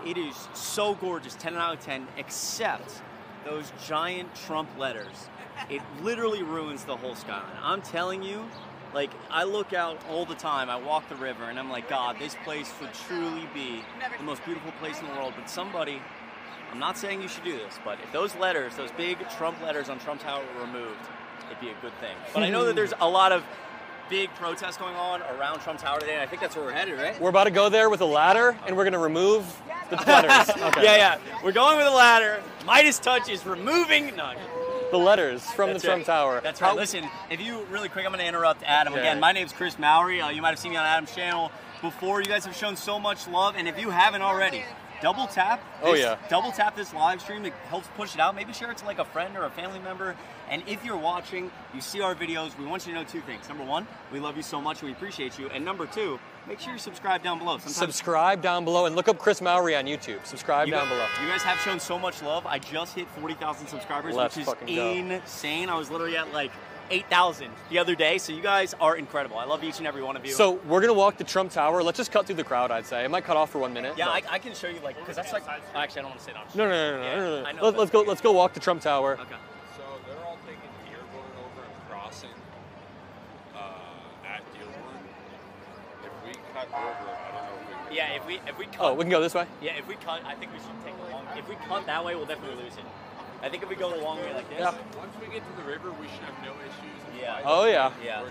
it is so gorgeous, 10 out of 10, except those giant Trump letters. It literally ruins the whole skyline. I'm telling you, like, I look out all the time, I walk the river, and I'm like, God, this place would truly be the most beautiful place in the world. But somebody, I'm not saying you should do this, but if those letters, those big Trump letters on Trump Tower were removed, it'd be a good thing. But I know that there's a lot of big protests going on around Trump Tower today, and I think that's where we're headed, right? We're about to go there with a ladder, and we're going to remove the letters. Okay. Yeah. We're going with a ladder. Midas touch is removing... No. The letters from the Trump Tower. That's right. Listen, if you really quick, I'm going to interrupt Adam again. My name's Chris Mowry. You might have seen me on Adam's channel before. You guys have shown so much love, and if you haven't already, double tap. Double tap this live stream. It helps push it out. Maybe share it to like a friend or a family member. And if you're watching, you see our videos, we want you to know two things. Number one, we love you so much and we appreciate you. And number two, make sure you subscribe down below. Subscribe down below and look up Chris Mowry on YouTube. Subscribe down below. You guys have shown so much love. I just hit 40,000 subscribers, which is insane. I was literally at like 8,000 the other day. So you guys are incredible. I love each and every one of you. So we're going to walk to Trump Tower. Let's just cut through the crowd, I'd say. It might cut off for 1 minute. Yeah, I can show you, like, because that's like, actually, I don't want to sit on. No. I know, Let's go walk to Trump Tower. Okay. So they're all taking Dearborn over and crossing at Dearborn. If we cut over, I don't know if we can. Yeah, if we cut. Oh, we can go this way? Yeah, if we cut, I think we should take the long. If we cut that way, we'll definitely lose it. I think if we go the long way like this. Yeah. Once we get to the river, we should have no issues. Yeah. Oh, yeah. Yeah.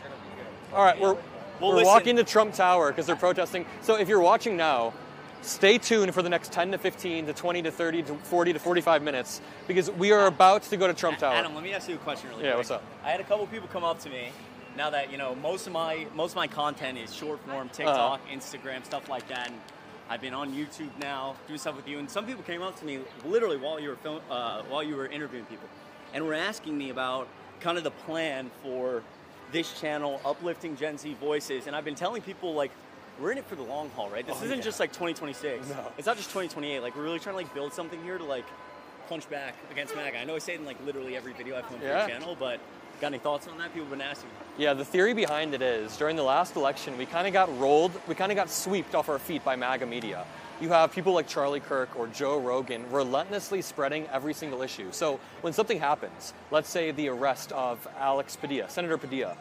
All right, we're walking to Trump Tower because they're protesting. So if you're watching now, stay tuned for the next 10 to 15 to 20 to 30 to 40 to 45 minutes because we are about to go to Trump Tower. Adam, let me ask you a question really quick. Yeah, what's up? I had a couple people come up to me. Now that, you know, most of my content is short form, TikTok, Instagram, stuff like that. And I've been on YouTube now, doing stuff with you, and some people came up to me literally while you were interviewing people, and were asking me about kind of the plan for this channel, uplifting Gen Z voices. And I've been telling people, like, we're in it for the long haul, right? This isn't just like 2026. No. It's not just 2028. Like, we're really trying to like build something here to like punch back against MAGA. I know I say it in like literally every video I film for the channel, but got any thoughts on that? People have been asking me. Yeah, the theory behind it is during the last election, we kind of got swept off our feet by MAGA media. You have people like Charlie Kirk or Joe Rogan relentlessly spreading every single issue. So when something happens, let's say the arrest of Senator Padilla,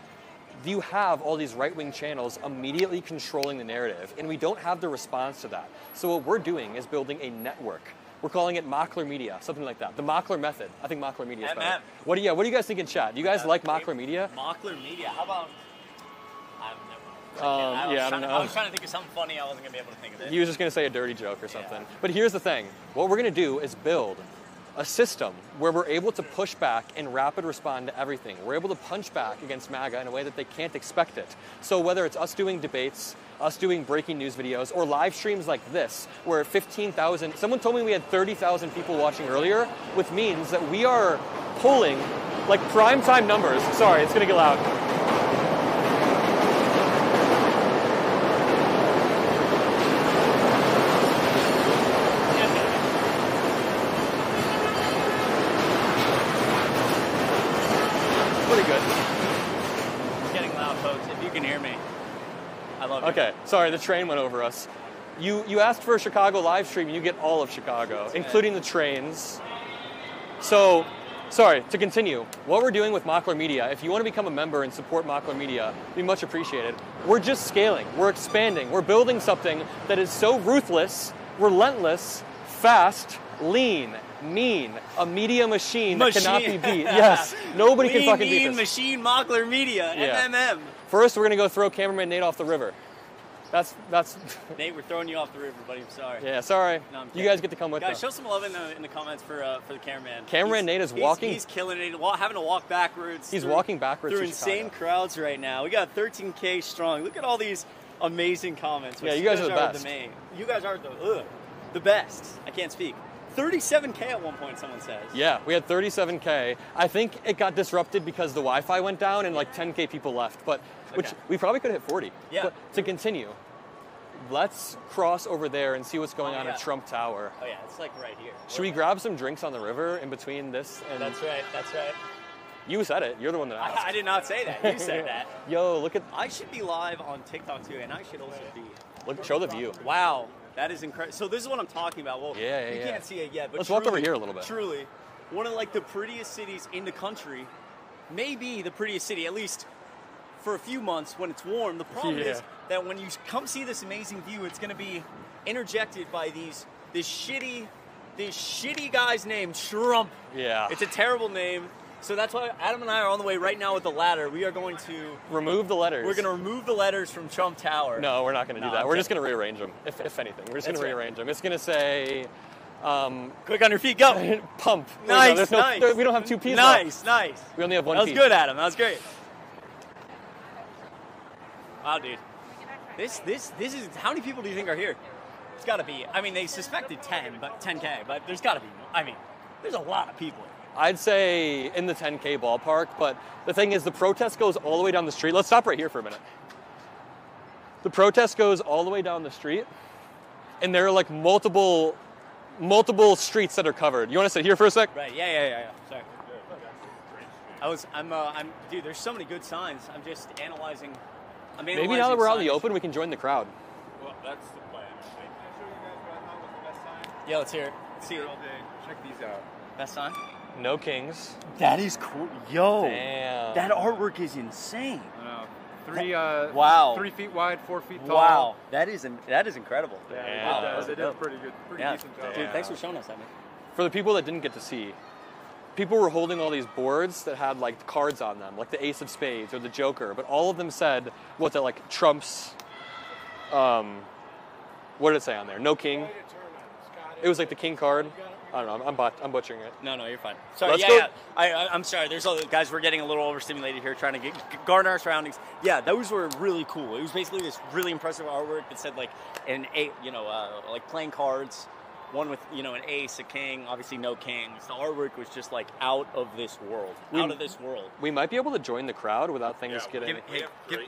you have all these right-wing channels immediately controlling the narrative, and we don't have the response to that. So what we're doing is building a network. We're calling it Mockler Media, something like that. The Mockler method. I think Mockler Media is better. What do you guys think in chat? Do you guys like Mockler Media? Mockler Media. How about? I don't know. I was trying to think of something funny. I wasn't gonna be able to think of it. You were just gonna say a dirty joke or something. But here's the thing. What we're gonna do is build a system where we're able to push back and rapid respond to everything. We're able to punch back against MAGA in a way that they can't expect it. So whether it's us doing debates, us doing breaking news videos, or live streams like this, where 15,000, someone told me we had 30,000 people watching earlier, which means that we are pulling like primetime numbers. Sorry, it's gonna get loud. Pretty good. It's getting loud, folks. If you can hear me, I love it. Okay, sorry, the train went over us. You asked for a Chicago live stream, you get all of Chicago, including the trains. So, sorry, to continue, what we're doing with Mockler Media, if you want to become a member and support Mockler Media, it'd be much appreciated. We're just scaling, we're expanding, we're building something that is so ruthless, relentless, fast, lean, mean, a media machine that cannot be beat. Yes, nobody can fucking beat this. Machine Mockler Media, MMM. First, we're going to go throw cameraman Nate off the river. That's Nate, we're throwing you off the river, buddy. I'm sorry. Yeah, sorry. No, I'm You kidding. guys get to come with Guys, us. show some love in the comments for the cameraman. Cameraman Nate is walking. He's killing it. Having to walk backwards. He's walking backwards through to insane Chicago. crowds right now. We got 13K strong. Look at all these amazing comments. Yeah, you guys are the best. You guys are the best. I can't speak. 37K at one point, someone says. Yeah, we had 37K. I think it got disrupted because the Wi-Fi went down and like 10K people left, but which we probably could have hit 40. Yeah. But to continue, let's cross over there and see what's going on at Trump Tower. Oh yeah, it's like right here. Should we grab some drinks on the river in between this and... That's right. That's right. You said it. You're the one that asked. I did not say that. You said that. Yo, look at... I should be live on TikTok too, and I should also be. Look, show the view. Wow. That is incredible. So this is what I'm talking about. Well, you can't see it yet, but Let's walk over here a little bit. Truly, one of like the prettiest cities in the country, maybe the prettiest city, at least for a few months when it's warm. The problem is that when you come see this amazing view, it's going to be interjected by this shitty guy's name, Trump. Yeah. It's a terrible name. So that's why Adam and I are on the way right now with the ladder. We are going to remove the letters. We're going to remove the letters from Trump Tower. No, we're not going to do that. We're just going to rearrange them, if anything. We're just going to rearrange them. It's going to say... quick on your feet, go. Pump. Nice, nice. We don't have two P's. Nice, nice. We only have one P. That was good, Adam. That was great. Wow, dude. This is... How many people do you think are here? It's got to be... I mean, they suspected 10K, but there's got to be... I mean, there's a lot of people. I'd say in the 10K ballpark, but the thing is the protest goes all the way down the street. Let's stop right here for a minute. The protest goes all the way down the street, and there are like multiple streets that are covered. You want to sit here for a sec? Right, yeah. Sorry. Dude, there's so many good signs. I'm just analyzing. Maybe now that we're out in the open, we can join the crowd. Well, that's the plan. Can I show you guys what I thought was the best sign? Yeah, let's hear it. See it. All day. Check these out. Best sign? No kings. That is cool. Yo. Damn. That artwork is insane. Wow. 3 feet wide, 4 feet tall. Wow. That is incredible. Yeah, they did pretty good. Pretty decent job. Dude, thanks for showing us that, man. For the people that didn't get to see, people were holding all these boards that had like cards on them, like the Ace of Spades or the Joker, but all of them said, what's it, like Trump's, what did it say on there? No king. It was like the king card. I don't know. I'm butchering it. No, you're fine. Sorry. I'm sorry. There's other guys. We're getting a little overstimulated here, trying to garner our surroundings. Yeah, those were really cool. It was basically this really impressive artwork that said like an eight, like playing cards, one with an ace, a king. Obviously, no kings. The artwork was just like out of this world. We might be able to join the crowd without things getting.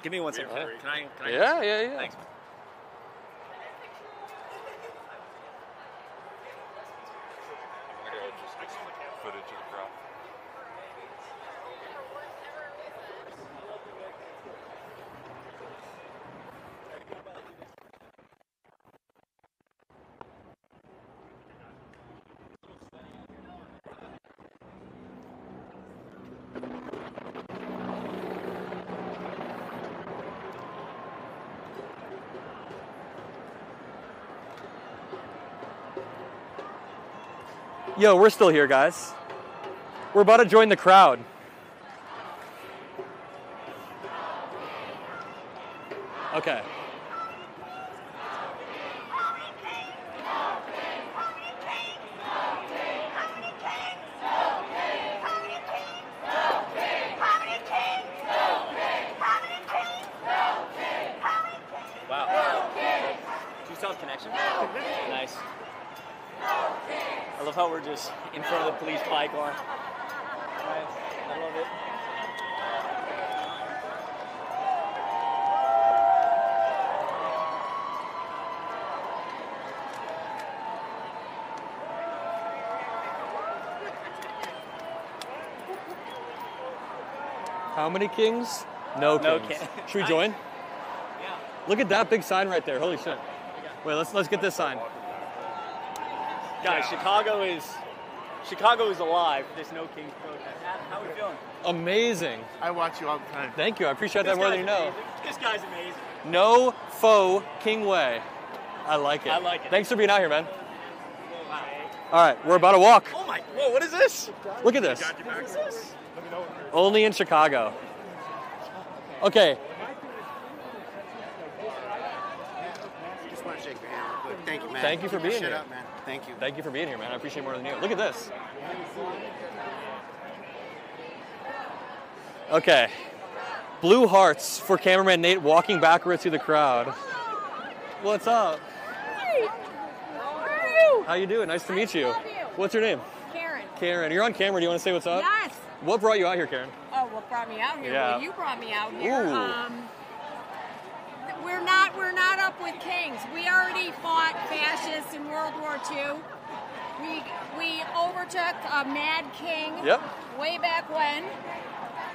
Give me one second. Can I? Yeah. Thanks. Footage of the crowd. Yo, we're still here, guys. We're about to join the crowd. Okay. Wow. Do you still have connection? Nice. I love how we're just in front of the police flag line. Nice. I love it. How many kings? No kings. Should we join? Yeah. Look at that big sign right there. Holy shit. Wait, let's get this sign. Guys, Chicago is alive. There's no Kings protest. How are we feeling? Amazing. I watch you all the time. Thank you. I appreciate that more than you know. Amazing. This guy's amazing. No faux king way. I like it. I like it. Thanks for being out here, man. Wow. All right, we're about to walk. Oh my! Whoa! What is this? Look at this. What is this? Only in Chicago. Okay. Thank you, man. Thank you for Keep your being shit here. up, man. Thank you. Thank you for being here, man. I appreciate it more than you. Look at this. Okay. Blue hearts for cameraman Nate walking backwards through the crowd. What's up? Hey, how are you? How you doing? Nice to meet you. What's your name? Karen. Karen. You're on camera. Do you want to say what's up? Yes. What brought you out here, Karen? Oh, what brought me out here? Yeah. Well, you brought me out here. Ooh. We're not up with kings. We already fought fascists in World War II. We overtook a mad king way back when.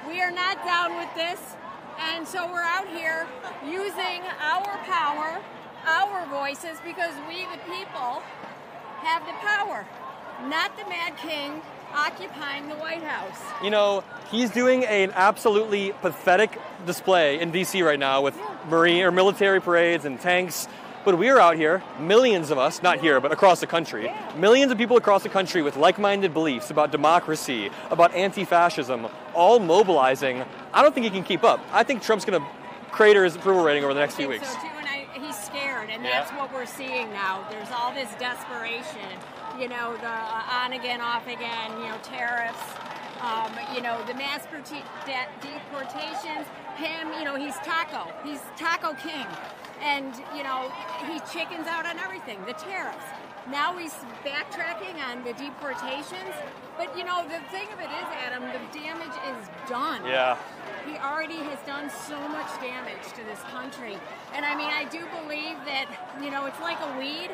We are not down with this, and so we're out here using our power, our voices, because we the people have the power, not the mad king occupying the White House. You know, he's doing an absolutely pathetic display in D.C. right now with military parades and tanks. But we're out here, millions of us, not here, but across the country, millions of people across the country with like-minded beliefs about democracy, about anti-fascism, all mobilizing. I don't think he can keep up. I think Trump's going to crater his approval rating over the next few weeks. So too, and he's scared, and that's what we're seeing now. There's all this desperation, you know, the on again, off again, you know, tariffs, you know, the mass deportations. Him, you know, he's Taco King, and you know, he chickens out on everything. The tariffs. Now he's backtracking on the deportations. But you know, the thing of it is, Adam, the damage is done. Yeah. He already has done so much damage to this country. And I mean, I do believe that, you know, it's like a weed.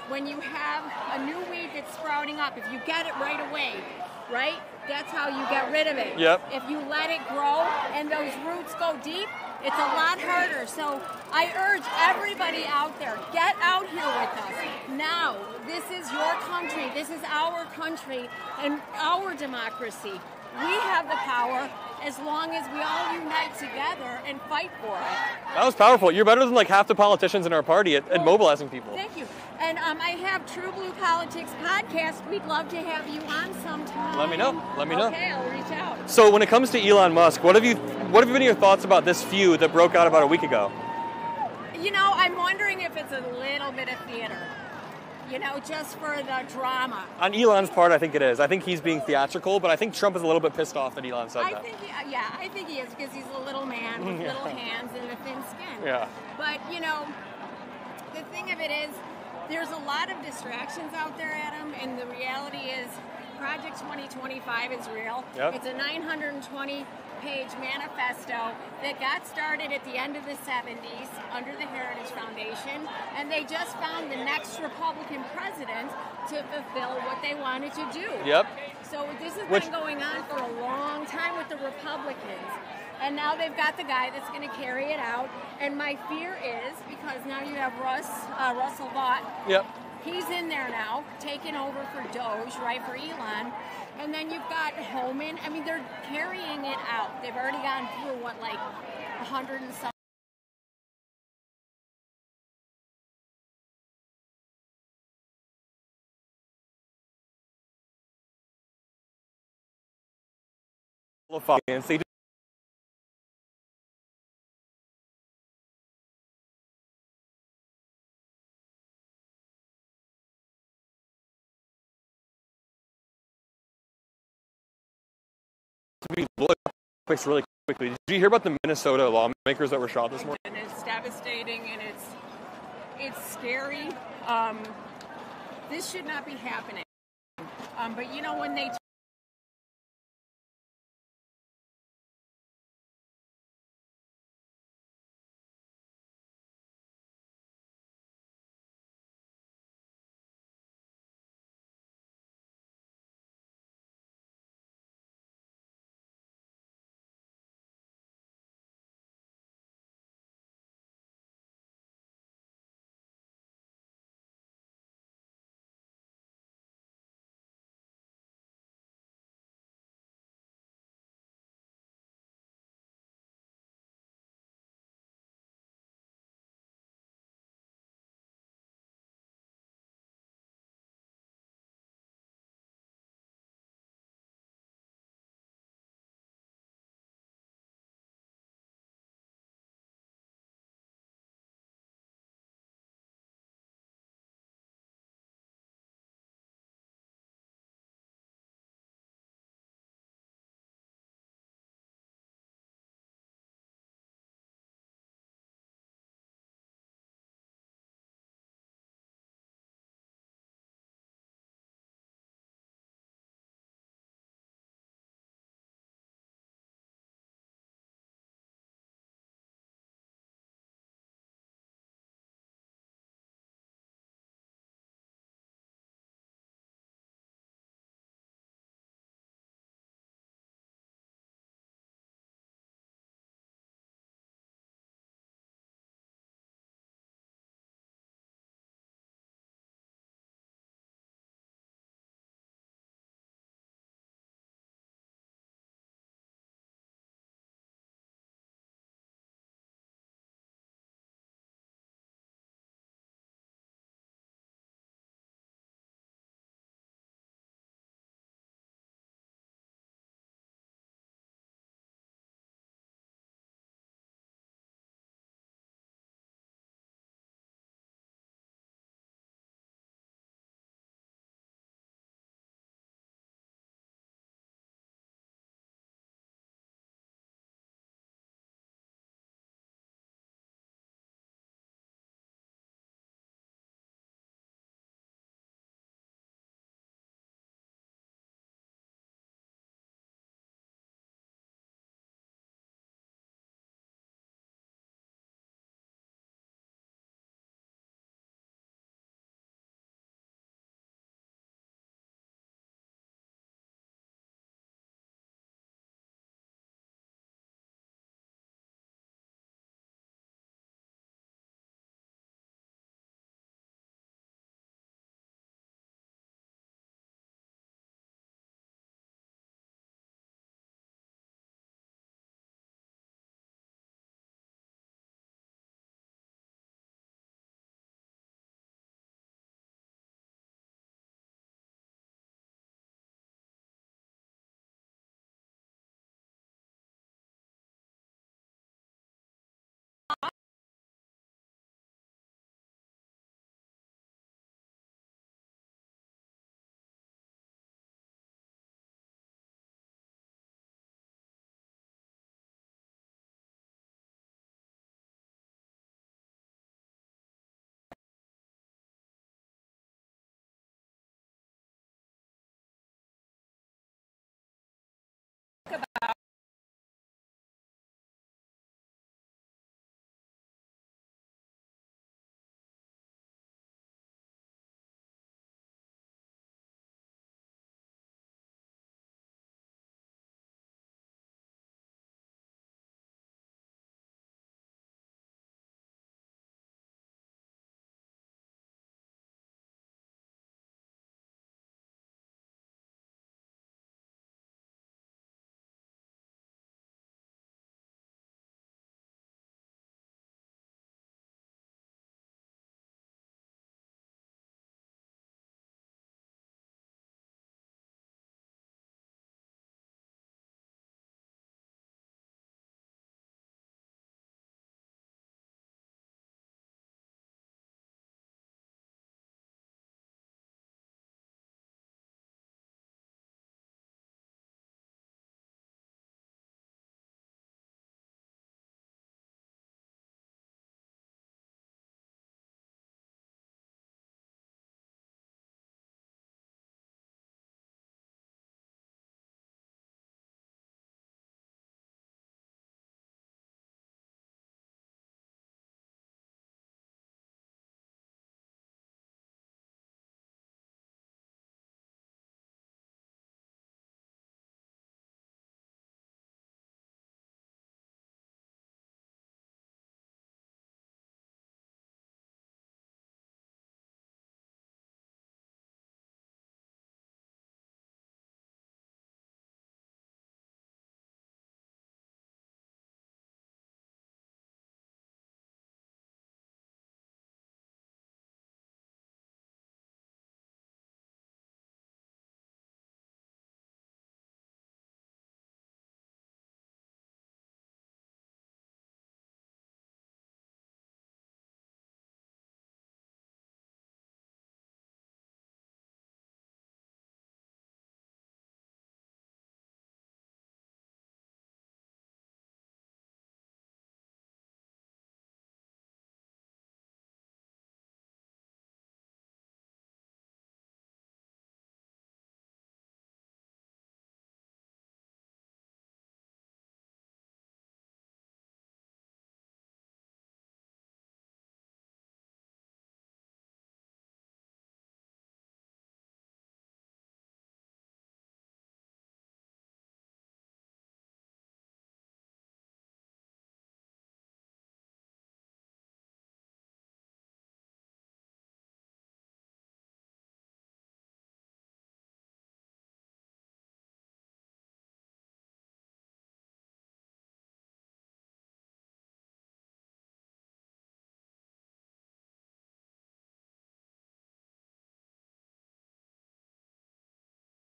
When you have a new weed that's sprouting up, if you get it right away, right? That's how you get rid of it. Yep. If you let it grow and those roots go deep, it's a lot harder. So I urge everybody out there, get out here with us. Now, this is your country. This is our country and our democracy. We have the power as long as we all unite together and fight for it. That was powerful. You're better than like half the politicians in our party at mobilizing people. Thank you. And I have True Blue Politics podcast. We'd love to have you on sometime. Let me know. Let me know. Okay, I'll reach out. So when it comes to Elon Musk, what have been your thoughts about this feud that broke out about a week ago? You know, I'm wondering if it's a little bit of theater. You know, just for the drama. On Elon's part, I think it is. I think he's being theatrical, but I think Trump is a little bit pissed off that Elon said that. I think he is, because he's a little man with little hands and a thin skin. Yeah. But, you know, the thing of it is, there's a lot of distractions out there, Adam, and the reality is Project 2025 is real. Yep. It's a 920-page manifesto that got started at the end of the 70s under the Heritage Foundation, and they just found the next Republican president to fulfill what they wanted to do. Yep. So this has been going on for a long time with the Republicans. And now they've got the guy that's going to carry it out. And my fear is, because now you have Russell Vought. Yep. He's in there now, taking over for Doge, right, for Elon. And then you've got Homan. I mean, they're carrying it out. They've already gone through, what, like 100 and some. They really quickly. Did you hear about the Minnesota lawmakers that were shot this morning? And it's devastating, and it's scary. This should not be happening. But you know, when they about